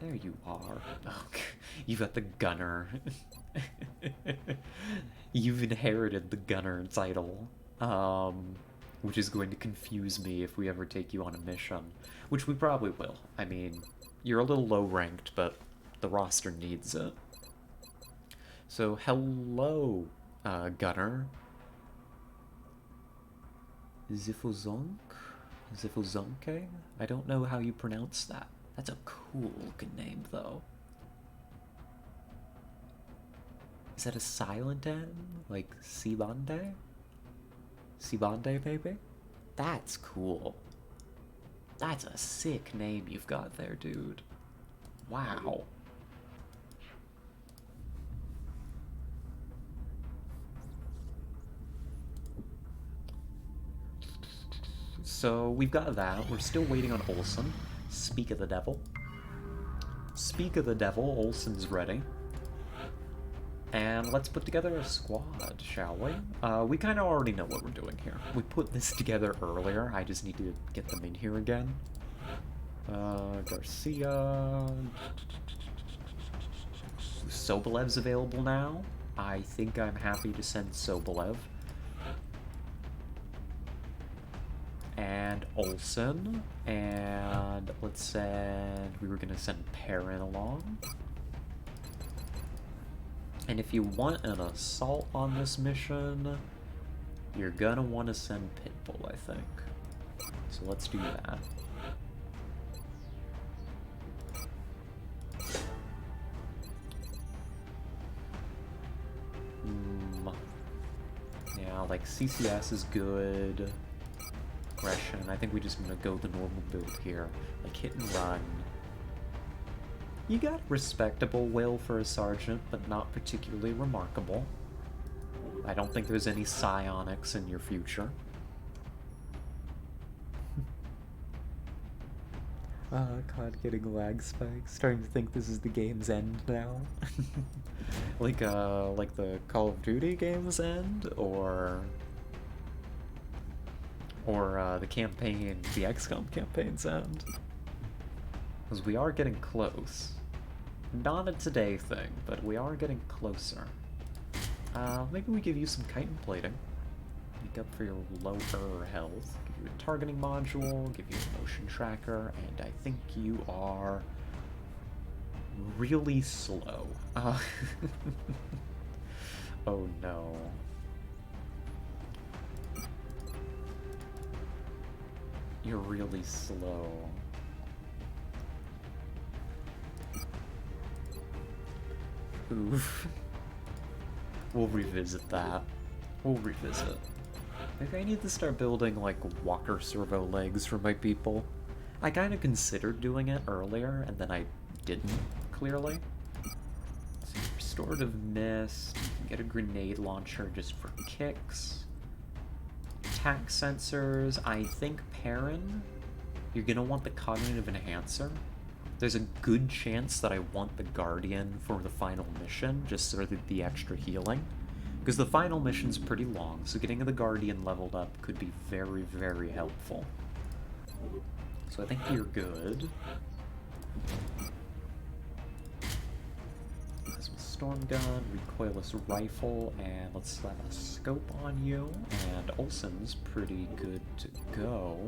There you are. Oh, you've got the gunner. You've inherited the gunner title. Which is going to confuse me if we ever take you on a mission. Which we probably will. I mean, you're a little low ranked, but the roster needs it. So, hello, gunner. Zifozonk? Zifozonke? I don't know how you pronounce that. That's a cool looking name, though. Is that a silent N? Like Sibande? Sibande, maybe? That's cool. That's a sick name you've got there, dude. Wow. So, we've got that. We're still waiting on Olsen. Speak of the devil. Speak of the devil, Olsen's ready. And let's put together a squad, shall we? We kind of already know what we're doing here. We put this together earlier. I just need to get them in here again. Garcia. Sobolev's available now. I think I'm happy to send Sobolev. And Olsen. And let's send... We were going to send Perrin along. And if you want an assault on this mission, you're gonna want to send Pitbull, I think. So let's do that. Yeah, like CCS is good. Aggression, I think we just gonna go the normal build here. Like hit and run. You got respectable will for a sergeant, but not particularly remarkable. I don't think there's any psionics in your future. COD getting lag spikes. Starting to think this is the game's end now. like the Call of Duty game's end, or the campaign, the XCOM campaign's end. Because we are getting close. Not a today thing, but we are getting closer. Maybe we give you some chitin plating. Make up for your lower health. Give you a targeting module, give you a motion tracker, and I think you are really slow. Oh no. You're really slow. Oof. We'll revisit that. We'll revisit. Maybe I need to start building, like, walker servo legs for my people. I kind of considered doing it earlier, and then I didn't, clearly. Restorative Mist. You can get a grenade launcher just for kicks. Attack sensors. I think Perrin, you're gonna want the cognitive enhancer. There's a good chance that I want the Guardian for the final mission, just so that the extra healing. Because the final mission's pretty long, so getting the Guardian leveled up could be very, very helpful. So I think you're good. Plasma storm gun, recoilless rifle, and let's slap a scope on you. And Olsen's pretty good to go.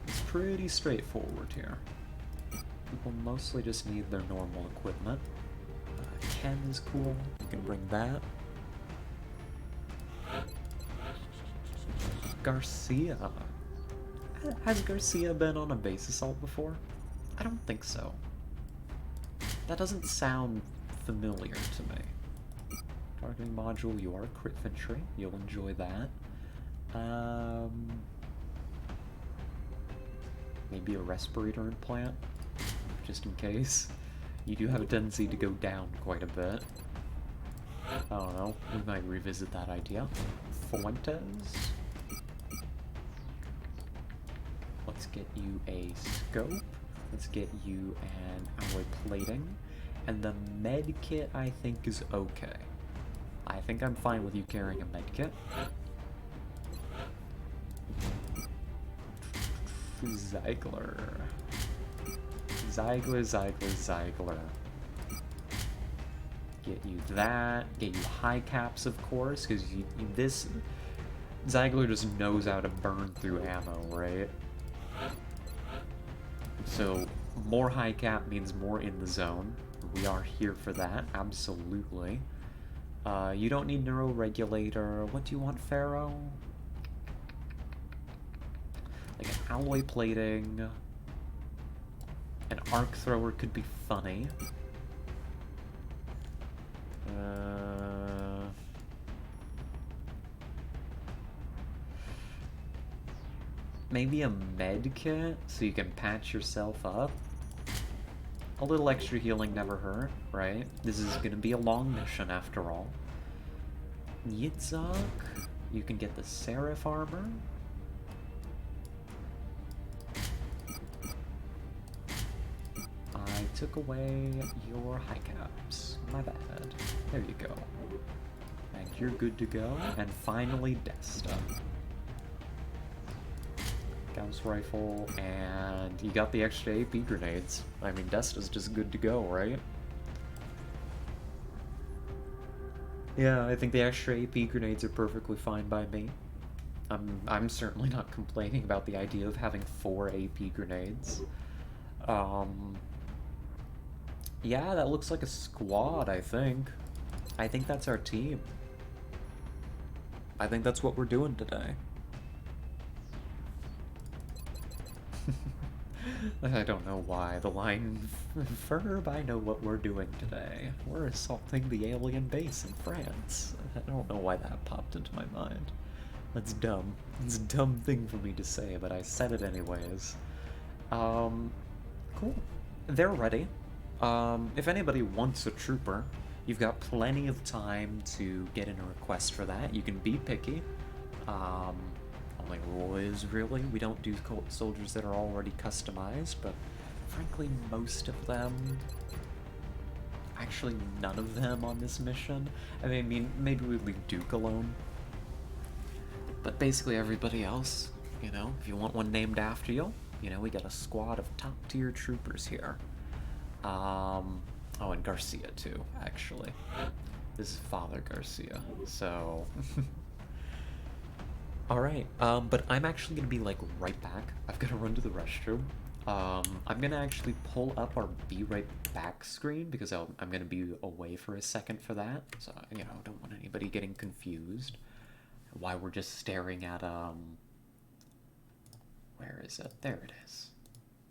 It's pretty straightforward here. People mostly just need their normal equipment. Ken is cool. You can bring that. Garcia. Has Garcia been on a base assault before? I don't think so. That doesn't sound familiar to me. Targeting module, you are crit infantry. You'll enjoy that. Maybe a respirator implant, just in case. You do have a tendency to go down quite a bit. I don't know, we might revisit that idea. Fuentes? Let's get you a scope. Let's get you an alloy plating. And the med kit, I think, is okay. I think I'm fine with you carrying a med kit. Zeigler. Zeigler. Get you that. Get you high caps, of course, because this Zeigler just knows how to burn through ammo, right? So more high cap means more in the zone. We are here for that, absolutely. You don't need neuroregulator. What do you want, Pharaoh? Like an alloy plating. An arc thrower could be funny. Maybe a med kit so you can patch yourself up. A little extra healing never hurt, right? This is gonna be a long mission after all. Yitzhak, you can get the Seraph armor. I took away your high caps. My bad. There you go. And you're good to go. And finally, Desta. Gauss rifle, and you got the extra AP grenades. I mean, Desta's just good to go, right? Yeah, I think the extra AP grenades are perfectly fine by me. I'm certainly not complaining about the idea of having 4 AP grenades. Yeah, that looks like a squad, I think. I think that's our team. I think that's what we're doing today. I don't know why. The line, Ferb, I know what we're doing today. We're assaulting the alien base in France. I don't know why that popped into my mind. That's dumb. It's a dumb thing for me to say, but I said it anyways. Cool. They're ready. If anybody wants a trooper, you've got plenty of time to get in a request for that. You can be picky. Only rule is, really, we don't do soldiers that are already customized, but frankly, most of them... Actually, none of them on this mission. I mean, maybe we'd leave Duke alone. But basically everybody else, you know, if you want one named after you, you know, we got a squad of top-tier troopers here. Oh, and Garcia, too, actually. This is Father Garcia, so... Alright, but I'm actually gonna be, like, right back. I've gotta run to the restroom. I'm gonna actually pull up our Be Right Back screen, because I'm gonna be away for a second for that. So, you know, don't want anybody getting confused. Why we're just staring at, where is it? There it is.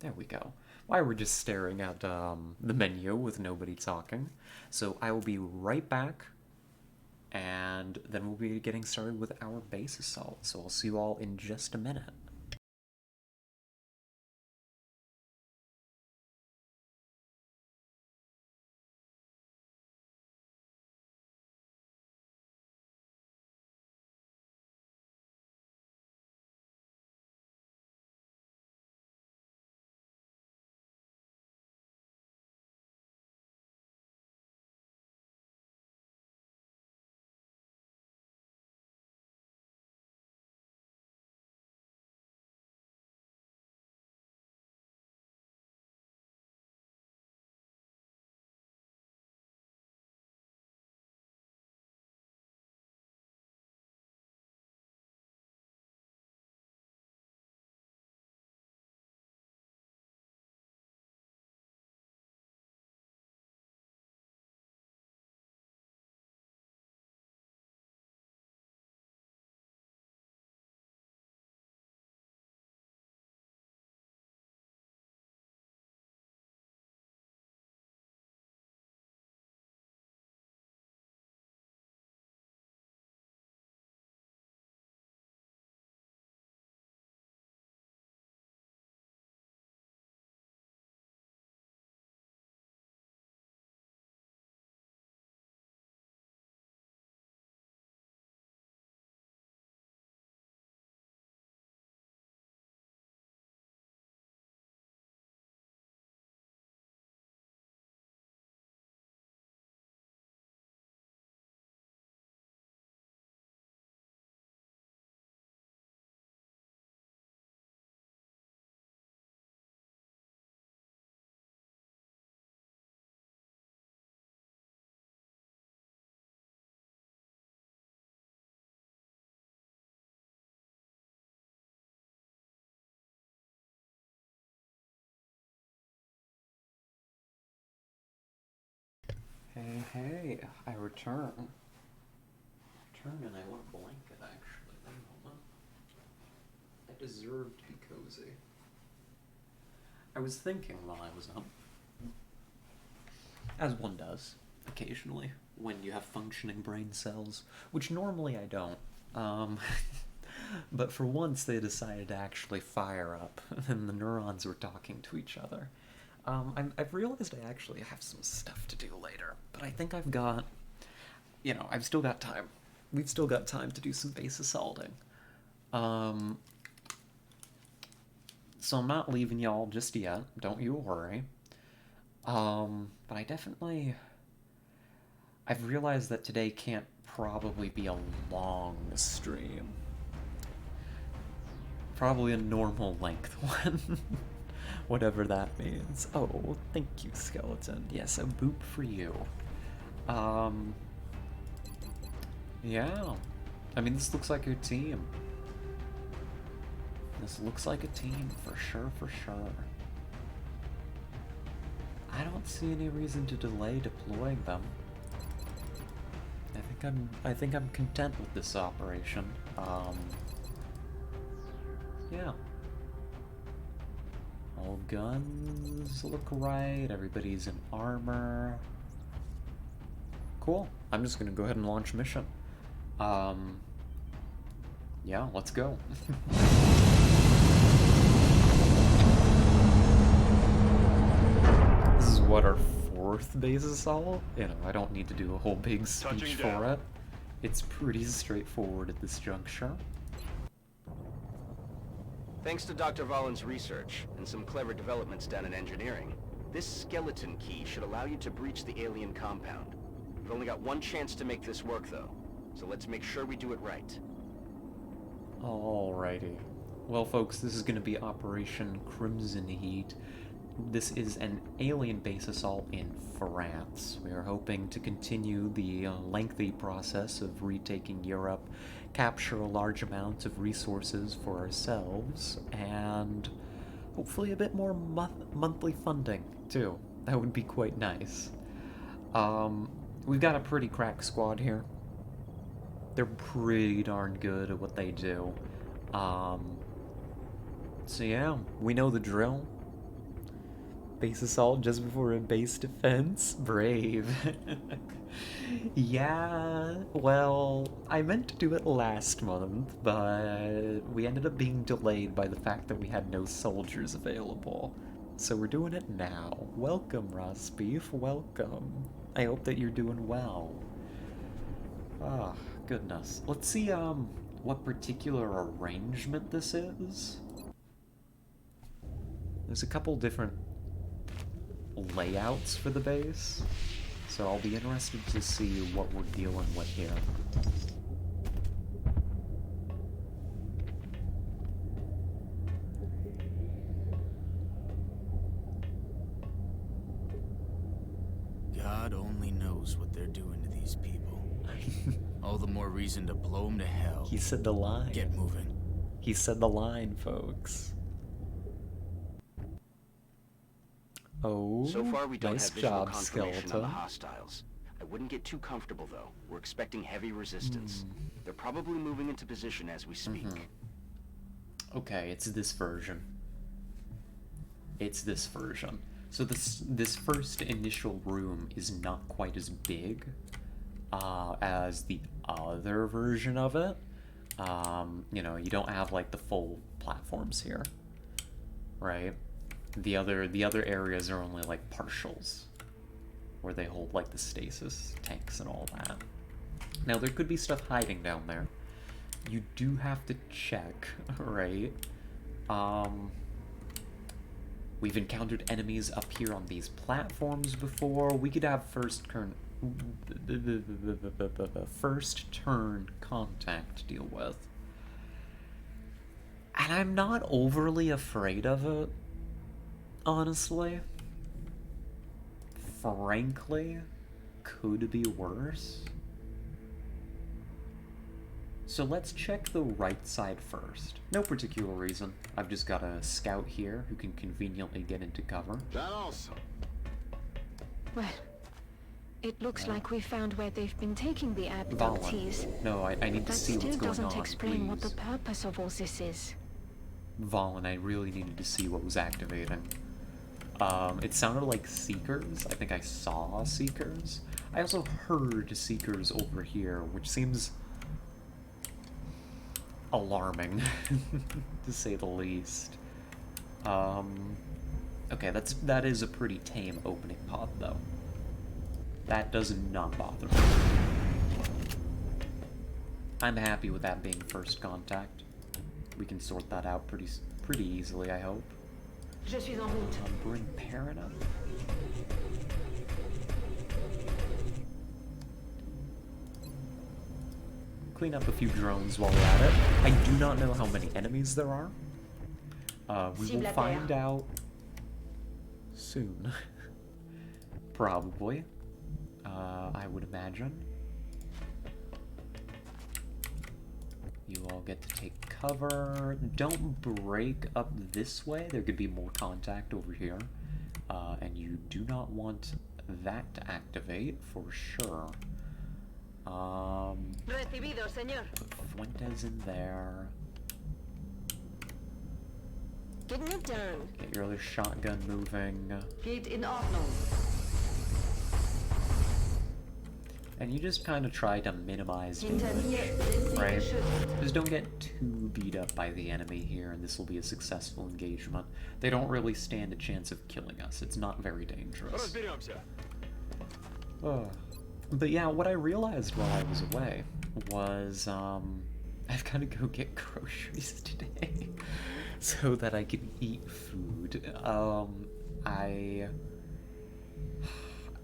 There we go. Why we're just staring at, the menu with nobody talking. So I will be right back. And then we'll be getting started with our base assault. So I'll see you all in just a minute. Hey, hey, I return. Return and I want a blanket, actually. Wait a moment. I deserve to be cozy. I was thinking while I was up, as one does, occasionally, when you have functioning brain cells, which normally I don't. But for once they decided to actually fire up, and the neurons were talking to each other. I've realized I actually have some stuff to do later, but I think I've got, I've still got time. We've still got time to do some base assaulting. So I'm not leaving y'all just yet, don't you worry. But I've realized that today can't probably be a long stream. Probably a normal length one. Whatever that means. Oh, thank you, Skeleton. Yes, a boop for you. Yeah. I mean, this looks like your team. This looks like a team, for sure, for sure. I don't see any reason to delay deploying them. I think I'm content with this operation. Yeah. All guns look right, everybody's in armor. Cool. I'm just gonna go ahead and launch mission. Yeah, let's go. This is what, our 4th base assault? I don't need to do a whole big speech for it. It's pretty straightforward at this juncture. Thanks to Dr. Vollin's research and some clever developments done in engineering, this skeleton key should allow you to breach the alien compound. We've only got one chance to make this work, though, so let's make sure we do it right. Alrighty. Well, folks, this is going to be Operation Crimson Heat. This is an alien base assault in France. We are hoping to continue the lengthy process of retaking Europe, capture a large amount of resources for ourselves, and hopefully a bit more monthly funding, too. That would be quite nice. We've got a pretty crack squad here. They're pretty darn good at what they do. So yeah, we know the drill. Base assault just before a base defense. Brave. Yeah, well, I meant to do it last month, but we ended up being delayed by the fact that we had no soldiers available. So we're doing it now. Welcome, Rosbeef, welcome. I hope that you're doing well. Ah, goodness. Let's see, what particular arrangement this is. There's a couple different layouts for the base, so I'll be interested to see what we're dealing with here. God only knows what they're doing to these people. All the more reason to blow them to hell. He said the line. Get moving. He said the line, folks. Oh, So far, we don't nice have visual job, confirmation on the Skeleton. hostiles. I wouldn't get too comfortable, though. We're expecting heavy resistance. They're probably moving into position as we speak. Okay, it's this version. It's this version. So this first initial room is not quite as big as the other version of it. You don't have like the full platforms here, right? The other areas are only like partials, where they hold like the stasis tanks and all that. Now there could be stuff hiding down there. You do have to check, right? We've encountered enemies up here on these platforms before. We could have first turn contact to deal with. And I'm not overly afraid of it, honestly. Frankly, could be worse. So let's check the right side first. No particular reason. I've just got a scout here who can conveniently get into cover. That also. Well, It looks like we found where they've been taking the abductees. Valen. No, I need to That see what's still going doesn't on, explain what the please. purpose of all this is. Valen, I really needed to see what was activating. It sounded like Seekers. I think I saw Seekers. I also heard Seekers over here, which seems alarming, to say the least. Okay, that is a pretty tame opening pod, though. That does not bother me. I'm happy with that being first contact. We can sort that out pretty easily, I hope. Je suis en route. Bring Perrin up. Clean up a few drones while we're at it. I do not know how many enemies there are. We will find out soon. Probably. I would imagine. You all get to take cover. Don't break up this way. There could be more contact over here. And you do not want that to activate for sure. Recibido, señor. Put Fuentes in there. Getting it done. Get your other shotgun moving. Geht in Ordnung. And you just kind of try to minimize Hinter damage, mir sind sie right? geschützt. Just don't get too beat up by the enemy here, and this will be a successful engagement. They don't really stand a chance of killing us. It's not very dangerous. But yeah, what I realized while I was away was, I've got to go get groceries today so that I can eat food.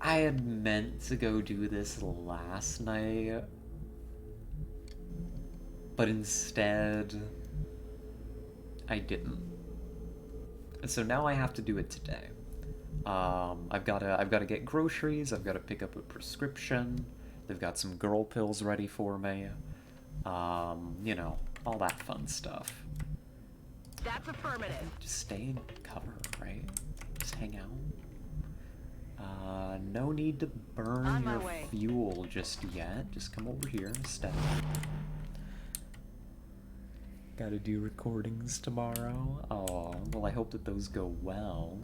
I had meant to go do this last night, but instead I didn't. So now I have to do it today. I've gotta get groceries. I've gotta pick up a prescription. They've got some girl pills ready for me. You know, all that fun stuff. That's affirmative. Just stay in cover, right? Just hang out. No need to burn On my your way. fuel just yet. Just come over here instead. Gotta do recordings tomorrow. Oh, well, I hope that those go well.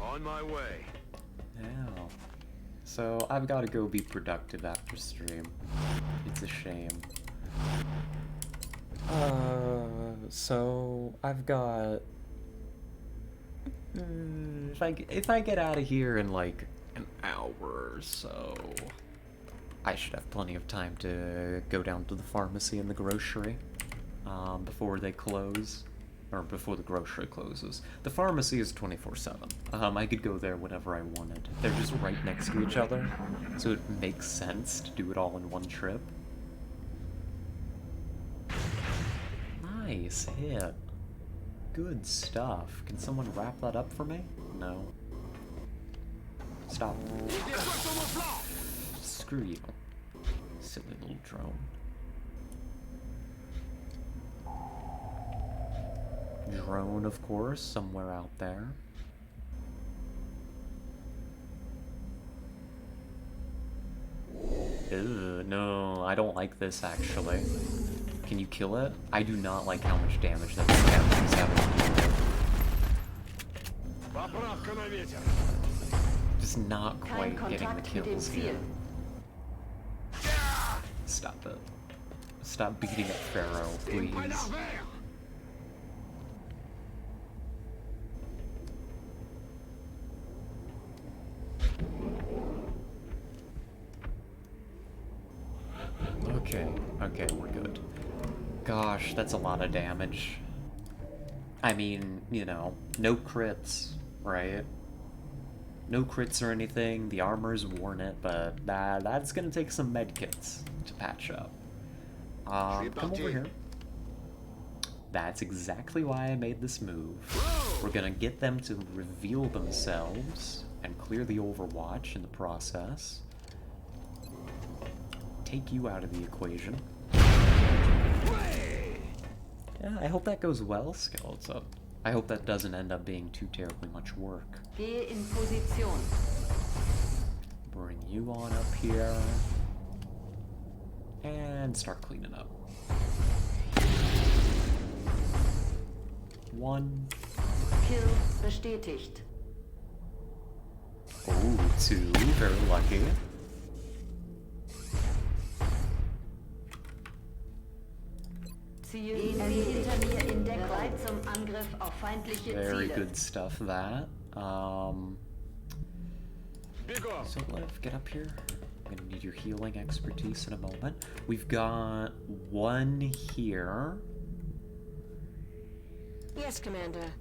On my way. Yeah. So, I've gotta go be productive after stream. It's a shame. So, I've got... if I get out of here in like an hour or so, I should have plenty of time to go down to the pharmacy and the grocery before they close, or before the grocery closes. The pharmacy is 24/7. I could go there whenever I wanted. They're just right next to each other, so it makes sense to do it all in one trip. Nice hit. Good stuff. Can someone wrap that up for me? No. Stop. Screw you. Silly little drone. Drone, of course, somewhere out there. Ew, no, I don't like this actually. Can you kill it? I do not like how much damage that thing is having. Just not quite getting the kills here. Stop it. Stop beating up Pharaoh, please. Okay, we're good. Gosh, that's a lot of damage. I mean, you know, no crits, right? No crits or anything, the armor's worn it, but that's gonna take some medkits to patch up. Come over here. That's exactly why I made this move. We're gonna get them to reveal themselves and clear the Overwatch in the process. Take you out of the equation. Yeah, I hope that goes well, Skeleton. I hope that doesn't end up being too terribly much work. Gehe in Position. Bring you on up here. And start cleaning up. 1. Kill bestätigt. Oh, 2. Very lucky. Ziel hinter mir in Deckung. Bereit zum Angriff auf feindliche Very Ziele. good stuff, that. So Lev, get up here. I'm gonna need your healing expertise in a moment. We've got 1 here. Yes, Commander.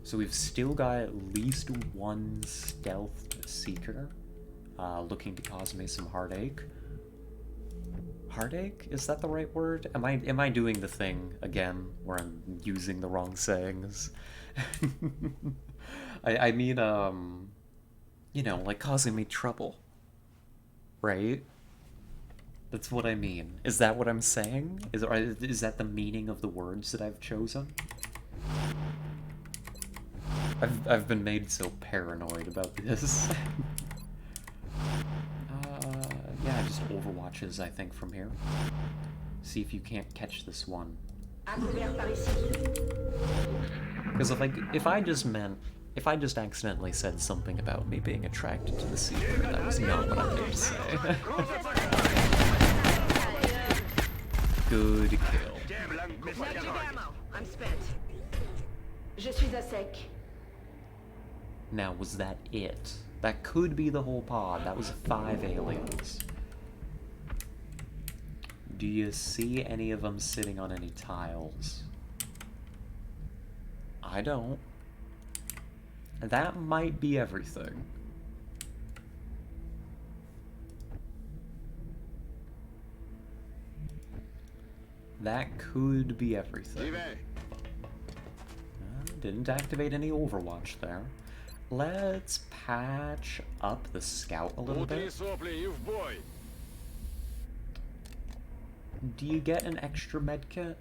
So we've still got at least 1 stealth seeker looking to cause me some heartache. Heartache? Is that the right word? Am I doing the thing again where I'm using the wrong sayings? I mean, you know, like causing me trouble. Right? That's what I mean. Is that what I'm saying? Is that the meaning of the words that I've chosen? I've been made so paranoid about this. Yeah, just overwatches, I think, from here. See if you can't catch this one. Because if I just accidentally said something about me being attracted to the Seeker, that was not what I meant to say. Good kill. Negative ammo. I'm spent. Je suis à sec. Now, was that it? That could be the whole pod. That was 5 aliens. Do you see any of them sitting on any tiles? I don't. That might be everything. That could be everything. Didn't activate any Overwatch there. Let's patch up the scout a little bit. Do you get an extra medkit?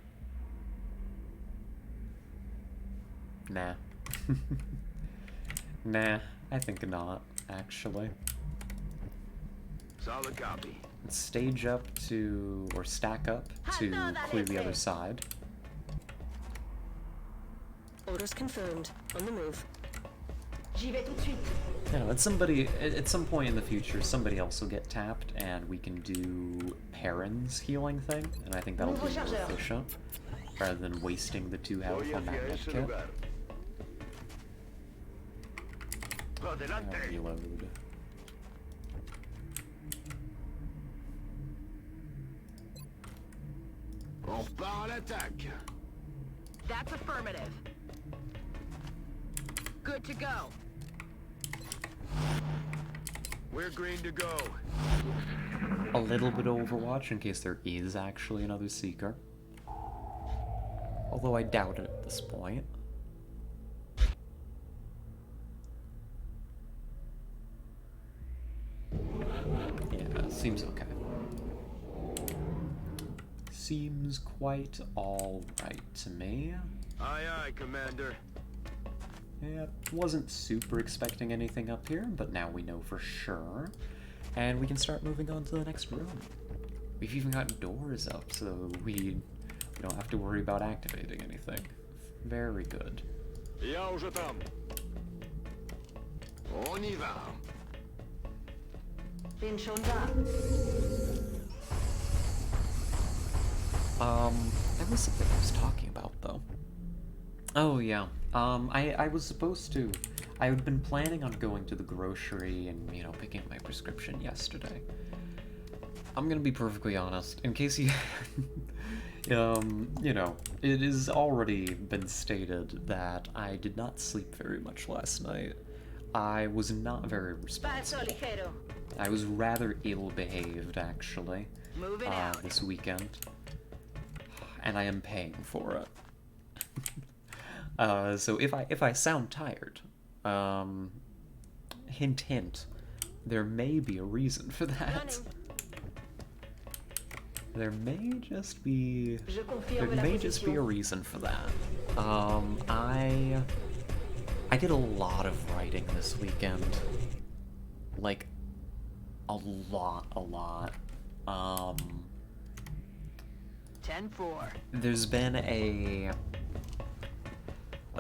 Nah. Nah, I think not, actually. Solid copy. Let's stage up to, or stack up to clear the other side. Orders confirmed. On the move. J'y vais tout de suite. You know, at some point in the future, somebody else will get tapped, and we can do Perrin's healing thing, and I think that'll be more efficient, rather than wasting the 2 health on that medkit. Reload. On part à l'attaque. That's affirmative. Good to go. We're green to go. A little bit of Overwatch in case there is actually another Seeker. Although I doubt it at this point. Yeah, seems okay. Seems quite alright to me. Aye, aye, Commander. Yeah, wasn't super expecting anything up here, but now we know for sure. And we can start moving on to the next room. We've even got doors up, so we don't have to worry about activating anything. Very good. Я уже там. On y va. Bin schon da. There was something I was talking about, though. Oh, yeah. I was supposed to... I had been planning on going to the grocery and, you know, picking up my prescription yesterday. I'm gonna be perfectly honest, in case you... you know, it has already been stated that I did not sleep very much last night. I was not very responsible. I was rather ill-behaved, actually, this weekend. And I am paying for it. So if I sound tired, hint hint, there may be a reason for that. There may just be a reason for that. I did a lot of writing this weekend. Like, A lot. 10-4. There's been a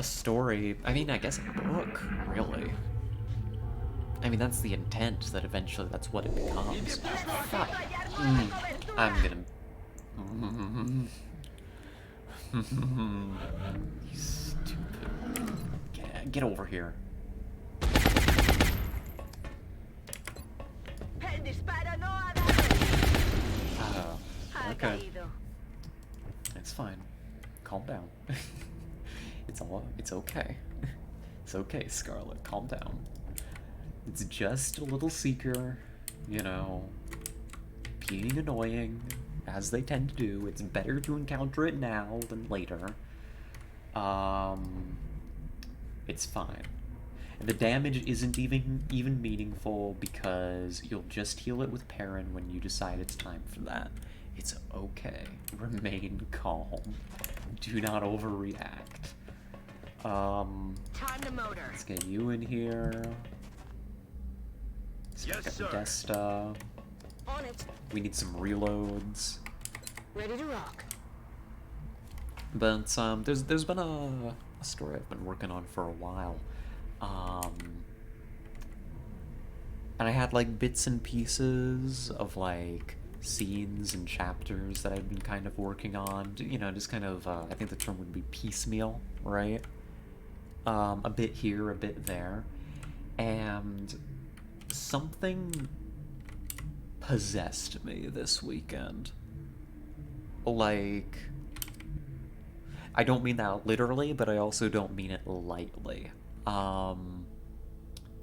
story, I mean, I guess a book, really. I mean, that's the intent, that eventually that's what it becomes. Fuck. I'm gonna... You stupid... Get over here. Okay. It's fine. Calm down. It's okay. It's okay, Scarlet. Calm down. It's just a little seeker, you know, being annoying, as they tend to do. It's better to encounter it now than later. It's fine. And the damage isn't even meaningful because you'll just heal it with Perrin when you decide it's time for that. It's okay. Remain calm. Do not overreact. Time to motor. Let's get you in here. Yes, sir. Desta. On it. We need some reloads. Ready to rock. But there's been a story I've been working on for a while. And I had like bits and pieces of like scenes and chapters that I'd been kind of working on, you know, just kind of, I think the term would be piecemeal, right? A bit here, a bit there, and something possessed me this weekend. Like, I don't mean that literally, but I also don't mean it lightly.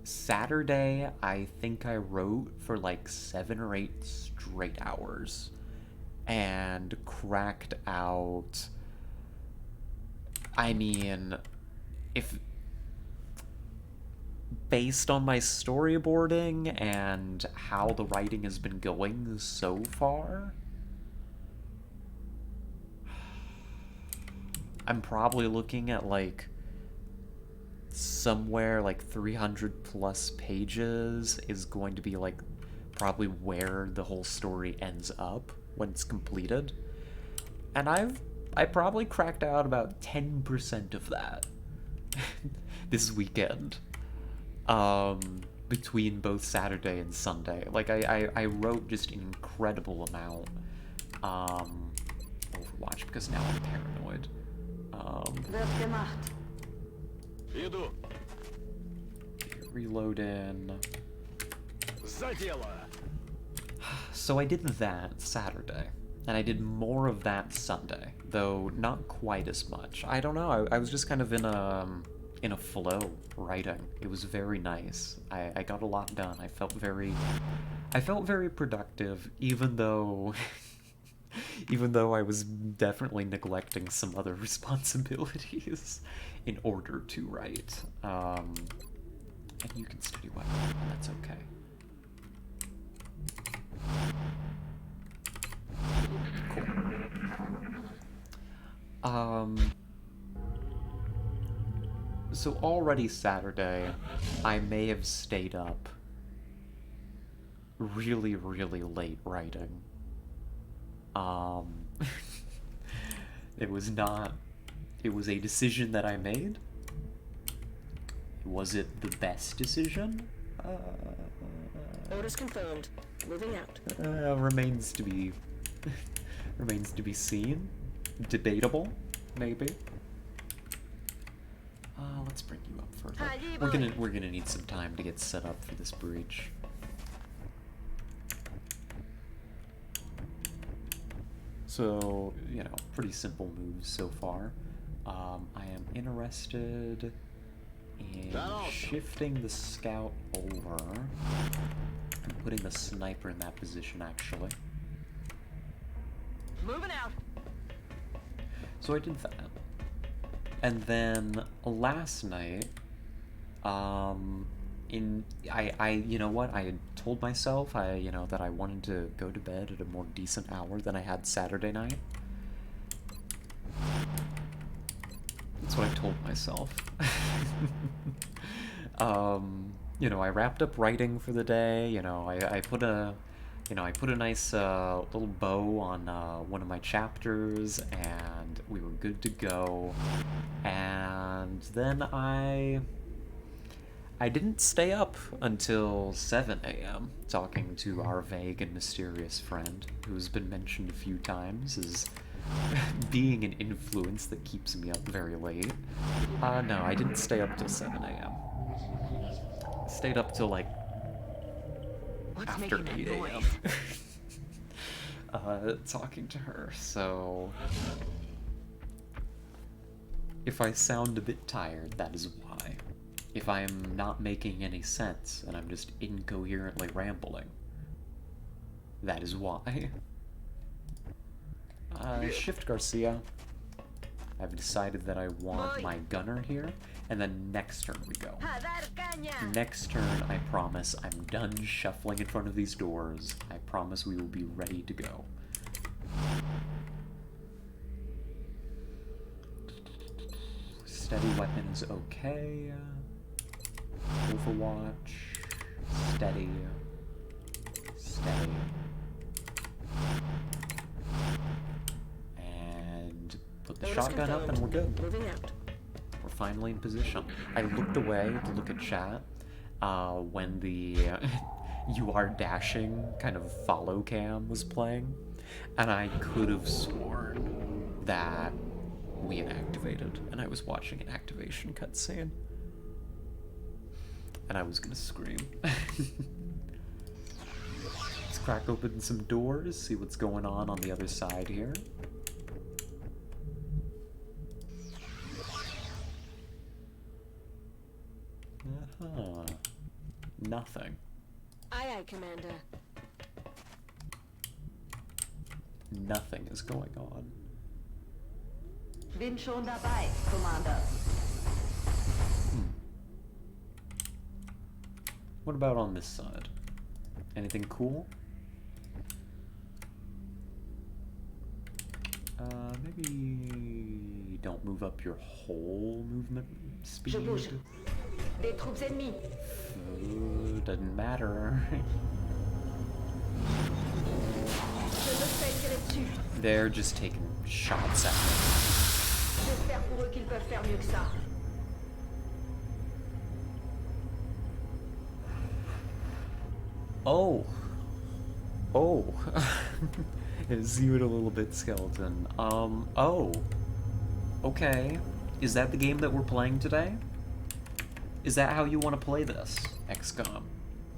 Saturday, I think I wrote for like 7 or 8 straight hours and cracked out, I mean, if based on my storyboarding and how the writing has been going so far, I'm probably looking at like somewhere like 300 plus pages is going to be like probably where the whole story ends up when it's completed. And I probably cracked out about 10% of that this weekend. Between both Saturday and Sunday. Like I wrote just an incredible amount Overwatch because now I'm paranoid. Reload in. So I did that Saturday, and I did more of that Sunday, though not quite as much. I don't know. I was just kind of in a flow writing. It was very nice. I got a lot done. I felt very productive, even though I was definitely neglecting some other responsibilities in order to write. And you can study well. That's okay. Cool. So already Saturday, I may have stayed up really, really late writing. It was a decision that I made. Was it the best decision? Orders confirmed. Moving out. Remains to be seen. Debatable, maybe. Let's bring you up further. We're gonna need some time to get set up for this breach. So, you know, pretty simple moves so far. I am interested in shifting the scout over and putting the sniper in that position, actually. Moving out. So I did that. And then last night, you know what, I had told myself, that I wanted to go to bed at a more decent hour than I had Saturday night. That's what I told myself. You know, I wrapped up writing for the day. You know, I put a, I put a nice little bow on one of my chapters, and we were good to go. And then I didn't stay up until 7 a.m. talking to our vague and mysterious friend, who's been mentioned a few times as being an influence that keeps me up very late. No, I didn't stay up till 7 a.m. I stayed up till, like, after 8 a.m. Talking to her, so... If I sound a bit tired, that is why. If I am not making any sense and I'm just incoherently rambling, that is why. Shift Garcia. I've decided that I want my gunner here, and then next turn we go. Next turn, I promise I'm done shuffling in front of these doors. I promise we will be ready to go. Steady weapons, okay. Overwatch. Steady. Steady. And put the shotgun up and we're good. Moving out. We're finally in position. I looked away to look at chat when the you are dashing kind of follow cam was playing, and I could have sworn that we had activated, and I was watching an activation cutscene. And I was gonna scream. Let's crack open some doors, see what's going on the other side here. Uh-huh. Nothing. Aye, aye, Commander. Nothing is going on. Bin schon dabei, Commander. What about on this side? Anything cool? Maybe don't move up your whole movement speed. Je bouge. Des troupes ennemies. Doesn't matter. Je me fais tirer dessus. They're just taking shots at me. J'espère pour eux qu'ils peuvent faire mieux que ça. Oh. Oh. It's you a little bit, skeleton. Oh. Okay. Is that the game that we're playing today? Is that how you want to play this, XCOM?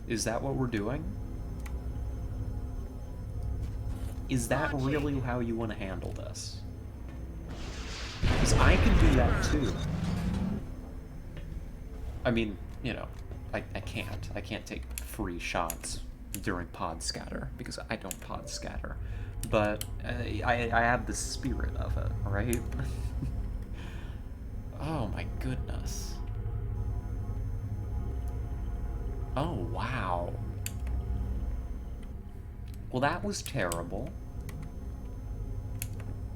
Is that what we're doing? Is that really how you want to handle this? Because I can do that too. I mean, you know, I can't. I can't take free shots during pod scatter because I don't pod scatter. But I have the spirit of it, right? Oh my goodness. Oh wow. Well, that was terrible.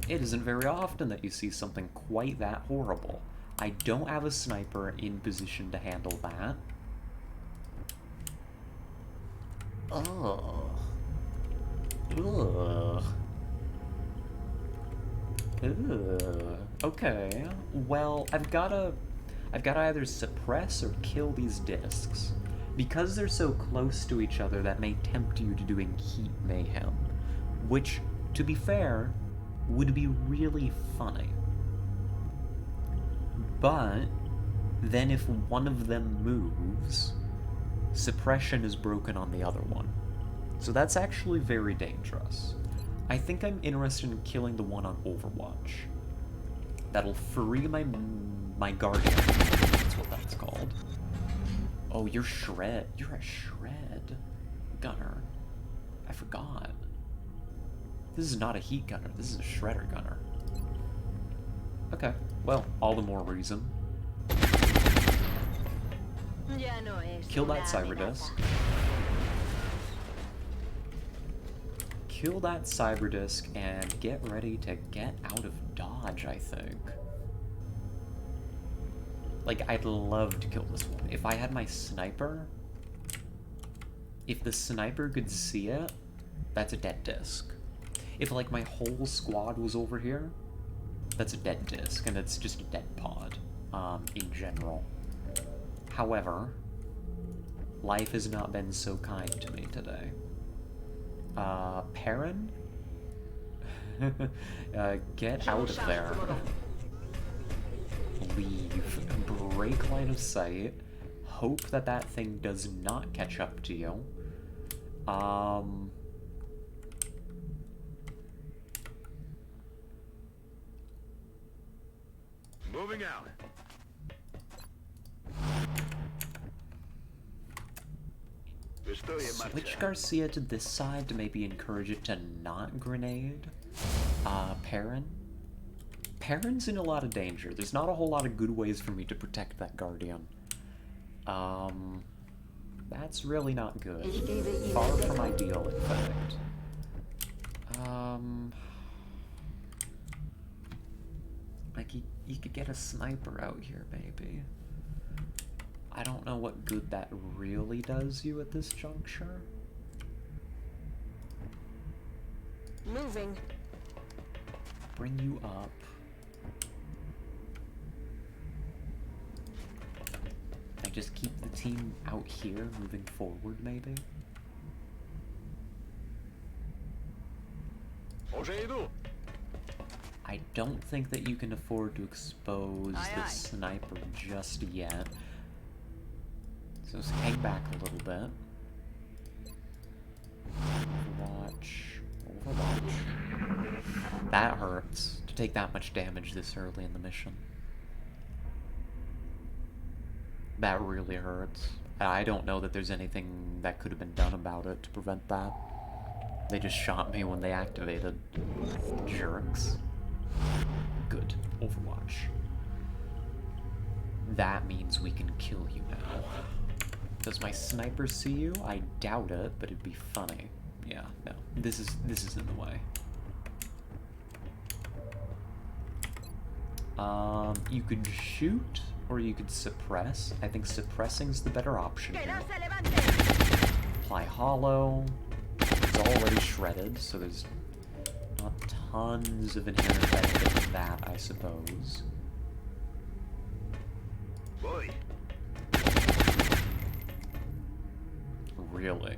It isn't very often that you see something quite that horrible. I don't have a sniper in position to handle that. Ugh. Ugh. Ugh. Okay. Well, I've gotta either suppress or kill these discs. Because they're so close to each other, that may tempt you to doing heat mayhem. Which, to be fair, would be really funny. But then if one of them moves, suppression is broken on the other one. So that's actually very dangerous. I think I'm interested in killing the one on Overwatch. That'll free my guardian. That's what that's called. Oh, you're shred. You're a shred gunner. I forgot. This is not a heat gunner. This is a shredder gunner. Okay. Well, all the more reason. Kill that Cyberdisc. Kill that Cyberdisc and get ready to get out of dodge, I think. Like, I'd love to kill this one. If I had my sniper... If the sniper could see it, that's a dead disc. If, like, my whole squad was over here, that's a dead disc, and it's just a dead pod, in general. However, life has not been so kind to me today. Perrin? Get out of there. Leave. Break line of sight. Hope that that thing does not catch up to you. Moving out. Switch Garcia to this side to maybe encourage it to not grenade. Perrin? Perrin's in a lot of danger. There's not a whole lot of good ways for me to protect that Guardian. That's really not good. Far from ideal, in fact. Like, you could get a sniper out here, maybe. I don't know what good that really does you at this juncture. Moving. Bring you up. I just keep the team out here, moving forward, maybe? I don't think that you can afford to expose the sniper just yet. So let's hang back a little bit. Overwatch. That hurts, to take that much damage this early in the mission. That really hurts. I don't know that there's anything that could have been done about it to prevent that. They just shot me when they activated. Jerks. Good. Overwatch. That means we can kill you now. Does my sniper see you? I doubt it, but it'd be funny. Yeah, no. This is in the way. You could shoot, or you could suppress. I think suppressing's the better option here. Apply hollow. It's already shredded, so there's not tons of inherent benefit in that, I suppose. Boy. Really?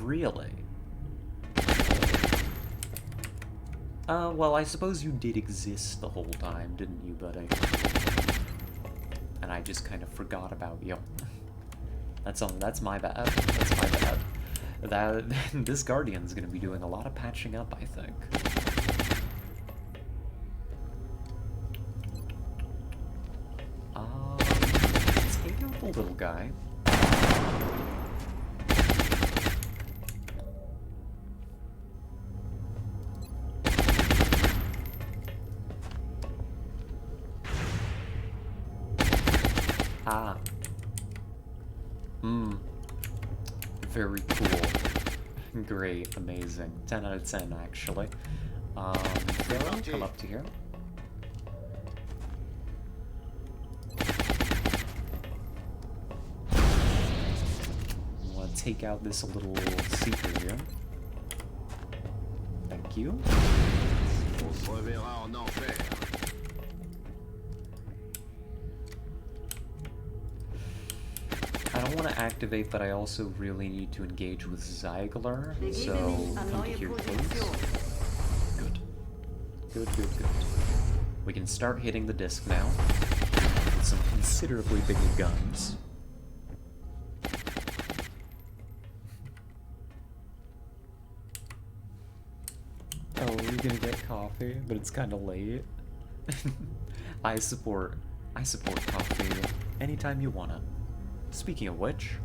Really? Well, I suppose you did exist the whole time, didn't you, buddy? And I just kind of forgot about you. That's my bad. That's my bad. This Guardian's gonna be doing a lot of patching up, I think. Let's take out the little guy. Ah. Very cool. Great, amazing. 10 out of 10, actually. Pharaoh, come up to here. I want to take out this little seeker here. Thank you. I don't want to activate, but I also really need to engage with Ziegler, so come to here, please. Good. Good, good, good. We can start hitting the disc now, with some considerably bigger guns. Oh, we're gonna get coffee, but it's kind of late. I support coffee anytime you want it. Speaking of which...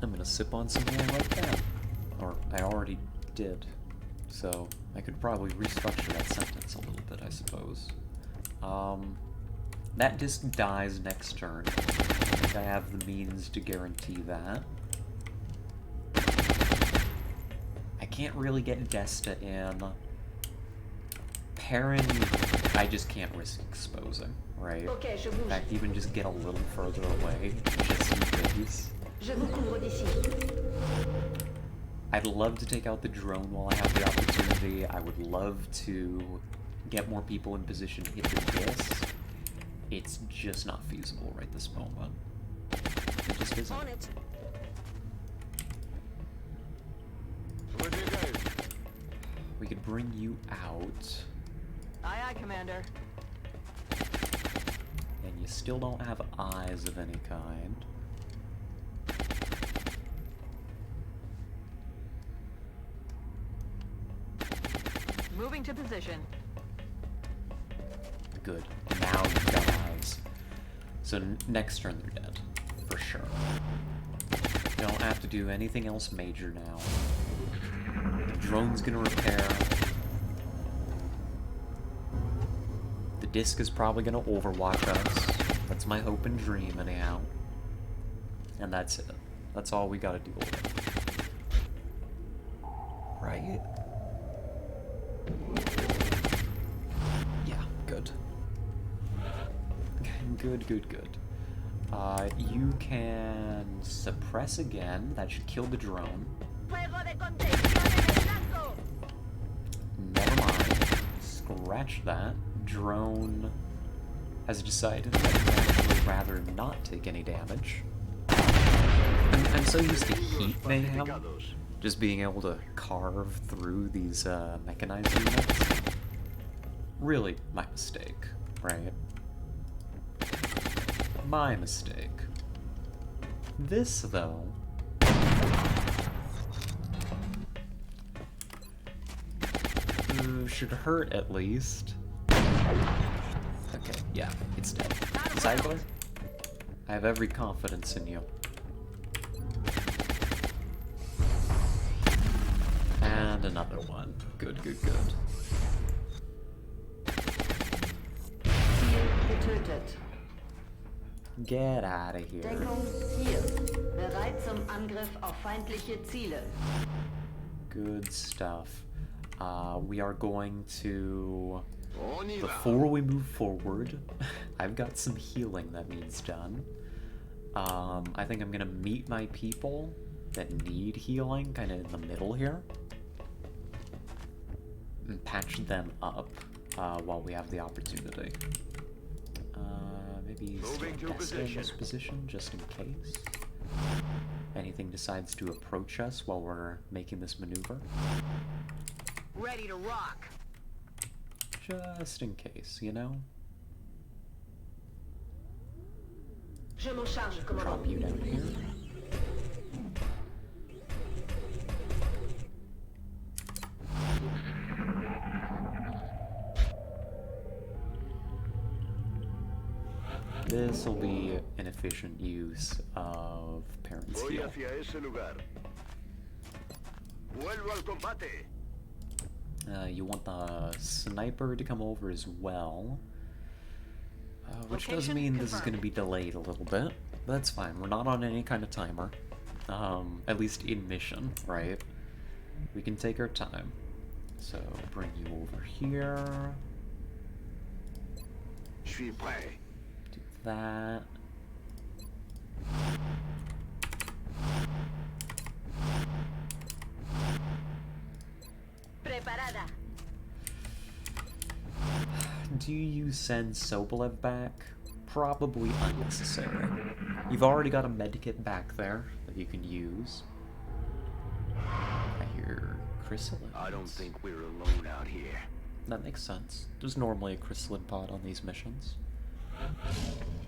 I'm gonna sip on some more right now. Or, I already did. So, I could probably restructure that sentence a little bit, I suppose. That disc dies next turn. I think I have the means to guarantee that. can't really get Desta in. Perrin, I just can't risk exposing, right? Ok, je In bouge. fact, even just get a little further away, just in case. Je vous couvre d'ici. I'd love to take out the drone while I have the opportunity. I would love to get more people in position to hit the disc. It's just not feasible right this moment. It just isn't. On it. With you guys. We could bring you out, Aye, aye, Commander. and you still don't have eyes of any kind. Moving to position. Good. Now you've got eyes. So next turn they're dead. For sure. Don't have to do anything else major now. The drone's gonna repair. The disc is probably gonna overwatch us. That's my hope and dream anyhow. And that's it. That's all we gotta deal with. Right? Yeah, good. Good, good, good. You can suppress again. That should kill the drone. Never mind. Scratch that. Drone has decided that it would actually rather not take any damage. I'm so used to heat mayhem, just being able to carve through these mechanized units. Really, my mistake, right? My mistake. This, though... should hurt, at least. Okay, yeah, it's dead. Cycler, I have every confidence in you. And another one. Good, good, good. Ziel getötet. Get out of here. Deckung hier. Bereit zum Angriff auf feindliche Ziele. Good stuff. We are going to... On y va. Before we move forward, I've got some healing that needs done. I think I'm gonna meet my people that need healing kind of in the middle here. And patch them up while we have the opportunity. Maybe Moving to stand Desta in this position. position, just in case. Anything decides to approach us while we're making this maneuver. Ready to rock. Just in case, you know? Je m'en charge, commandant. Drop you down here. This will be an efficient use of Perrin's Voy heal. hacia ese lugar. Vuelvo al combate. You want the sniper to come over as well. Which does Location mean this is going to confirmed. be delayed a little bit. But that's fine. We're not on any kind of timer. At least in mission, right? We can take our time. So, bring you over here. Je suis prêt. Do that. Preparada. Do you send Sobolev back? Probably unnecessary. You've already got a medkit back there that you can use. I hear chrysalid. I don't think we're alone out here. That makes sense. There's normally a chrysalid pod on these missions.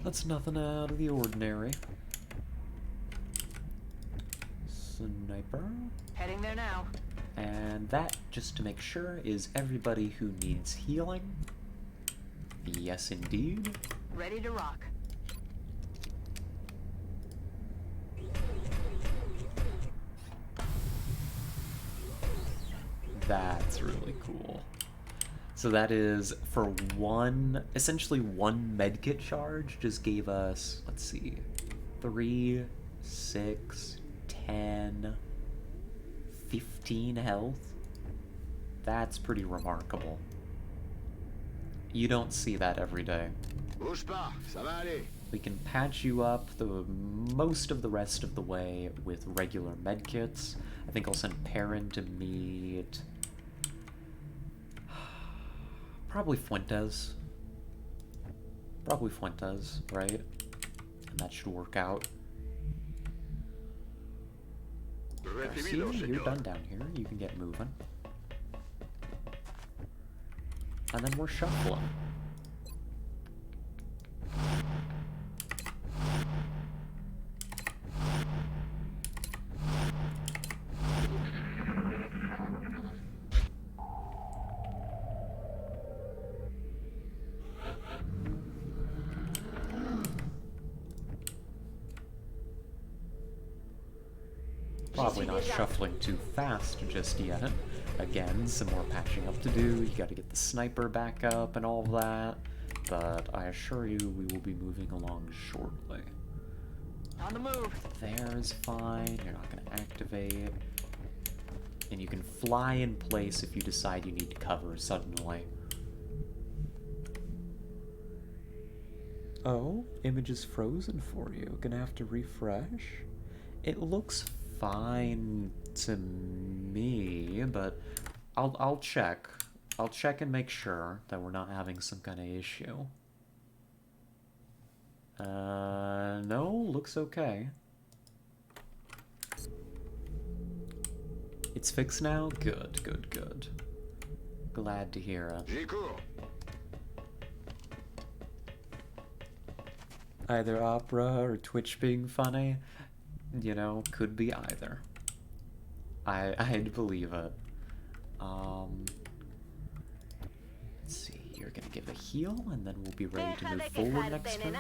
That's nothing out of the ordinary. Sniper. Heading there now. And that, just to make sure, is everybody who needs healing. Yes, indeed. Ready to rock. That's really cool. So that is for one, essentially one medkit charge just gave us, let's see, 3, 6, 10, 15 health? That's pretty remarkable. You don't see that every day. We can patch you up most of the rest of the way with regular medkits. I think I'll send Perrin to meet... Probably Fuentes. Probably Fuentes, right? And that should work out. Garcia, you're done down here. You can get moving. And then we're shuffling. Probably not shuffling too fast just yet. Again, some more patching up to do. You gotta get the sniper back up and all of that. But I assure you, we will be moving along shortly. On the move. There's fine. You're not gonna activate. And you can fly in place if you decide you need cover suddenly. Oh, image is frozen for you. Gonna have to refresh. It looks fine to me, but I'll check. I'll check and make sure that we're not having some kind of issue. No, looks okay. It's fixed now? Good, good, good. Glad to hear it. Either Opera or Twitch being funny. You know, could be either. I'd believe it. Let's see, you're gonna give a heal, and then we'll be ready to move forward next turn.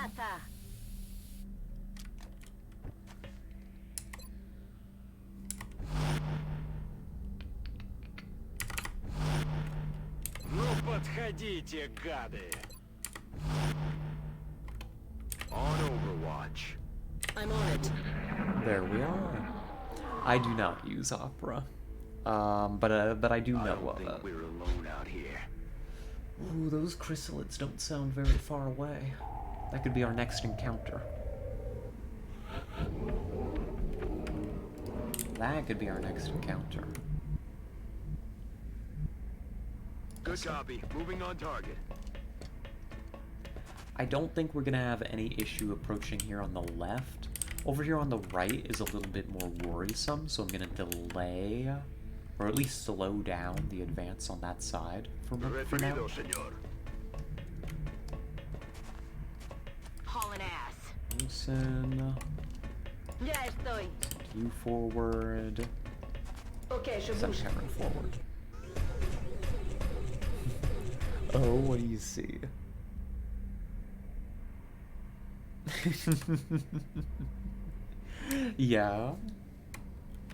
Ну подходите, гады. On Overwatch. I'm on it. There we are. I do not use Opera, but I do know of it. We're alone out here. Ooh, those chrysalids don't sound very far away. That could be our next encounter. That could be our next encounter. Good copy. Moving on target. I don't think we're gonna have any issue approaching here on the left. Over here on the right is a little bit more worrisome, so I'm gonna delay, or at least slow down the advance on that side for now. Hauling ass. Listen. Ya estoy. You forward. Okay, je Send bouge. Perrin forward. Oh, what do you see? Yeah.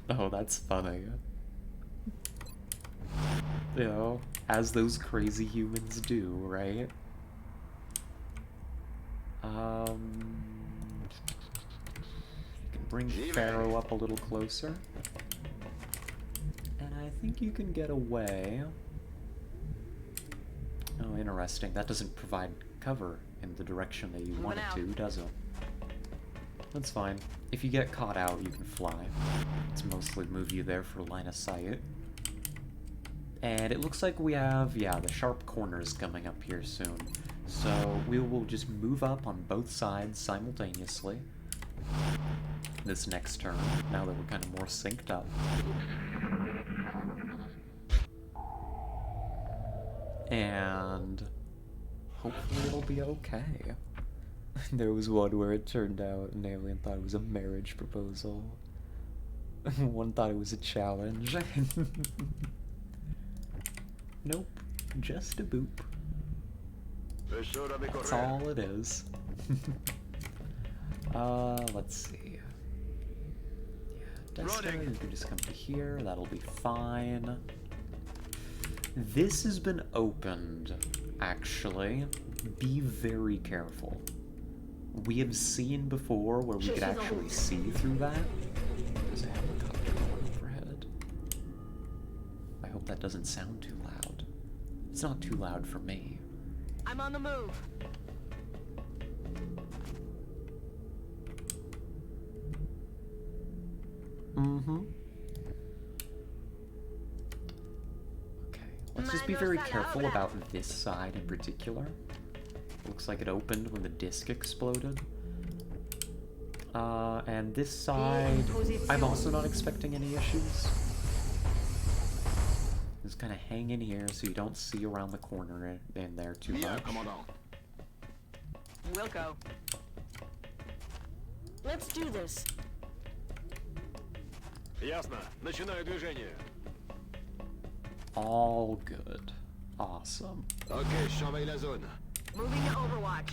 Oh, that's funny. You know, as those crazy humans do, right? You can bring Pharaoh up a little closer. And I think you can get away. Oh, interesting. That doesn't provide cover in the direction that you want it to, does it? That's fine. If you get caught out, you can fly. It's mostly move you there for line of sight. And it looks like we have, yeah, the sharp corners coming up here soon. So we will just move up on both sides simultaneously this next turn, now that we're kind of more synced up. And hopefully it'll be okay. There was one where it turned out an alien thought it was a marriage proposal. One thought it was a challenge. Nope, just a boop. That's all it is. Let's see. Yeah, Destiny, you can just come to here, that'll be fine. This has been opened, actually. Be very careful. We have seen before where we could actually see through that. There's a helicopter going overhead. hope that doesn't sound too loud. It's not too loud for me. I'm on the move. Mm-hmm. Okay, let's just be very careful about this side in particular. Looks like it opened when the disc exploded. And this side, I'm also not expecting any issues. Just kind of hang in here so you don't see around the corner in there too much. We'll go. Let's do this. Ясно. Начинаю движение. All good. Awesome. Окей, surveille la zone. Moving to Overwatch.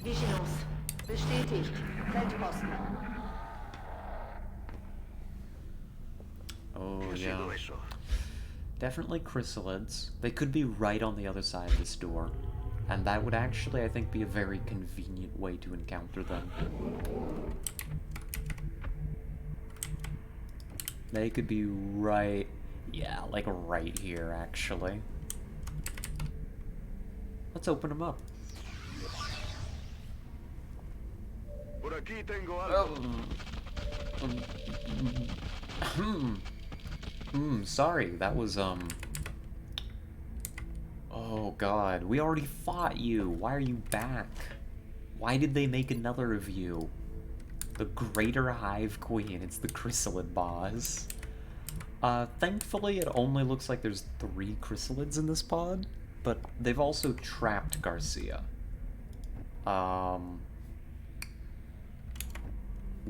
Vigilance. Bestätigt. Feldposten. Oh, yeah. Definitely chrysalids. They could be right on the other side of this door. And that would actually, I think, be a very convenient way to encounter them. They could be right... yeah, like right here, actually. Let's open them up. Por aquí tengo algo. Sorry, that was, oh god, we already fought you. Why are you back? Why did they make another of you? The Greater Hive Queen, it's the chrysalid boss. Thankfully it only looks like there's 3 chrysalids in this pod, but they've also trapped Garcia.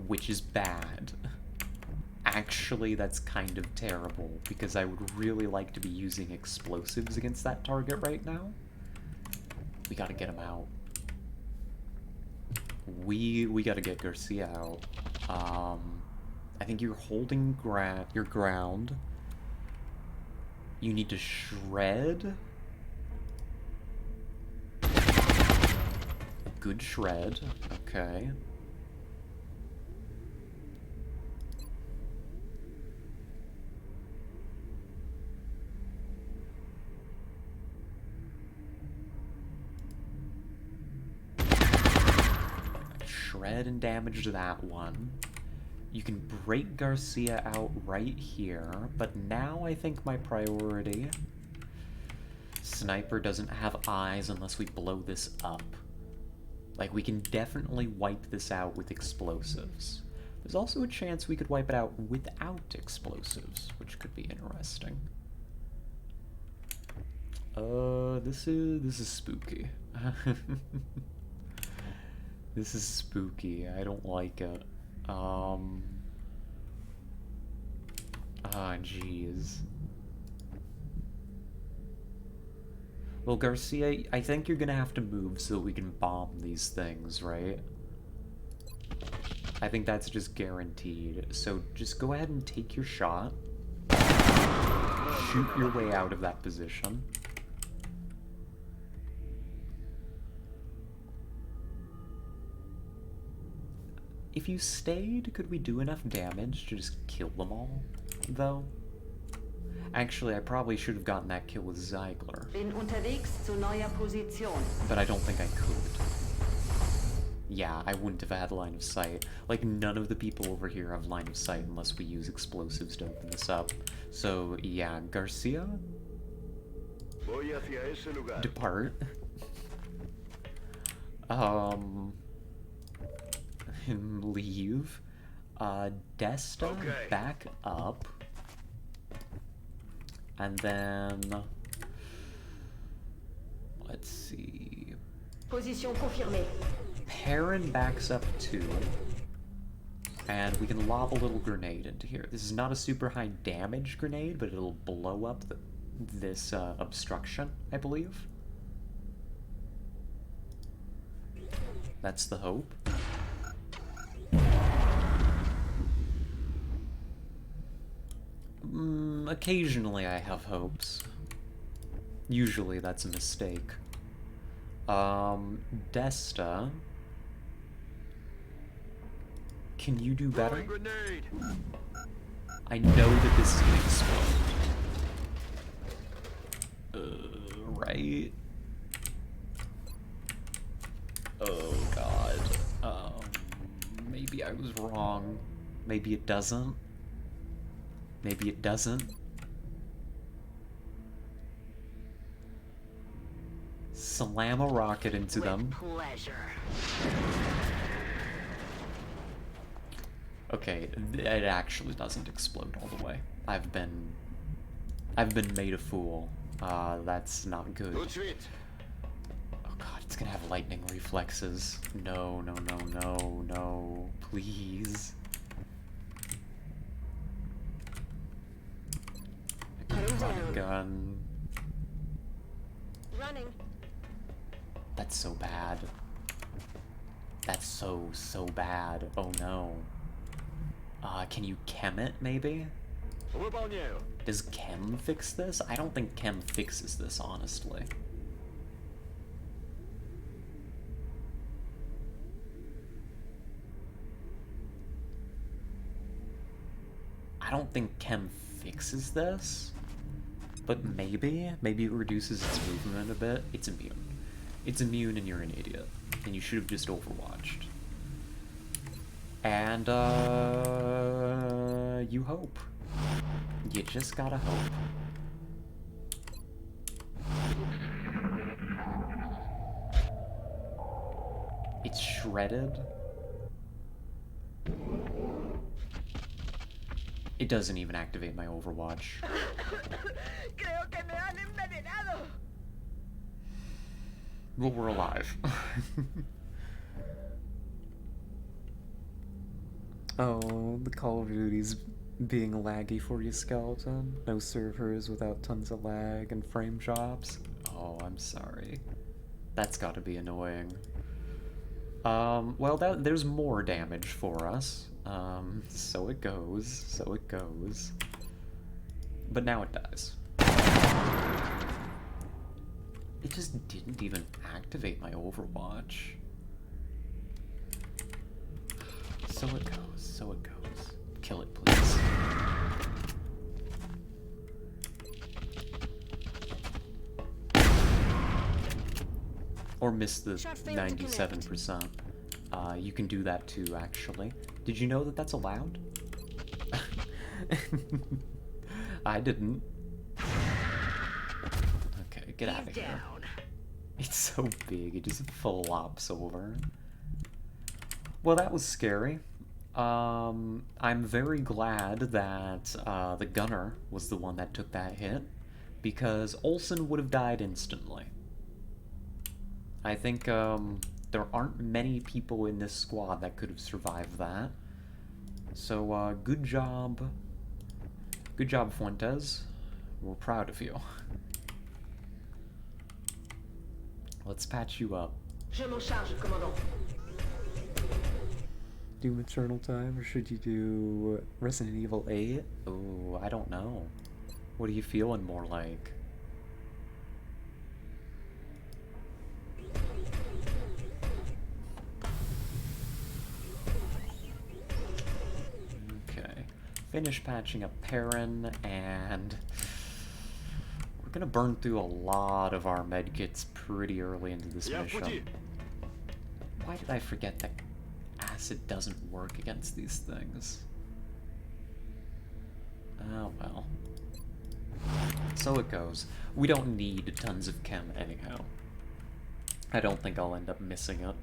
Which is bad. Actually, that's kind of terrible, because I would really like to be using explosives against that target right now. We gotta get him out. We gotta get Garcia out. I think you're holding your ground. You need to shred. Good shred. Okay. Shred and damage that one. You can break Garcia out right here, but now I think my priority... Sniper doesn't have eyes unless we blow this up. Like, we can definitely wipe this out with explosives. There's also a chance we could wipe it out without explosives, which could be interesting. This is spooky. This is spooky. I don't like it. Ah, jeez. Well, Garcia, I think you're gonna have to move so we can bomb these things, right? I think that's just guaranteed. So just go ahead and take your shot. Shoot your way out of that position. If you stayed, could we do enough damage to just kill them all, though? Actually, I probably should have gotten that kill with Ziegler. Bin unterwegs zu neuer Position. But I don't think I could. Yeah, I wouldn't have had line of sight. Like, none of the people over here have line of sight unless we use explosives to open this up. So, yeah, Garcia? Voy hacia ese lugar. Depart. And leave. Desta, Okay. back up. And then... let's see... Position confirmée. Perrin backs up too. And we can lob a little grenade into here. This is not a super high damage grenade, but it'll blow up this obstruction, I believe. That's the hope. Occasionally I have hopes. Usually that's a mistake. Desta. Can you do better? Throwing grenade. I know that this is gonna explode. Right? Oh god. Maybe I was wrong. Maybe it doesn't. Maybe it doesn't. Slam a rocket into them. Pleasure. Okay, it actually doesn't explode all the way. I've been made a fool. That's not good. Oh god, it's gonna have lightning reflexes. No, no, no, no, no. Please. I can run a gun. Running. That's so bad. That's so bad. Oh no. Can you chem it, maybe? Does chem fix this? I don't think chem fixes this, honestly. I don't think chem fixes this, but maybe it reduces its movement a bit. It's immune. It's immune and you're an idiot. And you should have just overwatched. And, you hope. You just gotta hope. It's shredded. It doesn't even activate my Overwatch. Creo que me han envenenado. Well, we're alive. Oh, the Call of Duty's being laggy for you, Skeleton. No servers without tons of lag and frame drops. Oh, I'm sorry. That's gotta be annoying. Well, there's more damage for us. So it goes. But now it dies. It just didn't even activate my Overwatch. So it goes. Kill it, please. Or miss the 97%. You can do that too, actually. Did you know that that's allowed? I didn't. Okay, get out of here. It's so big, it just flops over. Well, that was scary. I'm very glad that the gunner was the one that took that hit, because Olsen would have died instantly. I think there aren't many people in this squad that could have survived that. So good job. Good job, Fuentes. We're proud of you. Let's patch you up. Je m'en charge, commandant. Do Eternal Time, or should you do Resident Evil 8? Oh, I don't know. What are you feeling more like? Okay. Finish patching up Perrin, and we're gonna burn through a lot of our medkits pretty early into this mission. Why did I forget that acid doesn't work against these things? Oh well. So it goes. We don't need tons of chem anyhow. I don't think I'll end up missing it.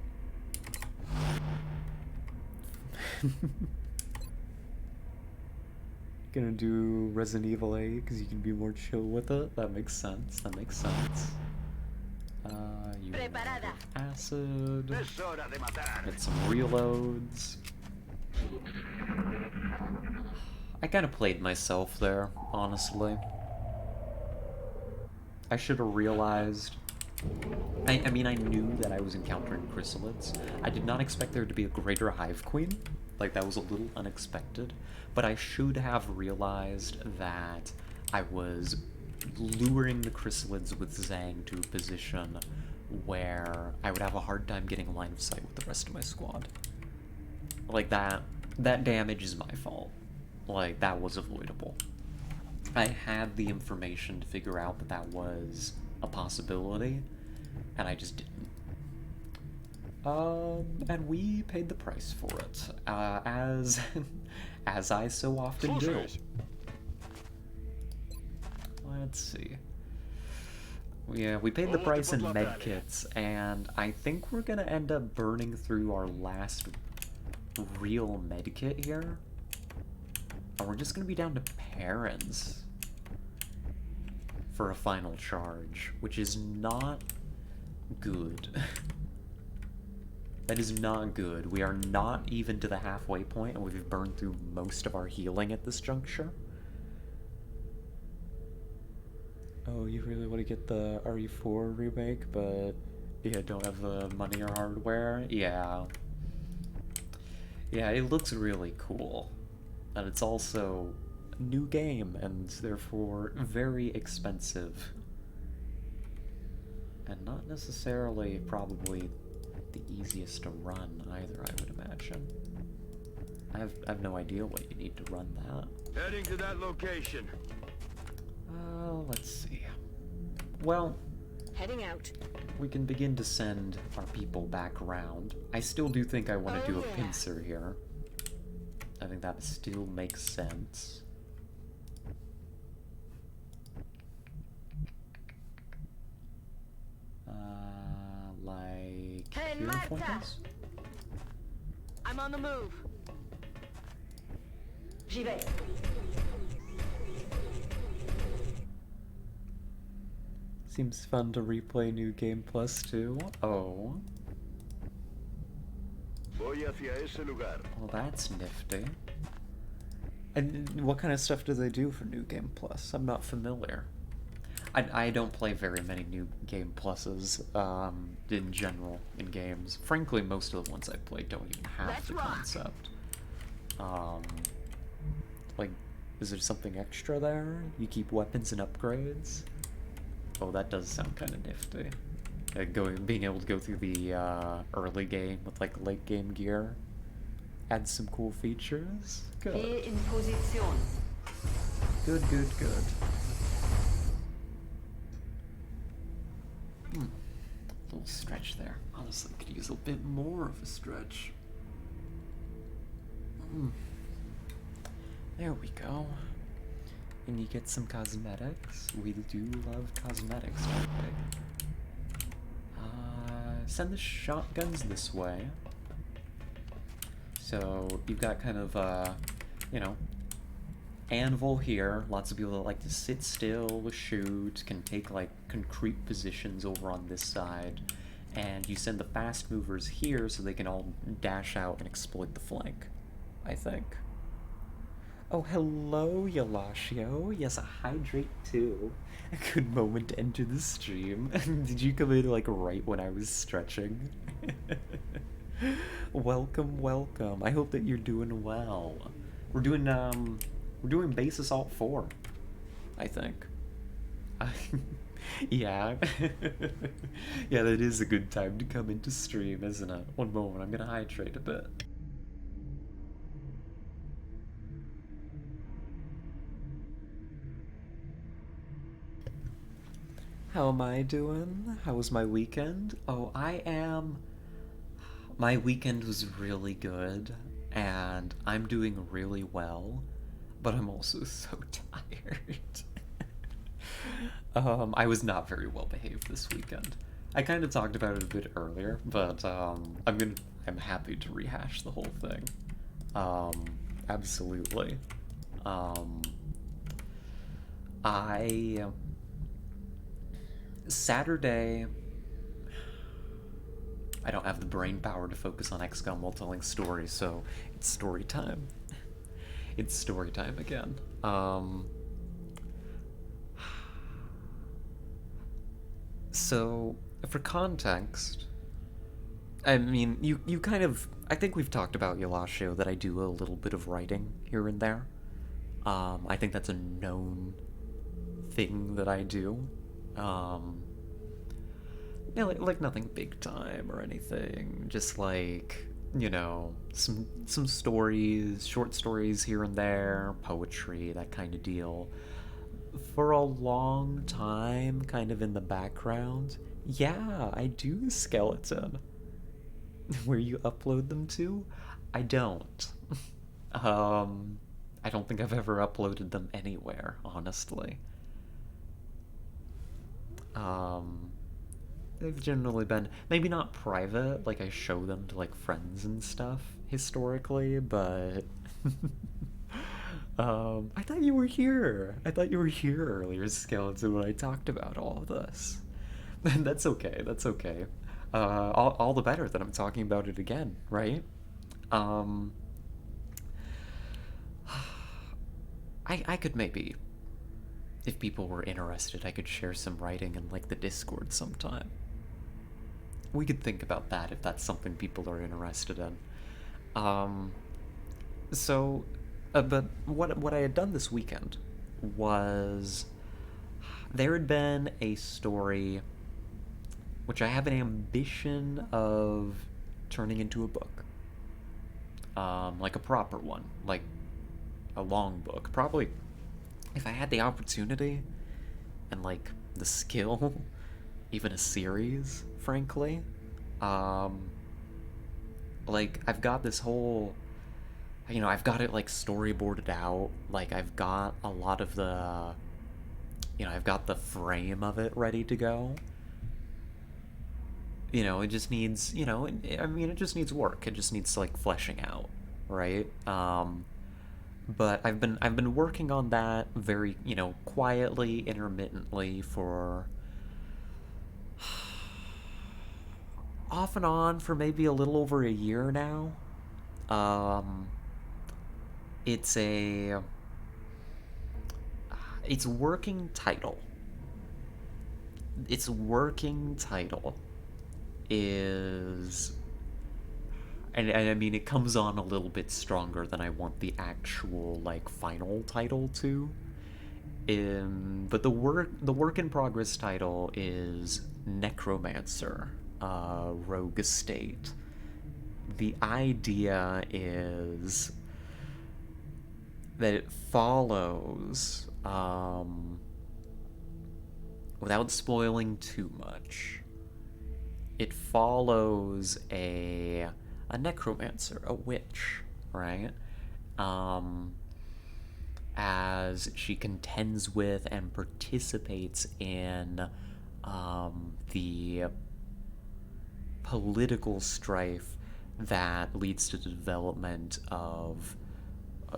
Gonna do Resident Evil 8 because you can be more chill with it. That makes sense. That makes sense. You acid. Get some reloads. I kind of played myself there, honestly. I should have realized. I mean, I knew that I was encountering chrysalids. I did not expect there to be a greater hive queen. Like, that was a little unexpected. But I should have realized that I was luring the chrysalids with Zhang to a position where I would have a hard time getting a line of sight with the rest of my squad. Like, that damage is my fault. Like, that was avoidable. I had the information to figure out that that was a possibility, and I just didn't. And we paid the price for it, as I so often do. Let's see. Yeah, we paid the price in medkits, and I think we're gonna end up burning through our last real medkit here. And we're just gonna be down to parents for a final charge, which is not good. That is not good. We are not even to the halfway point, and we've burned through most of our healing at this juncture. Oh, you really want to get the RE4 remake, but yeah, don't have the money or hardware? Yeah. Yeah, it looks really cool. And it's also a new game, and therefore very expensive. And not necessarily probably the easiest to run either, I would imagine. I have no idea what you need to run that. Heading to that location. Let's see. Well, Heading out. we can begin to send our people back around. I still do think I want to do a pincer here. I think that still makes sense. Like Hey, here, Marta! Fuentes? I'm on the move. J'y vais. Seems fun to replay New Game Plus too. Oh. Voy hacia ese lugar. Well, that's nifty. And what kind of stuff do they do for New Game Plus? I'm not familiar. I don't play very many New Game Pluses in general in games. Frankly, most of the ones I play don't even have the concept. Like, is there something extra there? You keep weapons and upgrades? Oh, that does sound kind of nifty. Being able to go through the early game with like late game gear. Add some cool features. Good. Geh in Position. Good, good, good. Little stretch there. Honestly, could use a bit more of a stretch. There we go. And you get some cosmetics. We do love cosmetics, don't we? Send the shotguns this way. So you've got kind of, you know, anvil here. Lots of people that like to sit still, shoot, can take like concrete positions over on this side. And you send the fast movers here so they can all dash out and exploit the flank, I think. Oh, hello, Yolashio. Yes, a hydrate too. A good moment to enter the stream. Did you come in like right when I was stretching? Welcome, welcome. I hope that you're doing well. We're doing Base Assault 4, I think. Yeah. Yeah, that is a good time to come into stream, isn't it? One moment, I'm gonna hydrate a bit. How am I doing? How was my weekend? Oh, my weekend was really good, and I'm doing really well, but I'm also so tired. I was not very well behaved this weekend. I kind of talked about it a bit earlier, but I'm happy to rehash the whole thing. Absolutely. Saturday, I don't have the brain power to focus on XCOM while telling stories, so it's story time. It's story time again. So, for context, I mean, you kind of, I think we've talked about Yolashio that I do a little bit of writing here and there. I think that's a known thing that I do. Yeah, like nothing big time or anything, just like you know, some stories, short stories here and there, poetry, that kind of deal. For a long time, kind of in the background, yeah, I do skeleton. Where you upload them to? I don't. I don't think I've ever uploaded them anywhere, honestly. Um, they've generally been maybe not private, like I show them to like friends and stuff historically, but I thought you were here. I thought you were here earlier, Skeleton, when I talked about all of this. That's okay. That's okay. All the better that I'm talking about it again, right? Um, I could maybe, if people were interested, I could share some writing in like the Discord sometime. We could think about that if that's something people are interested in. Um, so, but what I had done this weekend was there had been a story which I have an ambition of turning into a book. Like a proper one, like a long book. Probably, if I had the opportunity and like the skill, even a series, frankly. Like I've got this whole, you know, I've got it like storyboarded out. Like I've got a lot of the, you know, I've got the frame of it ready to go. You know, it just needs, you know, I mean, it just needs work. It just needs like fleshing out, right? But I've been working on that very, you know, quietly, intermittently for off and on for maybe a little over a year now. Um, it's a its working title. Its working title is, and I mean it comes on a little bit stronger than I want the actual like final title to. But the work in progress title is Necromancer, Rogue Estate. The idea is that it follows, without spoiling too much, it follows a necromancer, a witch, right? As she contends with and participates in the political strife that leads to the development of,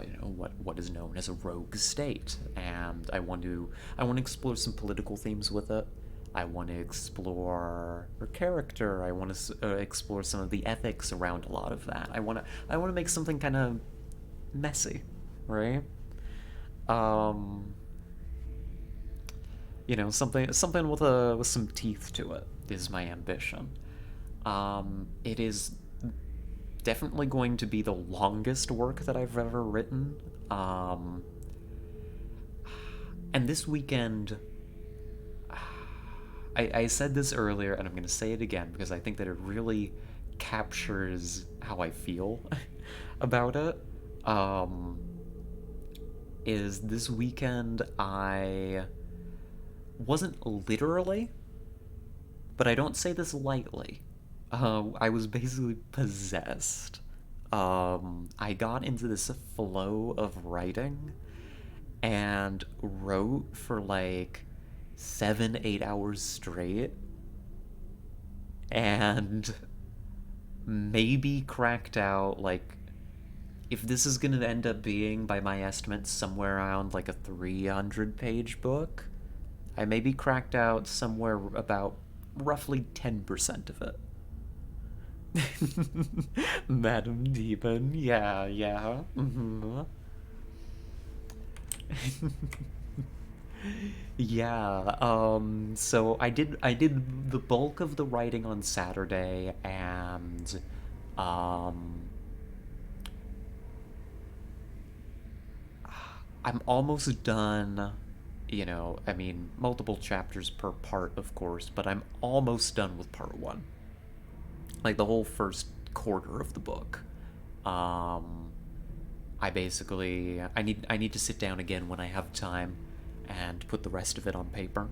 you know, what is known as a rogue state. And I want to explore some political themes with it. I want to explore her character. I want to explore some of the ethics around a lot of that. I want to make something kind of messy, right? You know, something with some teeth to it is my ambition. It is definitely going to be the longest work that I've ever written. And this weekend, I said this earlier, and I'm going to say it again because I think that it really captures how I feel about it. Is this weekend I wasn't literally, but I don't say this lightly. I was basically possessed. I got into this flow of writing and wrote for like 7-8 hours straight, and maybe cracked out, like, if this is gonna end up being, by my estimates, somewhere around like a 300-page book, I maybe cracked out somewhere about roughly 10% of it. Madam Demon, yeah. Mm-hmm. Yeah, so I did the bulk of the writing on Saturday, and I'm almost done. You know, I mean, multiple chapters per part, of course, but I'm almost done with part 1. Like, the whole first quarter of the book. I basically I need to sit down again when I have time and put the rest of it on paper.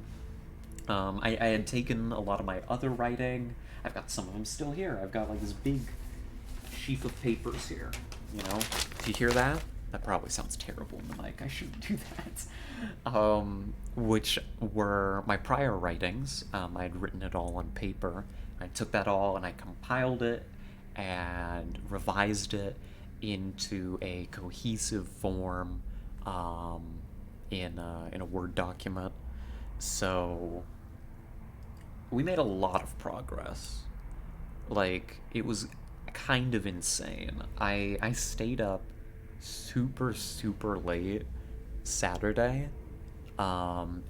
I had taken a lot of my other writing. I've got some of them still here. I've got like this big sheaf of papers here. You know, if you hear that, that probably sounds terrible in the mic. I shouldn't do that. Which were my prior writings. I'd written it all on paper. I took that all and I compiled it and revised it into a cohesive form in a Word document. So we made a lot of progress. Like, it was kind of insane. I stayed up super late Saturday and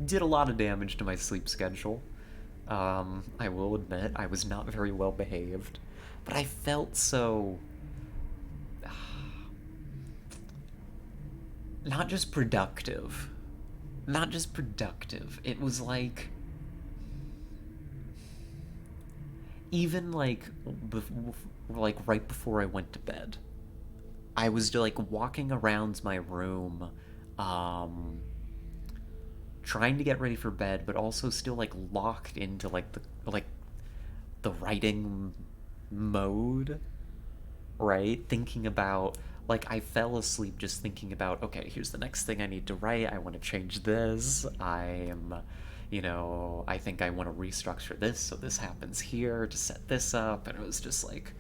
did a lot of damage to my sleep schedule. I will admit I was not very well behaved, but I felt so not just productive. It was like, even like right before I went to bed, I was like walking around my room, trying to get ready for bed, but also still like locked into like the writing mode, right? Thinking about, like, I fell asleep just thinking about, okay, here's the next thing I need to write. I want to change this. I think I want to restructure this so this happens here to set this up. And it was just like,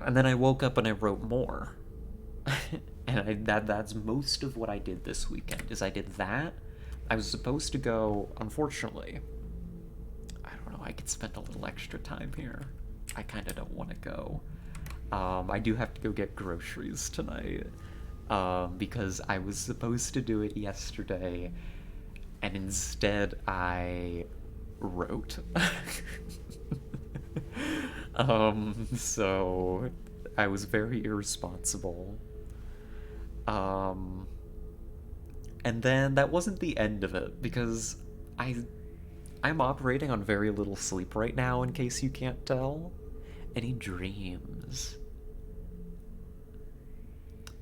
and then I woke up and I wrote more. And that's most of what I did this weekend, is I did that. I was supposed to go, unfortunately, I don't know, I could spend a little extra time here. I kind of don't want to go. I do have to go get groceries tonight, because I was supposed to do it yesterday, and instead I wrote. So I was very irresponsible. And then that wasn't the end of it, because I'm operating on very little sleep right now, in case you can't tell. Any dreams?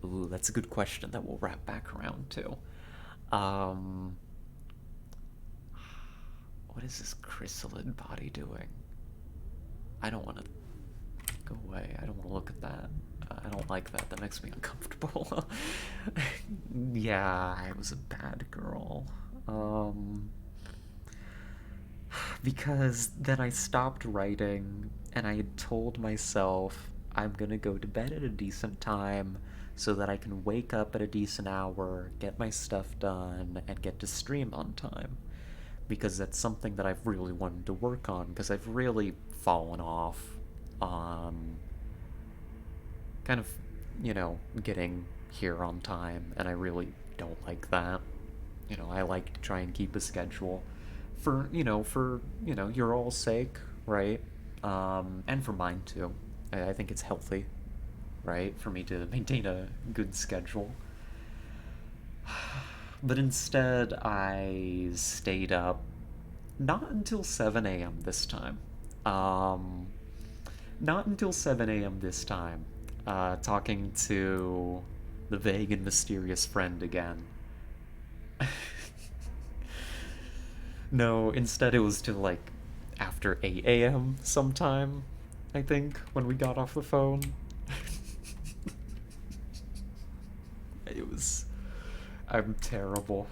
Ooh, that's a good question that we'll wrap back around to. What is this chrysalid body doing? I don't want to go away. I don't want to look at that. I don't like that. That makes me uncomfortable. Yeah, I was a bad girl. Because then I stopped writing, and I had told myself I'm gonna go to bed at a decent time so that I can wake up at a decent hour, get my stuff done, and get to stream on time. Because that's something that I've really wanted to work on, because I've really fallen off on kind of, getting here on time, and I really don't like that. I like to try and keep a schedule for your all's sake, right? And for mine too. I think it's healthy, right, for me to maintain a good schedule. But instead, I stayed up not until 7 a.m. this time. Talking to the vague and mysterious friend again. No, instead it was till like after 8 a.m. sometime, I think, when we got off the phone. I'm terrible.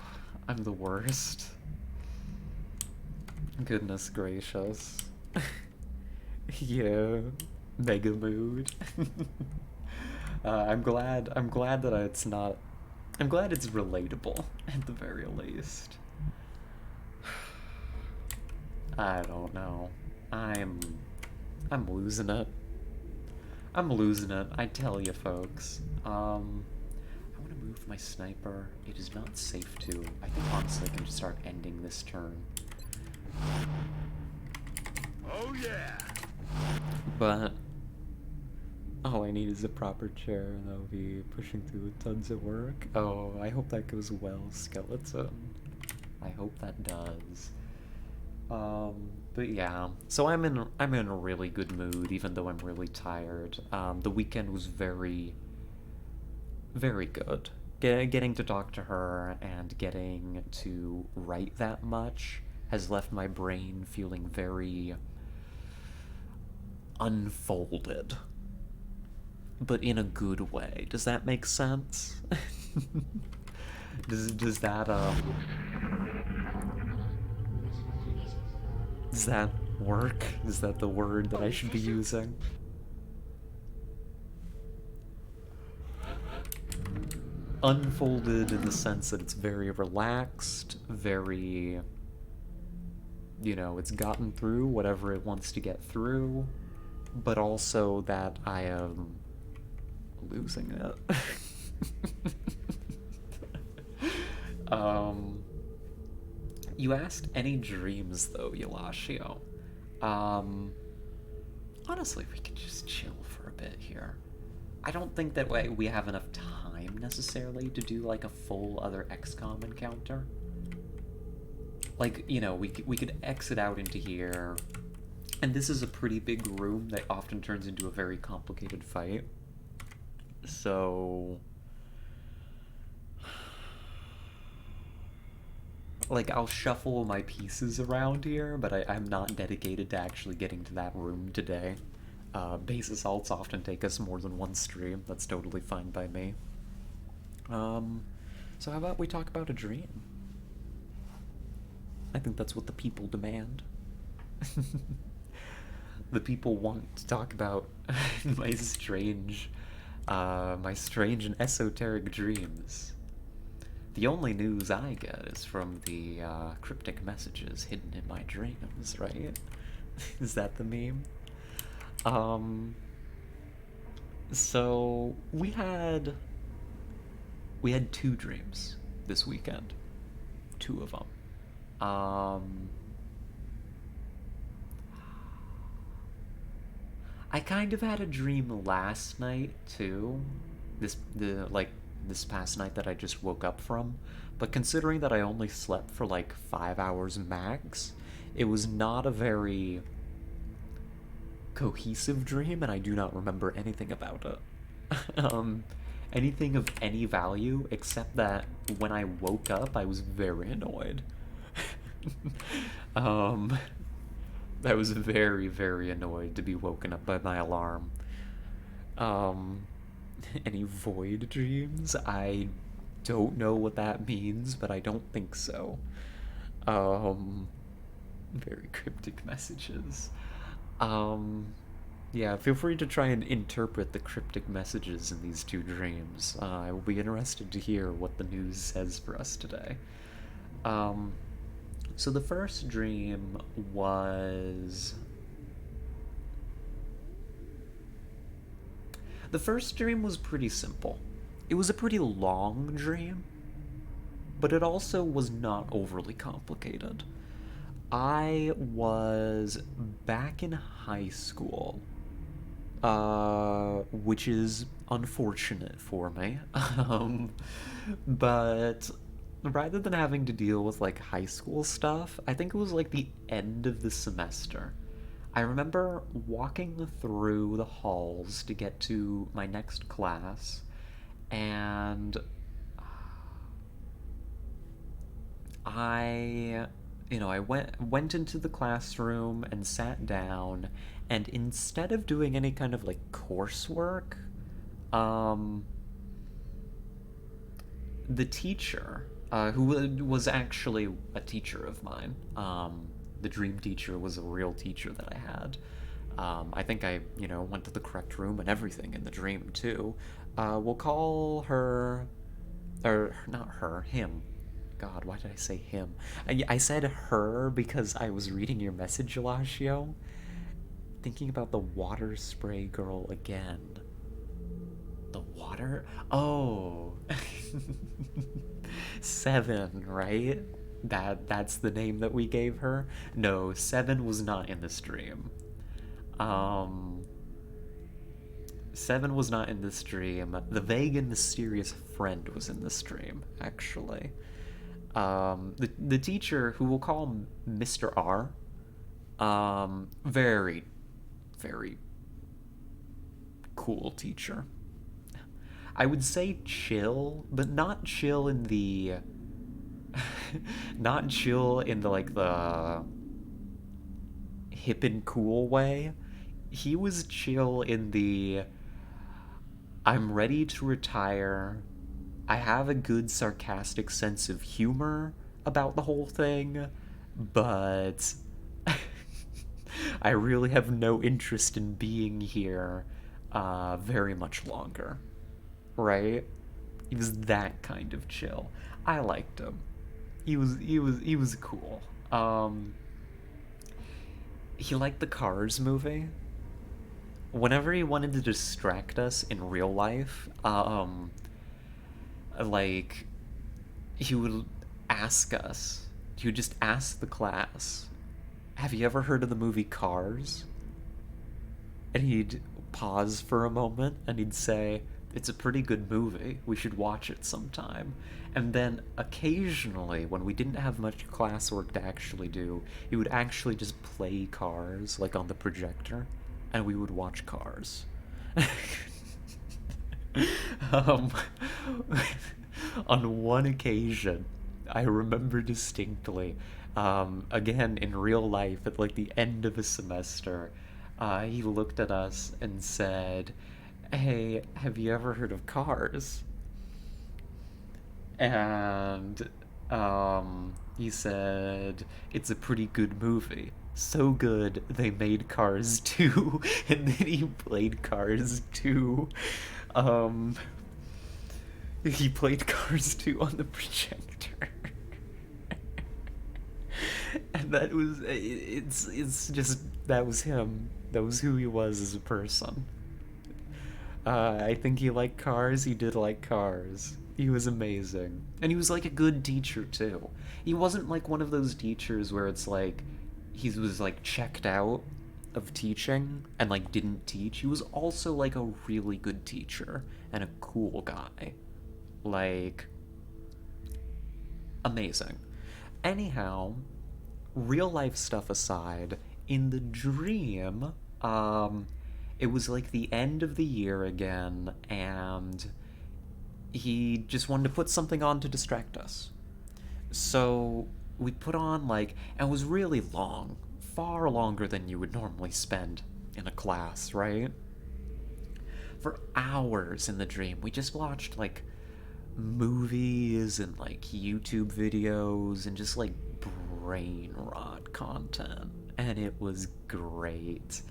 I'm the worst. Goodness gracious. Yeah, mega mood. I'm glad that it's not. I'm glad it's relatable at the very least. I don't know. I'm losing it. I tell you, folks. I want to move my sniper. It is not safe to. I think honestly I can just start ending this turn. Oh yeah. But all I need is a proper chair, and I'll be pushing through tons of work. Oh, I hope that goes well, skeleton. I hope that does. But yeah, so I'm in a really good mood, even though I'm really tired. The weekend was very, very good. Getting to talk to her and getting to write that much has left my brain feeling very unfolded, but in a good way. Does that make sense? Does that does that work? Is that the word that I should be using? Unfolded in the sense that it's very relaxed, very, you know, it's gotten through whatever it wants to get through, but also that I am losing it. You asked any dreams though, Yelashio. Honestly, we could just chill for a bit here. I don't think that we have enough time necessarily to do like a full other XCOM encounter. Like, you know, we could exit out into here, and this is a pretty big room that often turns into a very complicated fight. So, like, I'll shuffle my pieces around here, but I'm not dedicated to actually getting to that room today. Base assaults often take us more than one stream. That's totally fine by me. So how about we talk about a dream? I think that's what the people demand. The people want to talk about my strange and esoteric dreams. The only news I get is from the cryptic messages hidden in my dreams, right? Is that the meme? So we had two dreams this weekend. Two of them. I kind of had a dream last night too. This past night that I just woke up from. But considering that I only slept for like 5 hours max, it was not a very cohesive dream, and I do not remember anything about it. Anything of any value, except that when I woke up, I was very annoyed. I was very, very annoyed to be woken up by my alarm. Any void dreams? I don't know what that means, but I don't think so. Very cryptic messages. Yeah, feel free to try and interpret the cryptic messages in these two dreams. I will be interested to hear what the news says for us today. So the first dream was... The first dream was pretty simple. It was a pretty long dream, but it also was not overly complicated. I was back in high school, which is unfortunate for me. But rather than having to deal with like high school stuff, I think it was like the end of the semester. I remember walking through the halls to get to my next class, and I went into the classroom and sat down, and instead of doing any kind of like coursework, the teacher, who was actually a teacher of mine, the dream teacher was a real teacher that I had. I think I, went to the correct room and everything in the dream too. We'll call her, or not her, him. God, why did I say him? I said her because I was reading your message, Elasio. Thinking about the water spray girl again. The water? Oh. 7, right? That's the name that we gave her? No, 7 was not in this dream. 7 was not in this dream. The vague and mysterious friend was in this dream, actually. the teacher, who we'll call Mr. R, very, very cool teacher. I would say chill, but not chill in the not chill in the like the hip and cool way. He was chill in the I'm ready to retire. I have a good sarcastic sense of humor about the whole thing, but I really have no interest in being here very much longer. Right? He was that kind of chill. I liked him. He was cool. He liked the Cars movie. Whenever he wanted to distract us in real life, like, he would ask us, he would just ask the class, have you ever heard of the movie Cars? And he'd pause for a moment and he'd say, it's a pretty good movie, we should watch it sometime. And then occasionally, when we didn't have much classwork to actually do, he would actually just play Cars, like on the projector, and we would watch Cars. um, on one occasion, I remember distinctly, again in real life at like the end of a semester, he looked at us and said, hey, have you ever heard of Cars? And he said, it's a pretty good movie. So good, they made Cars 2, and then he played Cars 2. He played Cars 2 on the projector. And that was, it's just, that was him. That was who he was as a person. I think he liked Cars, he did like Cars. He was amazing. And he was like a good teacher too. He wasn't like one of those teachers where it's like, he was like checked out of teaching and like didn't teach. He was also like a really good teacher and a cool guy. Like, amazing. Anyhow, real life stuff aside, in the dream, it was like the end of the year again, and he just wanted to put something on to distract us. So we put on like, and it was really long, far longer than you would normally spend in a class, right? For hours in the dream, we just watched like movies and like YouTube videos and just like brain rot content, and it was great.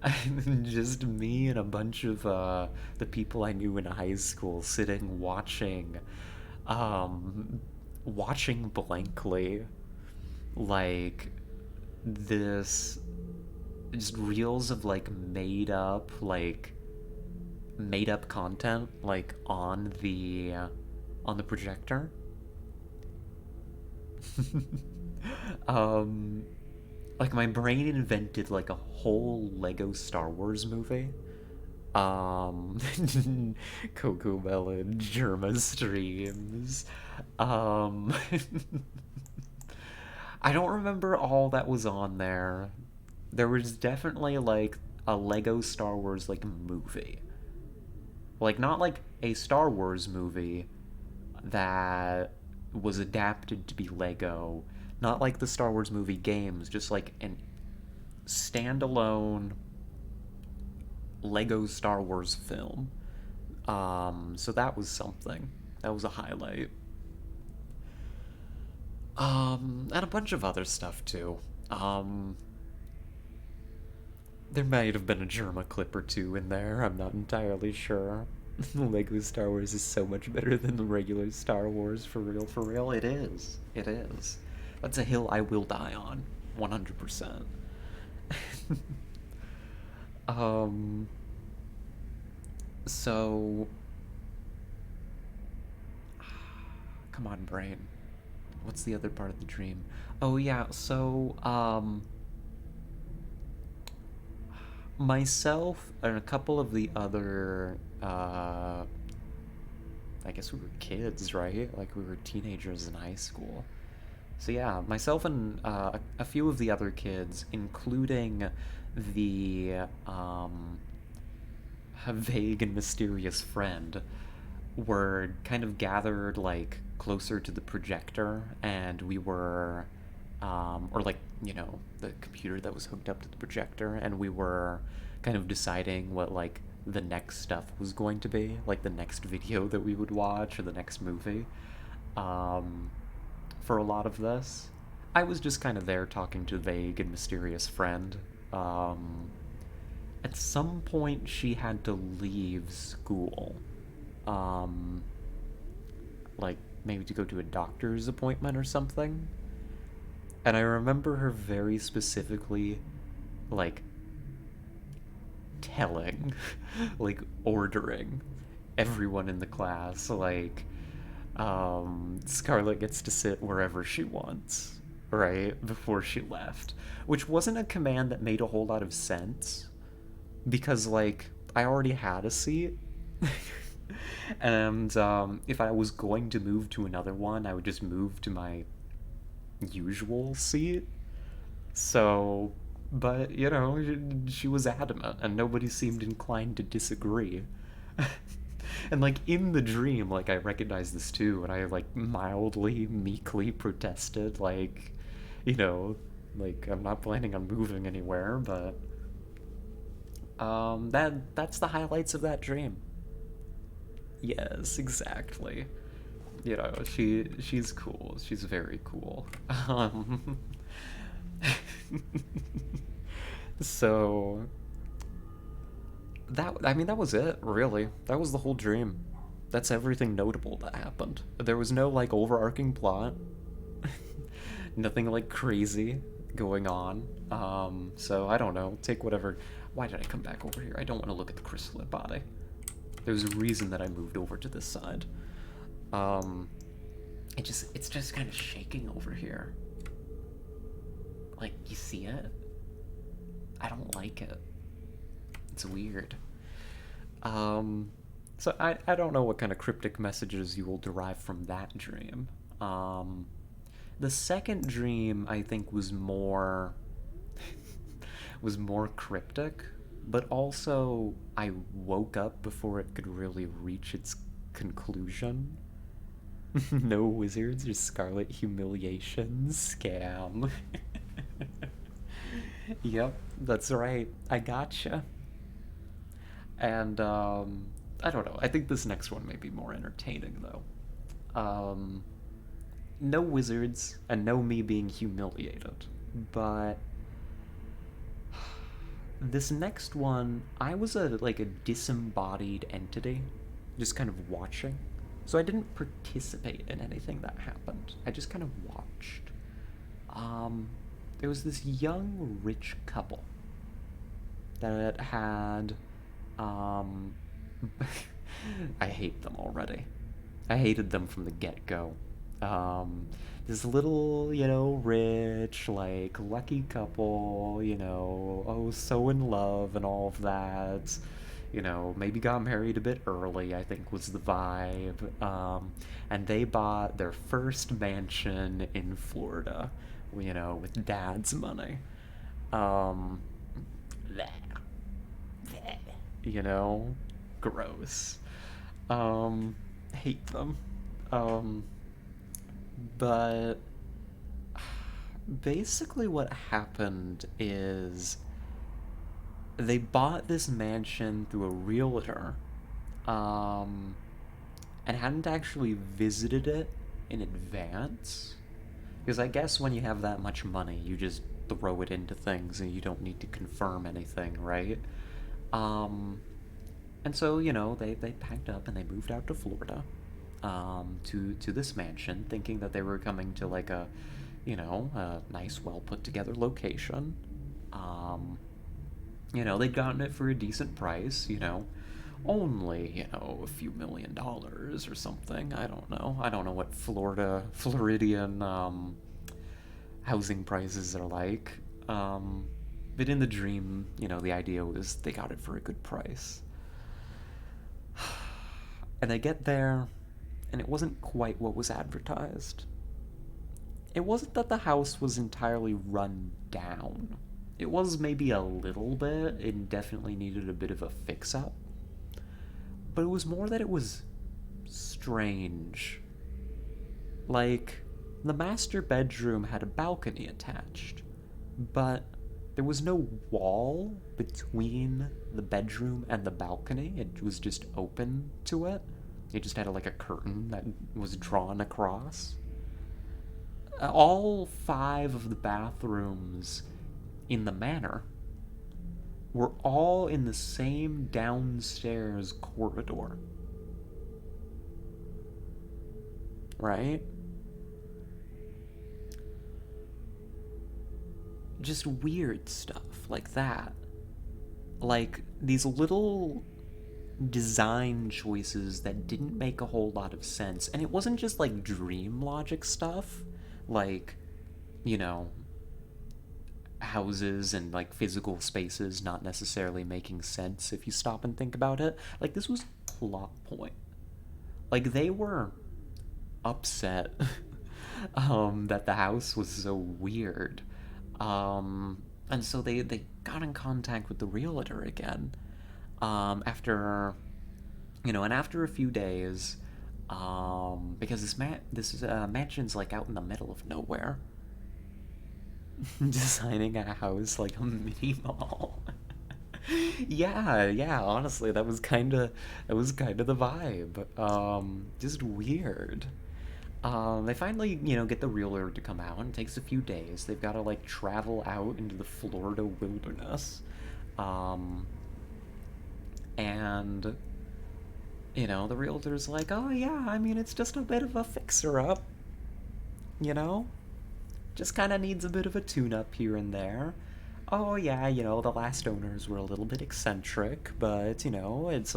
And just me and a bunch of the people I knew in high school sitting watching blankly, like, this, just reels of like made up content like on the projector. Like, my brain invented like a whole Lego Star Wars movie. Coco Melon, Germa streams. I don't remember all that was on there. There was definitely like a Lego Star Wars like movie. Like, not like a Star Wars movie that was adapted to be Lego. Not like the Star Wars movie games, just like an standalone Lego Star Wars film. So that was something. That was a highlight. And a bunch of other stuff too. There might have been a Germa clip or two in there, I'm not entirely sure. Lego Star Wars is so much better than the regular Star Wars, for real, for real. It is. It is. That's a hill I will die on, 100%. So, come on, brain. What's the other part of the dream? Oh yeah, so, myself and a couple of the other, I guess we were kids, right? Like, we were teenagers in high school. So yeah, myself and a few of the other kids, including the vague and mysterious friend, were kind of gathered, like, closer to the projector, and we were, or like, you know, the computer that was hooked up to the projector, and we were kind of deciding what, like, the next stuff was going to be, like the next video that we would watch or the next movie. For a lot of this, I was just kind of there talking to vague and mysterious friend. At some point, she had to leave school. Like, maybe to go to a doctor's appointment or something. And I remember her very specifically, like, telling, like, ordering everyone in the class, like, Scarlet gets to sit wherever she wants, right, before she left. Which wasn't a command that made a whole lot of sense, because, like, I already had a seat. And if I was going to move to another one, I would just move to my usual seat. So, but, you know, she was adamant, and nobody seemed inclined to disagree. And, like, in the dream, like, I recognized this too, and I, like, mildly, meekly protested, like, you know, like, I'm not planning on moving anywhere, but that's the highlights of that dream. Yes, exactly. You know, she's cool. She's very cool. So that was it, really. That was the whole dream. That's everything notable that happened. There was no, like, overarching plot. Nothing, like, crazy going on. So I don't know. Take whatever. Why did I come back over here? I don't want to look at the chrysalid body. There's a reason that I moved over to this side. It's just kind of shaking over here. Like, you see it? I don't like it. It's weird. So I don't know what kind of cryptic messages you will derive from that dream. The second dream, I think, was more cryptic, but also I woke up before it could really reach its conclusion. No wizards or scarlet humiliation scam. Yep, that's right. I gotcha. And I don't know. I think this next one may be more entertaining though. No wizards and no me being humiliated, but this next one, I was a disembodied entity, just kind of watching. So I didn't participate in anything that happened. I just kind of watched. There was this young rich couple that had I hate them already. I hated them from the get-go. This little, you know, rich, like, lucky couple, you know, oh, so in love and all of that. You know, maybe got married a bit early, I think was the vibe. And they bought their first mansion in Florida, you know, with dad's money. You know, gross. Hate them. But basically what happened is they bought this mansion through a realtor, and hadn't actually visited it in advance. Because I guess when you have that much money, you just throw it into things and you don't need to confirm anything, right? And so, you know, they packed up and they moved out to Florida, to this mansion, thinking that they were coming to, like, a, you know, a nice, well put together location. You know, they'd gotten it for a decent price, you know, only, you know, a few $1 million or something. I don't know. I don't know what Floridian, housing prices are like. But in the dream, you know, the idea was they got it for a good price. And they get there, and it wasn't quite what was advertised. It wasn't that the house was entirely run down. It was maybe a little bit, it definitely needed a bit of a fix-up. But it was more that it was strange. Like, the master bedroom had a balcony attached, but there was no wall between the bedroom and the balcony. It was just open to it. It just had like a curtain that was drawn across. All 5 of the bathrooms in the manor were all in the same downstairs corridor. Right? Just weird stuff like that. Like, these little design choices that didn't make a whole lot of sense. And it wasn't just, like, dream logic stuff. Like, you know, houses and, like, physical spaces not necessarily making sense if you stop and think about it. Like, this was plot point. Like, they were upset that the house was so weird. And so they got in contact with the realtor again. After a few days, because this mansion's like out in the middle of nowhere. Designing a house like a mini mall. yeah, honestly, that was kinda the vibe. Just weird. They finally, get the realtor to come out, and it takes a few days. They've got to, like, travel out into the Florida wilderness. And, the realtor's like, oh, yeah, I mean, it's just a bit of a fixer-up, Just kind of needs a bit of a tune-up here and there. Oh, yeah, the last owners were a little bit eccentric, but, it's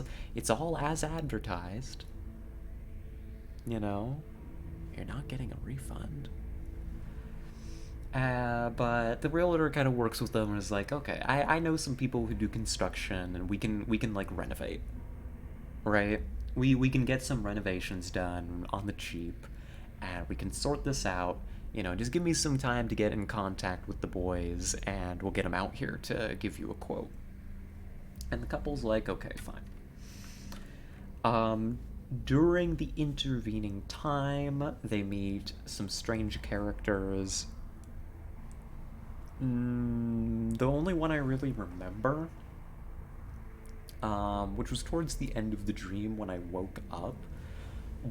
all as advertised. You're not getting a refund. But the realtor kind of works with them and is like, okay, I know some people who do construction, and we can like renovate, right? We can get some renovations done on the cheap, and we can sort this out. Just give me some time to get in contact with the boys, and we'll get them out here to give you a quote. And the couple's like, okay, fine. During the intervening time, they meet some strange characters. The only one I really remember, which was towards the end of the dream when I woke up,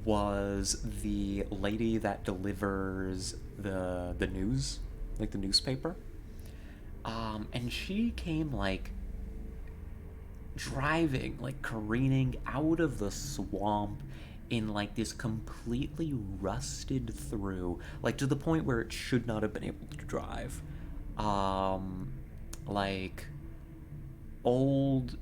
was the lady that delivers the news, like the newspaper. And she came, like, driving, like, careening out of the swamp in, like, this completely rusted through, like, to the point where it should not have been able to drive. Like, old,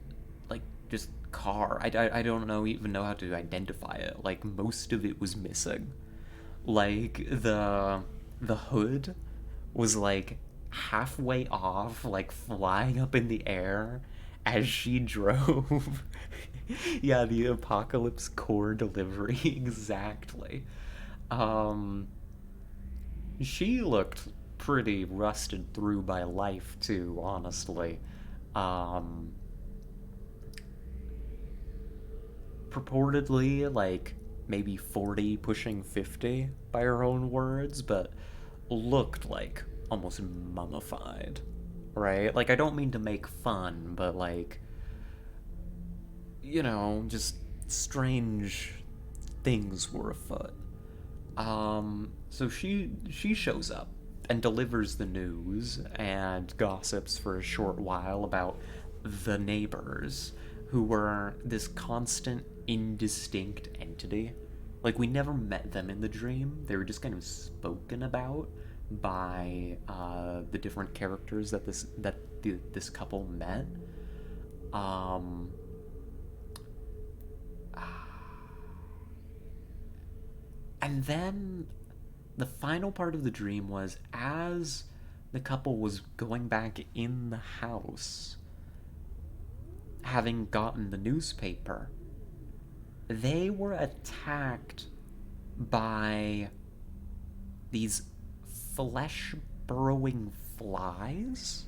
like, just car. I don't even know how to identify it. Like, most of it was missing. Like, the hood was, like, halfway off, like, flying up in the air as she drove. Yeah, the Apocalypse Core delivery, exactly. She looked pretty rusted through by life, too, honestly. Purportedly, like, maybe 40, pushing 50, by her own words, but looked, like, almost mummified. Right? Like, I don't mean to make fun, but, like, just strange things were afoot. So she shows up and delivers the news and gossips for a short while about the neighbors, who were this constant, indistinct entity. Like, we never met them in the dream. They were just kind of spoken about by the different characters that this couple met. And then the final part of the dream was, as the couple was going back in the house, having gotten the newspaper, they were attacked by these flesh-burrowing flies,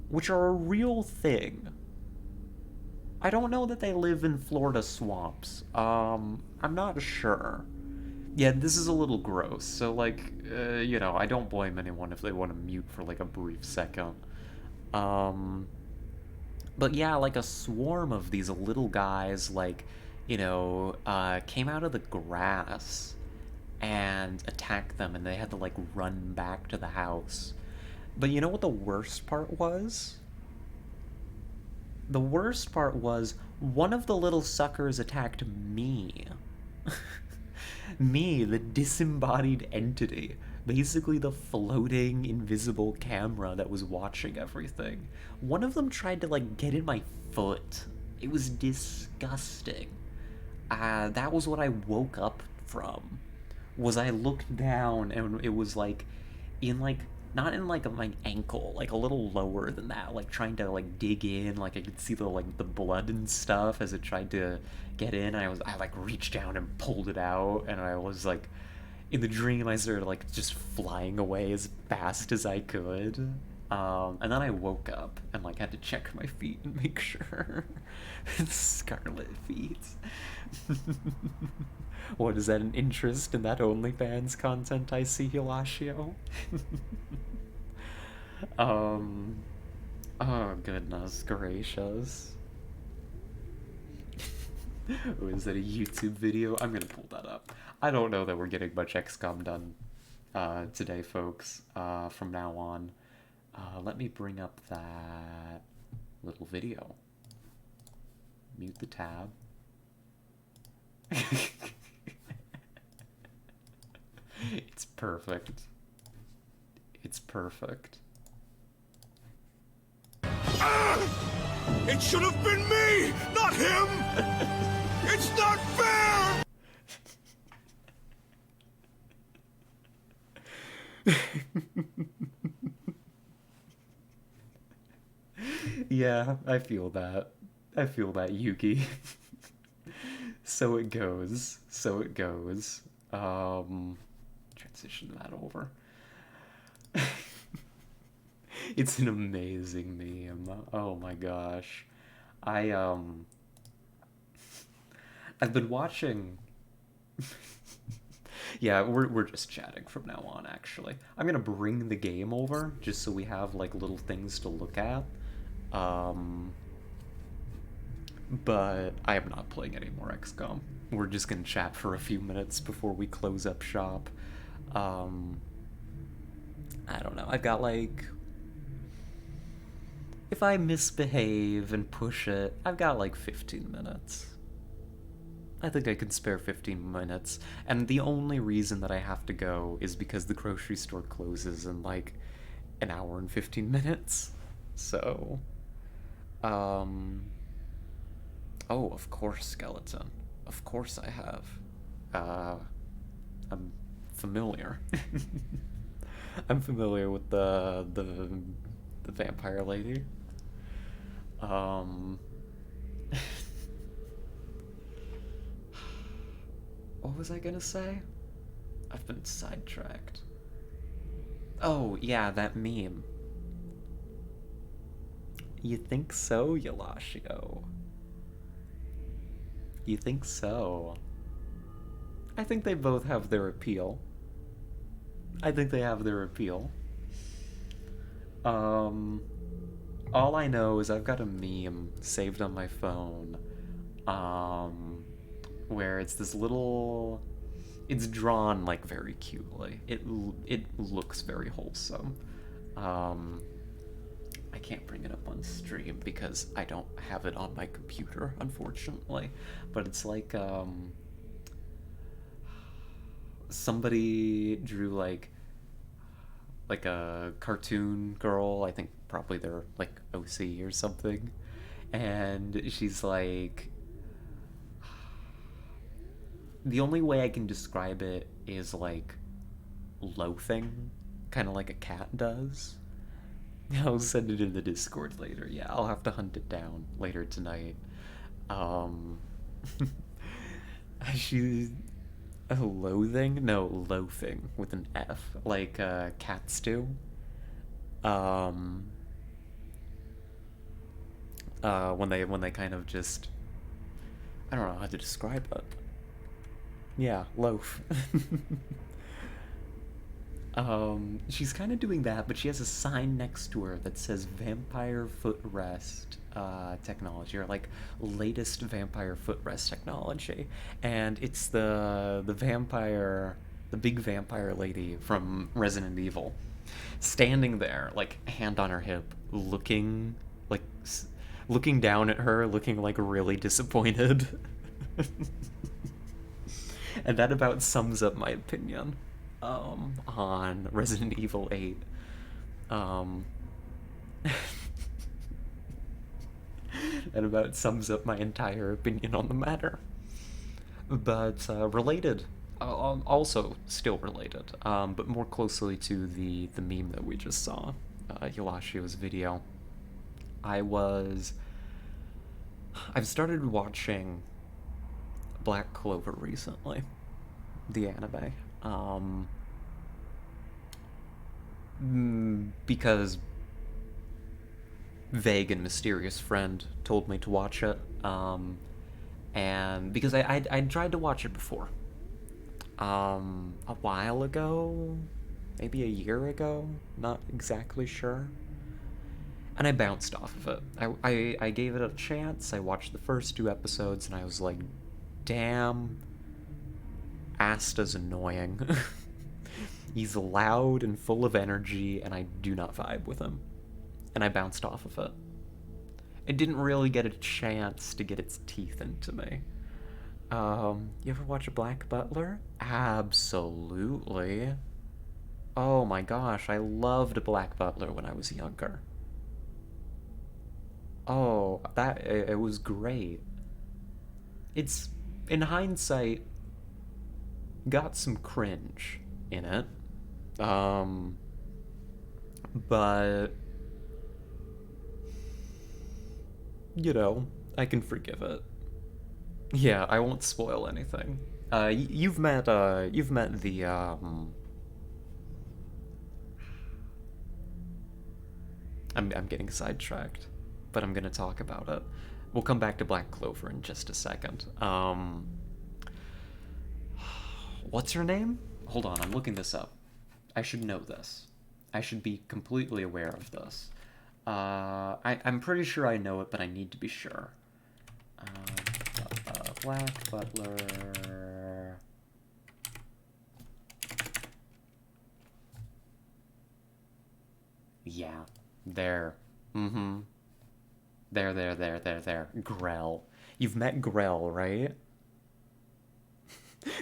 which are a real thing. I don't know that they live in Florida swamps. I'm not sure. Yeah, this is a little gross, so, like, you know, I don't blame anyone if they want to mute for, like, a brief second. But yeah, like, a swarm of these little guys, like, you know, came out of the grass and attacked them, and they had to, like, run back to the house. But you know what the worst part was? The worst part was one of the little suckers attacked me. Me, the disembodied entity. Basically the floating, invisible camera that was watching everything. One of them tried to, like, get in my foot. It was disgusting. That was what I woke up from. Was I looked down and it was, like, in, like, not in, like, my ankle, like, a little lower than that, like, trying to, like, dig in, like, I could see the, like, the blood and stuff as it tried to get in, and I like, reached down and pulled it out, and I was, like, in the dream, I started, like, just flying away as fast as I could, and then I woke up, and, like, had to check my feet and make sure. Scarlet feet. What, is that an interest in that OnlyFans content I see, Hilatio? Oh goodness gracious. Oh, is that a YouTube video? I'm gonna pull that up. I don't know that we're getting much XCOM done today, folks, from now on. Let me bring up that little video. Mute the tab. It's perfect. It's perfect. It should have been me, not him! It's not fair! Yeah, I feel that. I feel that, Yuki. So it goes. So it goes. Transition that over. It's an amazing meme. Oh my gosh. I've been watching. Yeah, we're just chatting from now on, actually. I'm gonna bring the game over just so we have, like, little things to look at. But I am not playing any more XCOM. We're just gonna chat for a few minutes before we close up shop. I don't know. I've got, like, if I misbehave and push it, I've got, like, 15 minutes. I think I can spare 15 minutes. And the only reason that I have to go is because the grocery store closes in, like, an hour and 15 minutes. So, oh, of course, skeleton. Of course I have. I'm familiar. I'm familiar with the vampire lady. What was I gonna say? I've been sidetracked. Oh, yeah, that meme. You think so, Yalashio? You think so? I think they both have their appeal. I think they have their appeal. All I know is I've got a meme saved on my phone, where it's this little... It's drawn, like, very cutely. It looks very wholesome. I can't bring it up on stream because I don't have it on my computer, unfortunately. But it's like, somebody drew, like a cartoon girl, I think probably they're, like, OC or something. And she's like... The only way I can describe it is, like, loathing, kind of like a cat does. I'll send it in the Discord later. Yeah, I'll have to hunt it down later tonight. She's loathing? No, loafing with an F, like cats do. When they kind of just, I don't know how to describe it. Yeah, loaf. She's kind of doing that, but she has a sign next to her that says vampire footrest technology, or like latest vampire footrest technology. And it's the big vampire lady from Resident Evil, standing there, like hand on her hip, looking like looking down at her, looking like really disappointed. And that about sums up my opinion on Resident Evil 8. That about sums up my entire opinion on the matter. But related, also still related, but more closely to the meme that we just saw, Yolashio's video. I've started watching Black Clover recently, the anime, because vague and mysterious friend told me to watch it, and because I'd tried to watch it before, a while ago, maybe a year ago, not exactly sure. And I bounced off of it. I gave it a chance. I watched the first 2 episodes, and I was like, damn, Asta's annoying. He's loud and full of energy, and I do not vibe with him. And I bounced off of it. It didn't really get a chance to get its teeth into me. You ever watch Black Butler? Absolutely. Oh my gosh, I loved Black Butler when I was younger. Oh, it was great. It's, in hindsight, got some cringe in it. But, you know, I can forgive it. Yeah, I won't spoil anything. You've met the, I'm getting sidetracked, but I'm gonna talk about it. We'll come back to Black Clover in just a second. What's her name? Hold on, I'm looking this up. I should know this. I should be completely aware of this. I'm pretty sure I know it, but I need to be sure. Black Butler... Yeah, there. Mm-hmm. There. Grell. You've met Grell, right?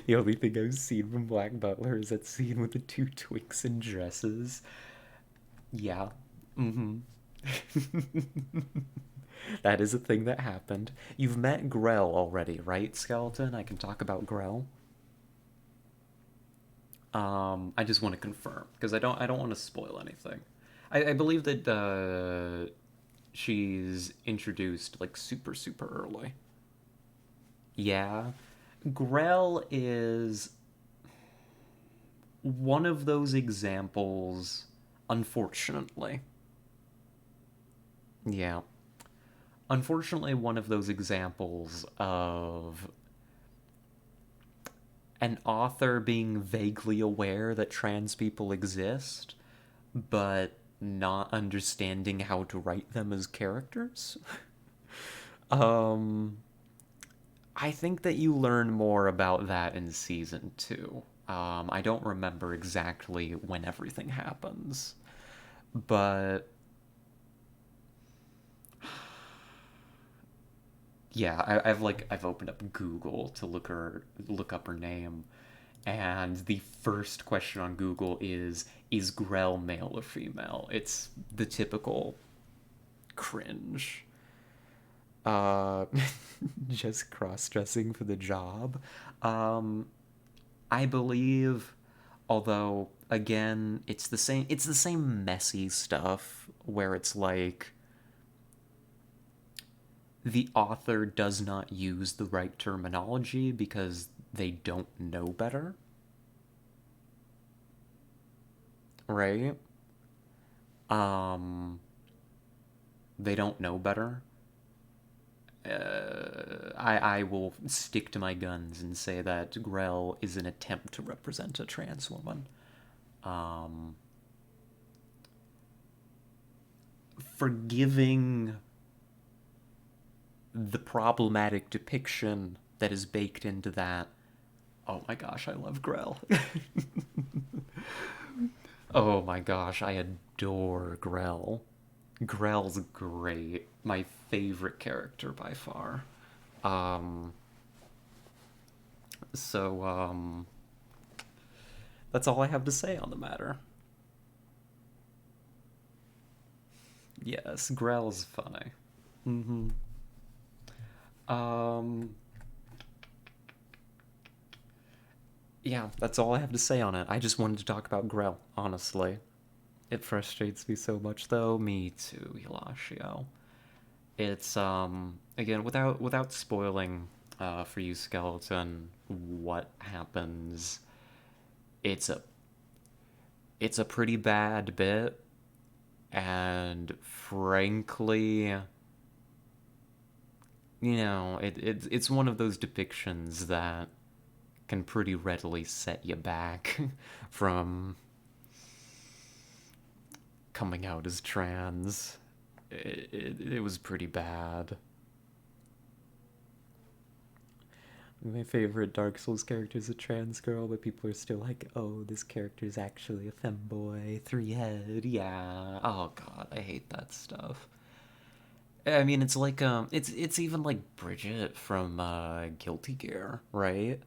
The only thing I've seen from Black Butler is that scene with the 2 twinks in dresses. Yeah. Mm-hmm. That is a thing that happened. You've met Grell already, right, Skeleton? I can talk about Grell. I just want to confirm, because I don't want to spoil anything. I believe that she's introduced like super early. Yeah. Grell is one of those examples, unfortunately. Yeah. Unfortunately, one of those examples of an author being vaguely aware that trans people exist, but not understanding how to write them as characters. I think that you learn more about that in season 2. I don't remember exactly when everything happens, but yeah, I've opened up Google to look up her name, and the first question on Google is Grell male or female? It's the typical cringe. Just cross-dressing for the job. I believe, although again, it's the same messy stuff where it's like the author does not use the right terminology because they don't know better, right? They don't know better. I will stick to my guns and say that Grell is an attempt to represent a trans woman. Forgiving the problematic depiction that is baked into that. Oh my gosh, I love Grell. Oh my gosh, I adore Grell. Grell's great. My favorite character by far. That's all I have to say on the matter. Yes, Grell's funny. Yeah, that's all I have to say on it. I just wanted to talk about Grell, honestly. It frustrates me so much, though. Me too, Hilacio. It's, again, without spoiling, for you, Skeleton, what happens, it's a pretty bad bit, and frankly, you know, it's one of those depictions that can pretty readily set you back from coming out as trans. It was pretty bad. My favorite Dark Souls character is a trans girl, but people are still like, oh, this character is actually a femboy, 3-head, yeah. Oh god, I hate that stuff. I mean, it's like, it's even like Bridget from, Guilty Gear, right?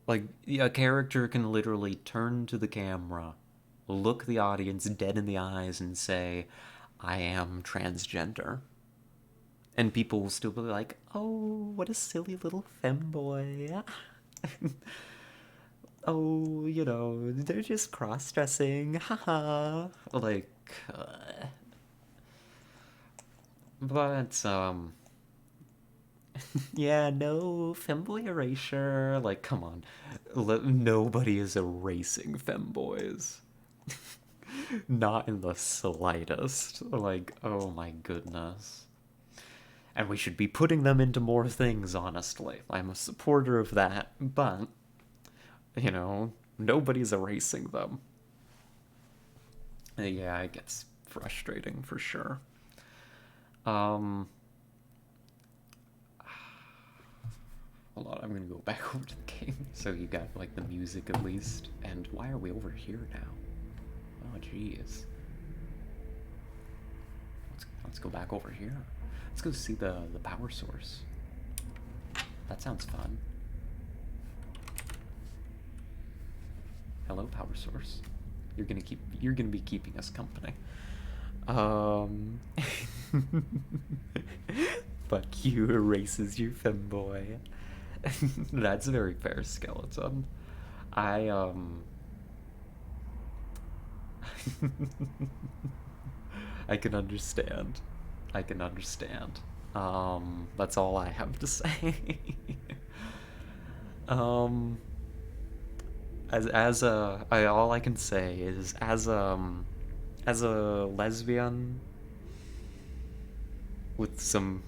Like, a character can literally turn to the camera, look the audience dead in the eyes, and say, I am transgender. And people will still be like, oh, what a silly little femboy. Oh, you know, they're just cross-dressing, haha. Like, but, yeah, no, femboy erasure. Like, come on. Nobody is erasing femboys. Not in the slightest. Like, oh my goodness. And we should be putting them into more things, honestly. I'm a supporter of that, but, you know, nobody's erasing them. Yeah, it gets frustrating for sure. Hold on, I'm gonna go back over to the game so you got, like, the music at least. And why are we over here now? Oh, jeez. Let's go back over here. Let's go see the power source. That sounds fun. Hello, power source. You're gonna be keeping us company. Fuck you, erases you, femboy. That's very fair, Skeleton. I can understand. I can understand. That's all I have to say. All I can say is as a lesbian with some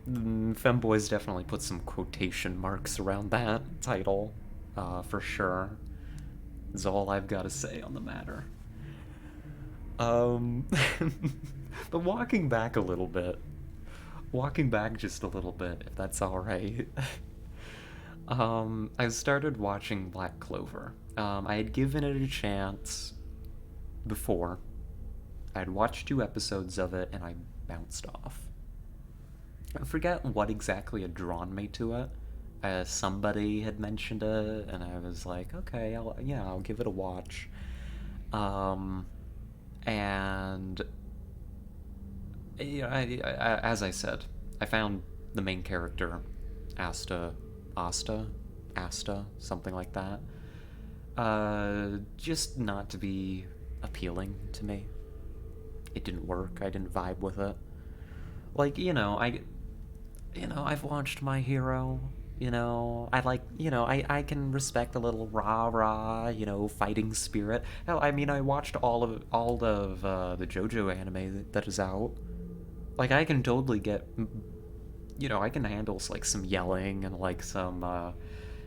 femboys definitely put some quotation marks around that title, for sure. Is all I've got to say on the matter. But walking back just a little bit, if that's alright. I started watching Black Clover. I had given it a chance before. I had watched 2 episodes of it, and I bounced off. I forget what exactly had drawn me to it. Somebody had mentioned it, and I was like, okay, I'll give it a watch. And as I said, I found the main character, Asta, something like that. Just not to be appealing to me. It didn't work. I didn't vibe with it. Like, I've watched My Hero, you know. I like, you know, I can respect a little rah-rah, you know, fighting spirit. Hell, I mean, I watched all of the JoJo anime that is out. Like, I can totally get, you know, I can handle, like, some yelling and, like, some,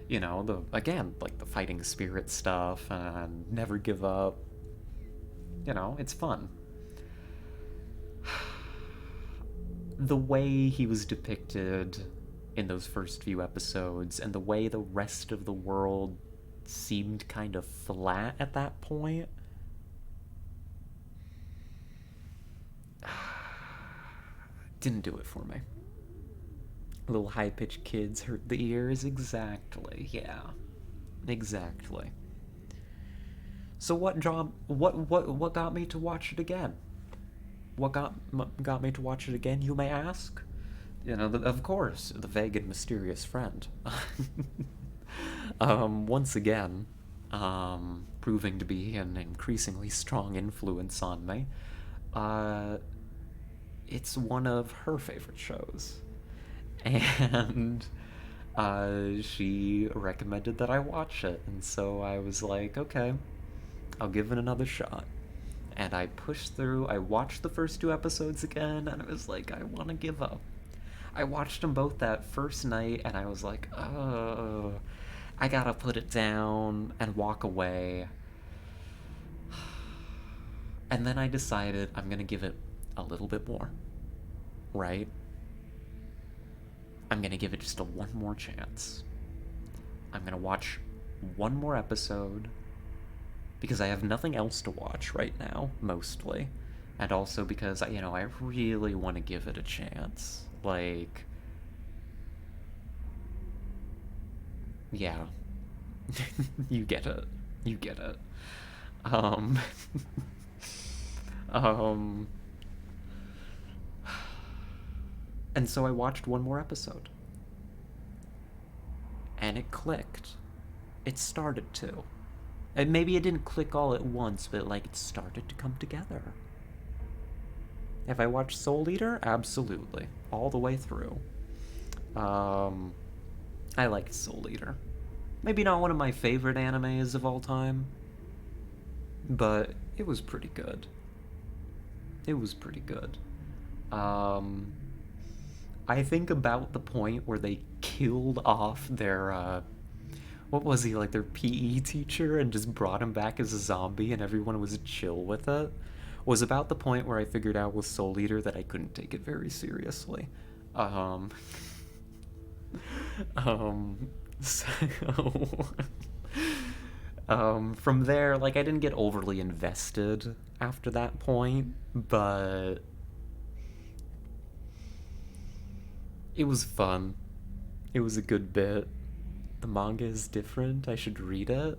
you know, again, like, the fighting spirit stuff and never give up. You know, it's fun. The way he was depicted in those first few episodes and the way the rest of the world seemed kind of flat at that point, didn't do it for me. Little high-pitched kids hurt the ears. Exactly, yeah. Exactly. So what got me to watch it again? What got me to watch it again, you may ask? You know, of course, the vague and mysterious friend. Once again, proving to be an increasingly strong influence on me. It's one of her favorite shows. And she recommended that I watch it, and so I was like, okay, I'll give it another shot. And I pushed through. I watched the first 2 episodes again, and I was like, I want to give up. I watched them both that first night, and I was like, oh, I gotta put it down and walk away. And then I decided I'm gonna give it a little bit more, right? I'm gonna give it just one more chance. I'm gonna watch one more episode, because I have nothing else to watch right now, mostly. And also because, you know, I really want to give it a chance. Like, yeah. You get it. You get it. And so I watched one more episode. And it clicked. It started to. And maybe it didn't click all at once, but, like, it started to come together. Have I watched Soul Eater? Absolutely. All the way through. I liked Soul Eater. Maybe not one of my favorite animes of all time, but it was pretty good. It was pretty good. I think about the point where they killed off their, what was he, like their PE teacher, and just brought him back as a zombie and everyone was chill with it, was about the point where I figured out with Soul Eater that I couldn't take it very seriously. So, from there, like, I didn't get overly invested after that point, but it was fun. It was a good bit. The manga is different. I should read it.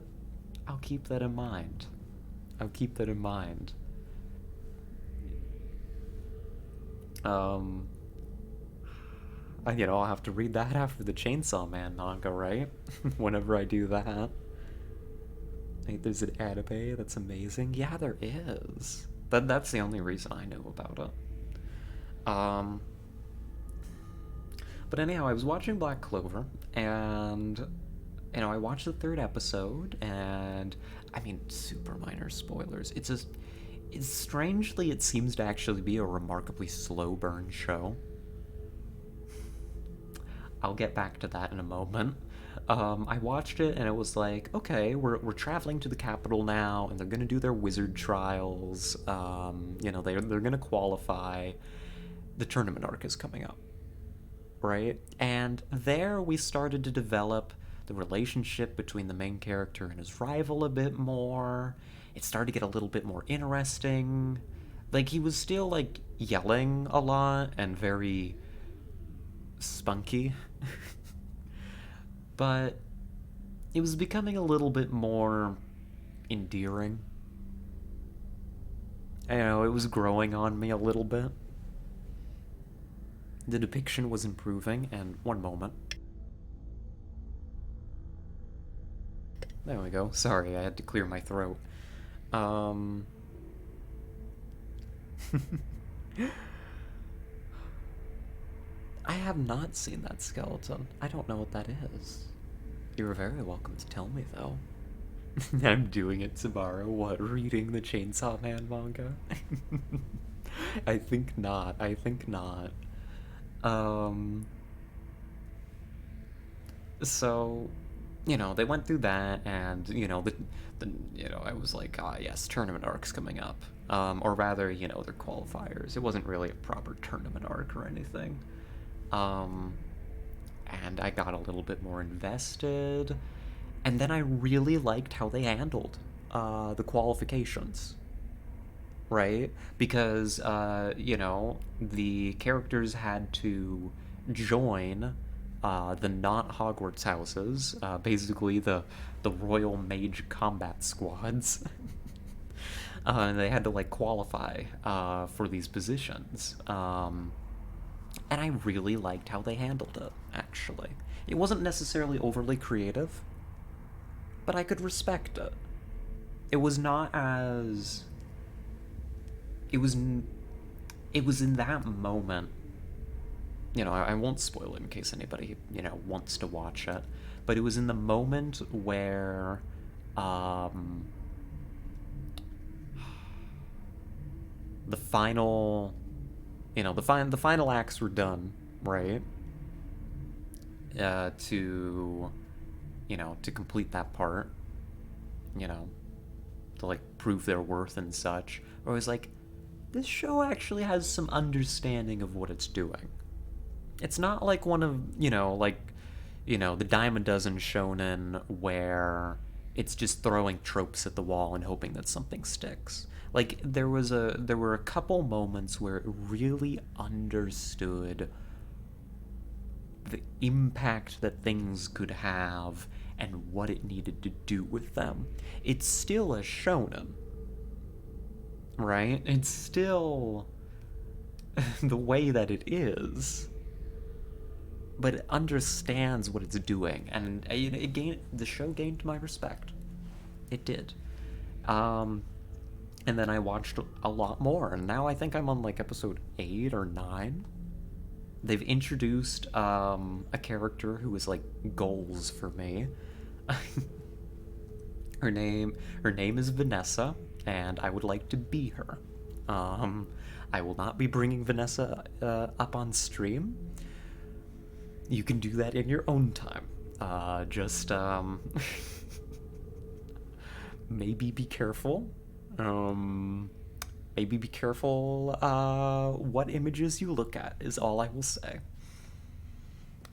I'll keep that in mind. I'll keep that in mind. You know, I'll have to read that after the Chainsaw Man manga, right? Whenever I do that. Like, there's an anime that's amazing. Yeah, there is. That's the only reason I know about it. But anyhow, I was watching Black Clover, and, you know, I watched the 3rd episode, and, I mean, super minor spoilers. Strangely, it seems to actually be a remarkably slow burn show. I'll get back to that in a moment. I watched it, and it was like, okay, we're traveling to the capital now, and they're gonna do their wizard trials. You know, they're gonna qualify. The tournament arc is coming up, right? And there we started to develop the relationship between the main character and his rival a bit more. It started to get a little bit more interesting. Like, he was still, like, yelling a lot and very spunky. But it was becoming a little bit more endearing. I know, it was growing on me a little bit. The depiction was improving, and one moment. There we go. Sorry, I had to clear my throat. I have not seen that skeleton. I don't know what that is. You're very welcome to tell me, though. I'm doing it tomorrow. What, reading the Chainsaw Man manga? I think not. I think not. So, you know, they went through that, and, you know, I was like, ah, yes, tournament arc's coming up. Or rather, you know, they're qualifiers. It wasn't really a proper tournament arc or anything. And I got a little bit more invested, and then I really liked how they handled the qualifications, right? Because, you know, the characters had to join the not Hogwarts houses, basically the Royal Mage Combat Squads. And they had to, like, qualify for these positions. And I really liked how they handled it, actually. It wasn't necessarily overly creative, but I could respect it. It was not as... It was in that moment... You know, I won't spoil it in case anybody, you know, wants to watch it, but it was in the moment where... the final... You know, the final acts were done, right? To, you know, to complete that part, you know, to, like, prove their worth and such. Or I was like, this show actually has some understanding of what it's doing. It's not like one of, you know, like, you know, the dime a dozen shonen where it's just throwing tropes at the wall and hoping that something sticks. Like, there were a couple moments where it really understood the impact that things could have and what it needed to do with them. It's still a shonen, right? It's still the way that it is, but it understands what it's doing, and the show gained my respect. It did. And then I watched a lot more, and now I think I'm on, like, episode 8 or 9. They've introduced a character who is, like, goals for me. Her name is Vanessa, and I would like to be her. I will not be bringing Vanessa up on stream. You can do that in your own time. Just maybe be careful. Maybe be careful what images you look at, is all I will say.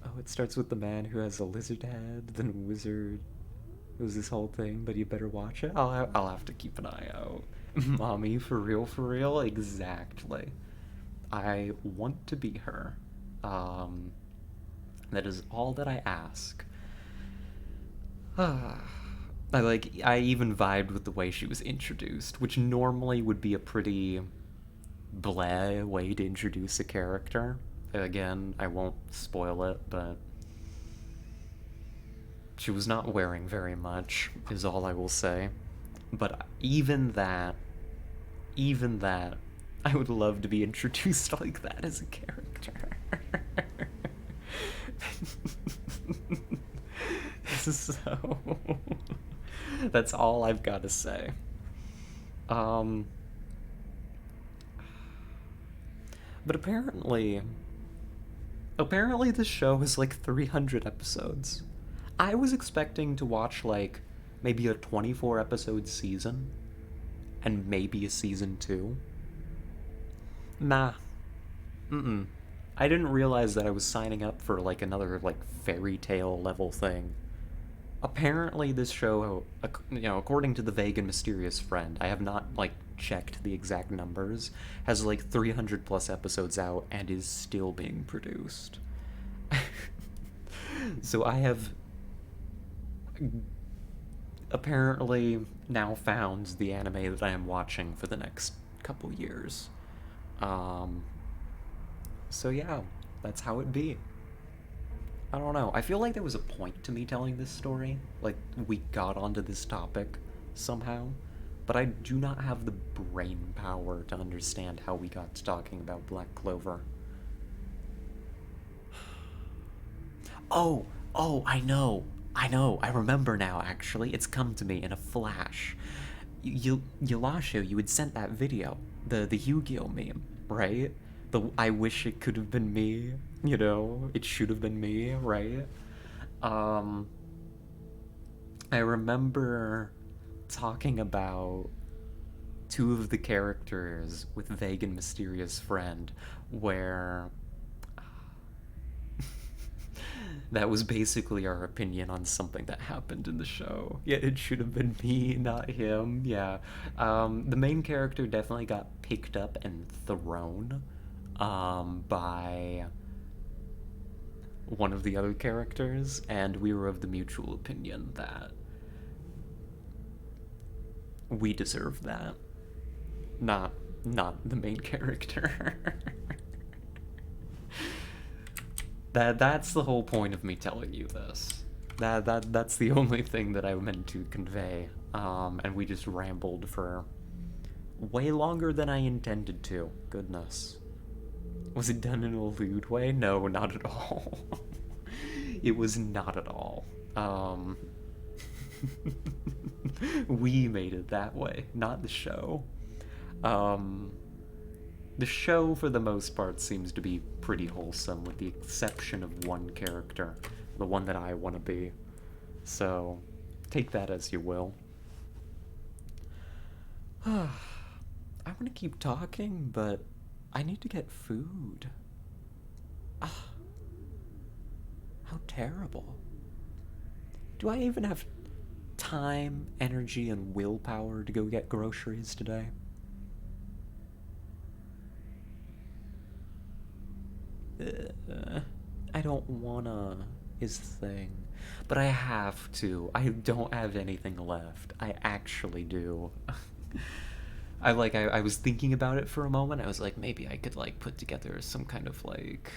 Oh, it starts with the man who has a lizard head, then a wizard. It was this whole thing, but you better watch it. I'll have to keep an eye out. Mommy, for real? Exactly. I want to be her. That is all that I ask. I even vibed with the way she was introduced, which normally would be a pretty bleh way to introduce a character. Again, I won't spoil it, but she was not wearing very much, is all I will say. But even that, I would love to be introduced like that as a character. So... That's all I've got to say. But apparently this show is like 300 episodes. I was expecting to watch, like, maybe a 24 episode season and maybe a season 2. Nah. I didn't realize that I was signing up for, like, another, like, fairy tale level thing. Apparently this show, you know, according to the vague and mysterious friend, I have not, like, checked the exact numbers, has, like, 300 plus episodes out and is still being produced. So I have apparently now found the anime that I am watching for the next couple years. So yeah, that's how it be. I don't know. I feel like there was a point to me telling this story. Like, we got onto this topic somehow. But I do not have the brain power to understand how we got to talking about Black Clover. Oh, oh, I know. I know. I remember now, actually. It's come to me in a flash. Ylasho, you had sent that video. The Yu-Gi-Oh meme, right? The I wish it could have been me, you know? It should have been me, right? Um, I remember talking about two of the characters with Vague and Mysterious Friend, where that was basically our opinion on something that happened in the show. Yeah, it should have been me, not him. Yeah. The main character definitely got picked up and thrown by one of the other characters, and we were of the mutual opinion that we deserve that. Not the main character. That's the whole point of me telling you this. That's the only thing that I meant to convey. And we just rambled for way longer than I intended to. Goodness. Was it done in a lewd way? No, not at all. It was not at all. We made it that way, not the show. The show, for the most part, seems to be pretty wholesome, with the exception of one character, the one that I want to be. So, take that as you will. I want to keep talking, but I need to get food. Ah, how terrible. Do I even have time, energy, and willpower to go get groceries today? I don't wanna, is the thing. But I have to. I don't have anything left. I actually do. I was thinking about it for a moment. I was like, maybe I could, like, put together some kind of, like,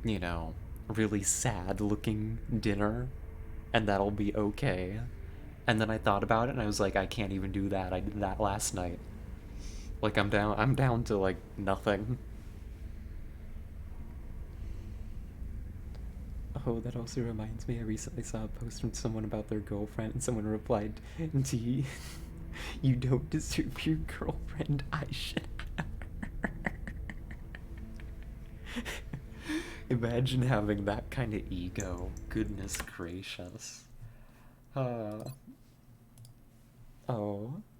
you know, really sad-looking dinner, and that'll be okay. And then I thought about it, and I was like, I can't even do that. I did that last night. Like, I'm down to, like, nothing. Oh, that also reminds me, I recently saw a post from someone about their girlfriend, and someone replied, "T, you don't deserve your girlfriend, I should have her." Imagine having that kind of ego. Goodness gracious. Oh,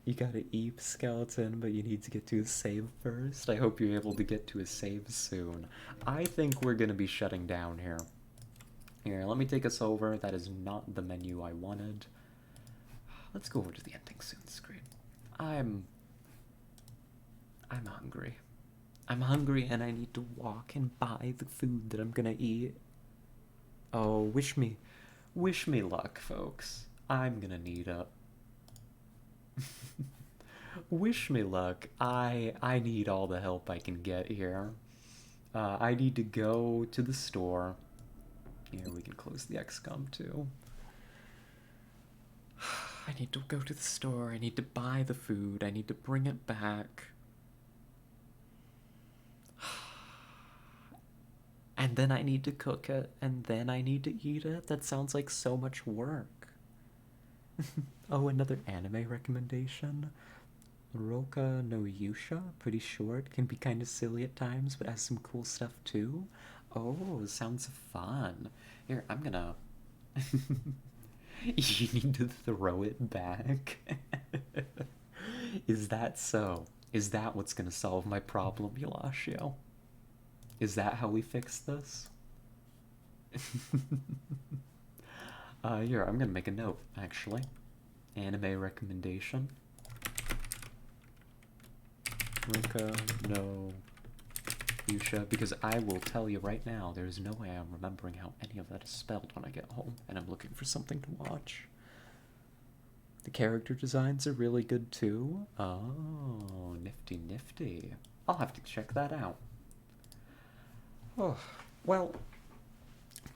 you got an Eep skeleton, but you need to get to a save first? I hope you're able to get to a save soon. I think we're gonna be shutting down here. Here, let me take us over. That is not the menu I wanted. Let's go over to the ending soon screen. I'm hungry. I'm hungry and I need to walk and buy the food that I'm gonna eat. Oh, wish me luck, folks. I'm gonna need it. Wish me luck. I need all the help I can get here. I need to go to the store. Here, we can close the XCOM too. I need to go to the store. I need to buy the food. I need to bring it back. And then I need to cook it. And then I need to eat it. That sounds like so much work. Oh, another anime recommendation. Roka no Yusha. Pretty short. Can be kind of silly at times, but has some cool stuff too. Oh, sounds fun. Here, I'm gonna... You need to throw it back. Is that so? Is that what's gonna solve my problem, Ylasho? Is that how we fix this? Here, I'm gonna make a note, actually. Anime recommendation. Roka no Yusha, because I will tell you right now, there's no way I'm remembering how any of that is spelled when I get home, and I'm looking for something to watch. The character designs are really good too. Oh, nifty nifty. I'll have to check that out. Oh, well,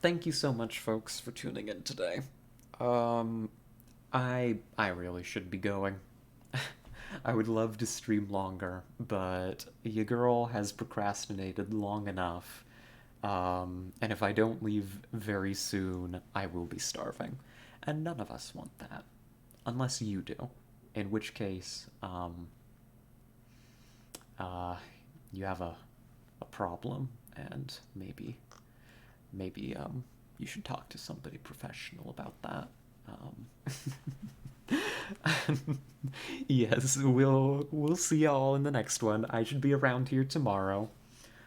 thank you so much, folks, for tuning in today. I really should be going. I would love to stream longer, but your girl has procrastinated long enough And if I don't leave very soon, I will be starving. And none of us want that. Unless you do. In which case, you have a problem, and maybe, you should talk to somebody professional about that. Yes, we'll see y'all in the next one. I should be around here tomorrow.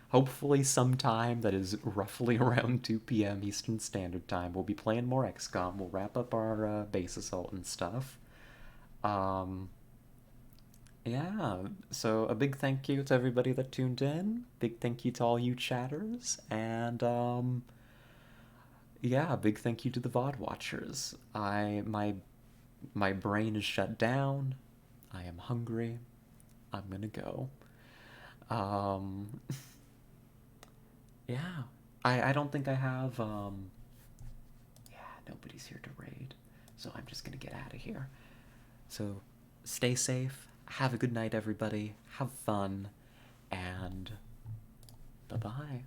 Hopefully sometime that is roughly around 2 p.m. Eastern Standard Time. We'll be playing more XCOM. We'll wrap up our base assault and stuff. Yeah, so a big thank you to everybody that tuned in. Big thank you to all you chatters. And, yeah, a big thank you to the VOD watchers. My brain is shut down. I am hungry. I'm gonna go. Yeah. I don't think I have, yeah, nobody's here to raid. So I'm just gonna get out of here. So, stay safe. Have a good night, everybody. Have fun. And bye-bye.